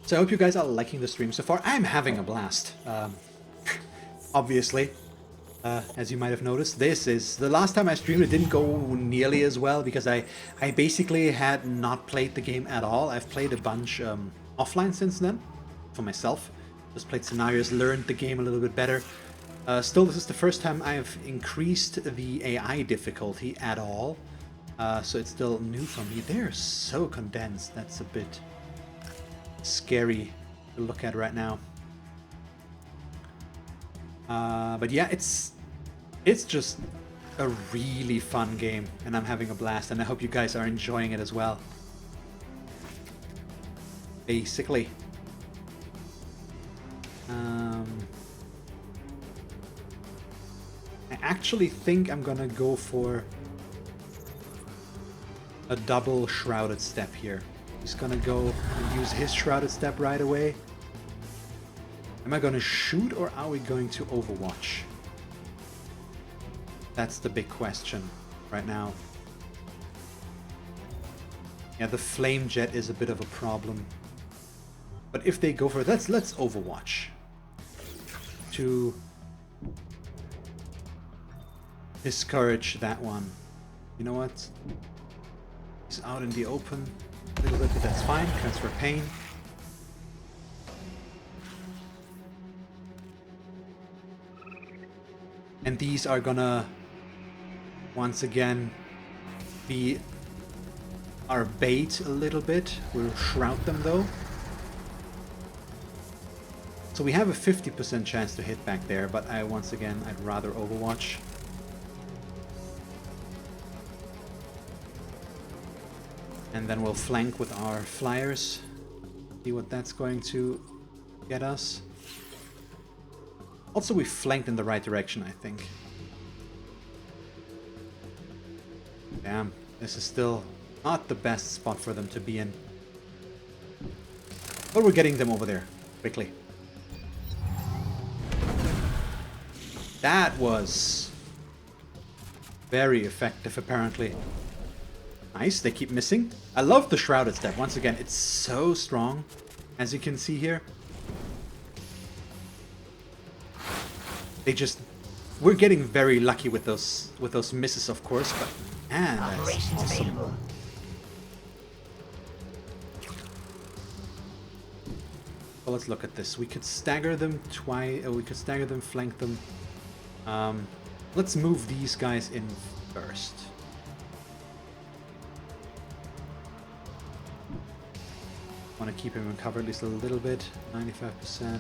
Speaker 1: So I hope you guys are liking the stream so far. I'm having a blast. Obviously, as you might have noticed, this is the last time I streamed. It didn't go nearly as well because I basically had not played the game at all. I've played a bunch offline since then for myself. Just played scenarios, learned the game a little bit better. Still, this is the first time I've increased the AI difficulty at all. So it's still new for me. They're so condensed. That's a bit scary to look at right now. But yeah, it's just a really fun game, and I'm having a blast, and I hope you guys are enjoying it as well. Basically. I actually think I'm gonna go for a double Shrouded Step here. He's gonna go and use his Shrouded Step right away. Am I gonna shoot or are we going to Overwatch? That's the big question right now. Yeah, the Flame Jet is a bit of a problem. But if they go for it, let's Overwatch. To discourage that one. You know what? He's out in the open a little bit, but that's fine. Transfer pain. And these are gonna, once again, be our bait a little bit. We'll shroud them though. So we have a 50% chance to hit back there, but once again, I'd rather Overwatch. And then we'll flank with our flyers. See what that's going to get us. Also, we flanked in the right direction, I think. Damn, this is still not the best spot for them to be in. But we're getting them over there, quickly. That was very effective, apparently. Nice, they keep missing. I love the Shrouded Step. Once again, it's so strong, as you can see here. We're getting very lucky with those misses, of course, but man, that's
Speaker 3: Operations
Speaker 1: awesome.
Speaker 3: available.
Speaker 1: Well, let's look at this. We could stagger them twice, or we could stagger them, flank them. Let's move these guys in first. Want to keep him in cover at least a little bit. 95%.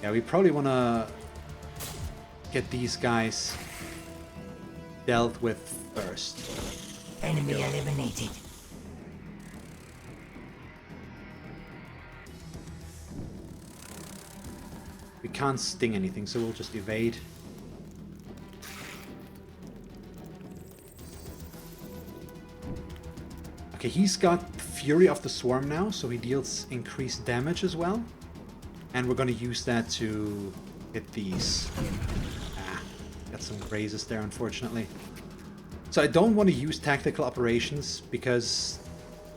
Speaker 1: Yeah, we probably want to get these guys dealt with first.
Speaker 3: Enemy eliminated.
Speaker 1: We can't sting anything, so we'll just evade. Okay, he's got Fury of the Swarm now, so he deals increased damage as well. And we're going to use that to hit these. Got some grazes there, unfortunately. So I don't want to use tactical operations because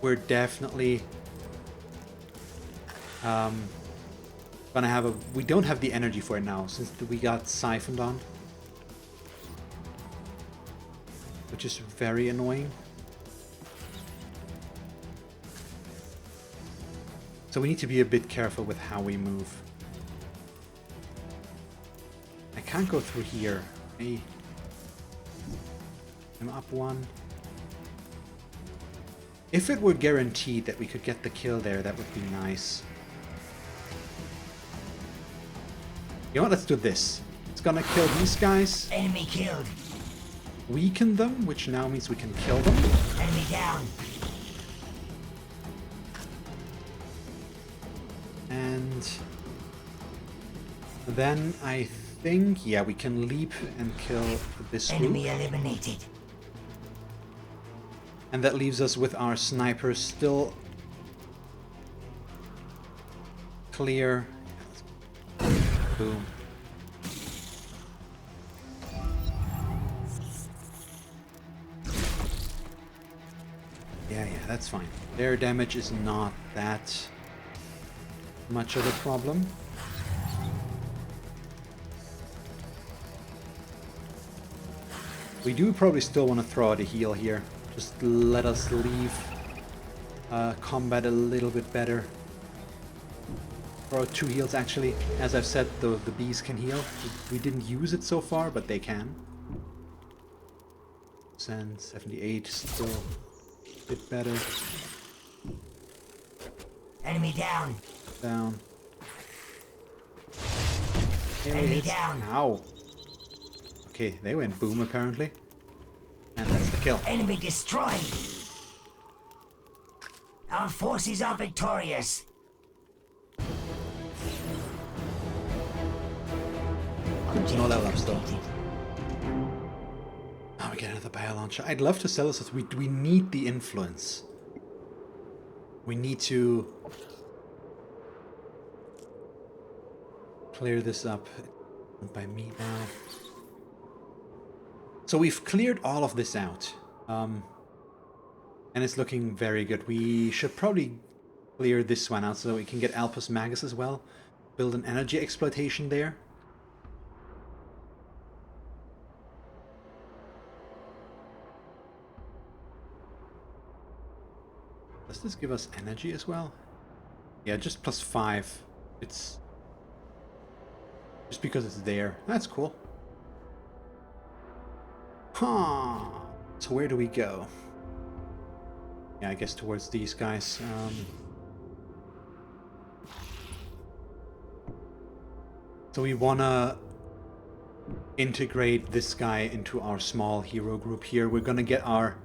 Speaker 1: we're definitely gonna have a... We don't have the energy for it now since we got siphoned on, which is very annoying. So we need to be a bit careful with how we move. I can't go through here. Hey. I'm up one. If it were guaranteed that we could get the kill there, that would be nice. You know what? Let's do this. It's gonna kill these guys.
Speaker 3: Enemy killed.
Speaker 1: Weaken them, which now means we can kill them.
Speaker 3: Enemy down.
Speaker 1: And then I think, yeah, we can leap and kill this group.
Speaker 3: Enemy eliminated.
Speaker 1: And that leaves us with our snipers still clear. Boom. Yeah, that's fine. Their damage is not that much of a problem. We do probably still want to throw out a heal here. Just let us leave combat a little bit better. Throw out 2 heals actually. As I've said, the bees can heal. We didn't use it so far, but they can. 78, still a bit better.
Speaker 3: Enemy down.
Speaker 1: Down.
Speaker 3: Enemy down.
Speaker 1: Ow. Okay, they went boom apparently. And that's the kill.
Speaker 3: Enemy destroyed. Our forces are victorious.
Speaker 1: No level ups though. Oh, we get another bio launcher. I'd love to sell this. We need the influence. We need to clear this up. By me now. So we've cleared all of this out. And it's looking very good. We should probably clear this one out so we can get Alpus Magus as well. Build an energy exploitation there. Does this give us energy as well? Yeah, just +5. It's just because it's there. That's cool. Huh. So where do we go? Yeah, I guess towards these guys. So we wanna integrate this guy into our small hero group here. We're gonna get our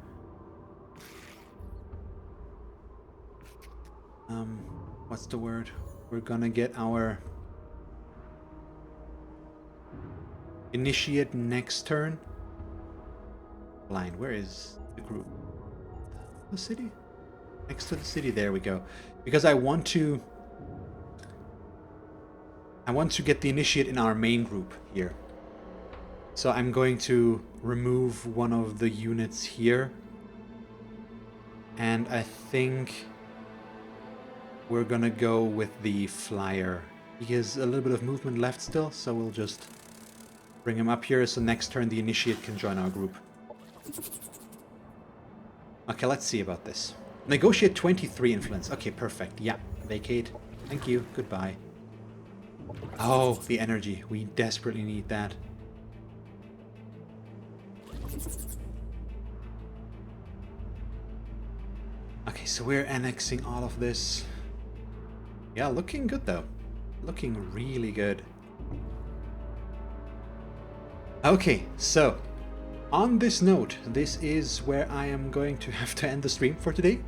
Speaker 1: what's the word? We're gonna get our initiate next turn. Blind, where is the group? The city? Next to the city, there we go. Because I want to get the initiate in our main group here. So I'm going to remove one of the units here. And I think we're gonna go with the flyer. He has a little bit of movement left still, so we'll just bring him up here so next turn the initiate can join our group. Okay, let's see about this. Negotiate 23 influence. Okay, perfect. Yeah, vacate. Thank you. Goodbye. Oh, the energy. We desperately need that. so we're annexing all of this. Yeah, looking good though. Looking really good. Okay, so on this note, this is where I am going to have to end the stream for today.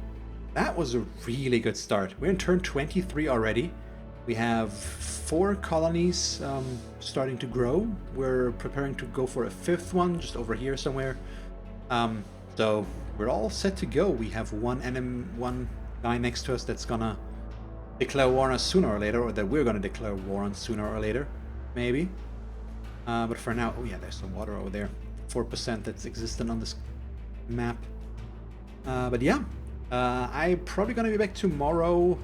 Speaker 1: That was a really good start. We're in turn 23 already. We have 4 colonies starting to grow. We're preparing to go for a 5th one, just over here somewhere. So we're all set to go. We have one guy next to us that's gonna declare war on us sooner or later, or that we're gonna declare war on sooner or later, maybe. But for now, oh yeah, there's some water over there. 4% that's existent on this map. But yeah, I'm probably gonna be back tomorrow,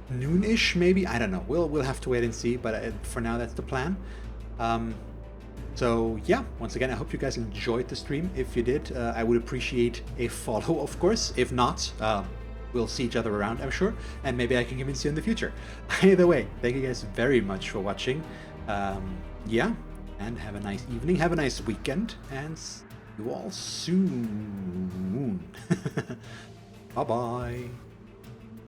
Speaker 1: noon-ish maybe. I don't know. We'll have to wait and see. But for now, that's the plan. So yeah, once again, I hope you guys enjoyed the stream. If you did, I would appreciate a follow, of course. If not, we'll see each other around, I'm sure, and maybe I can convince you in the future. Either way, thank you guys very much for watching. Yeah, and have a nice evening, have a nice weekend, and see you all soon. Bye-bye.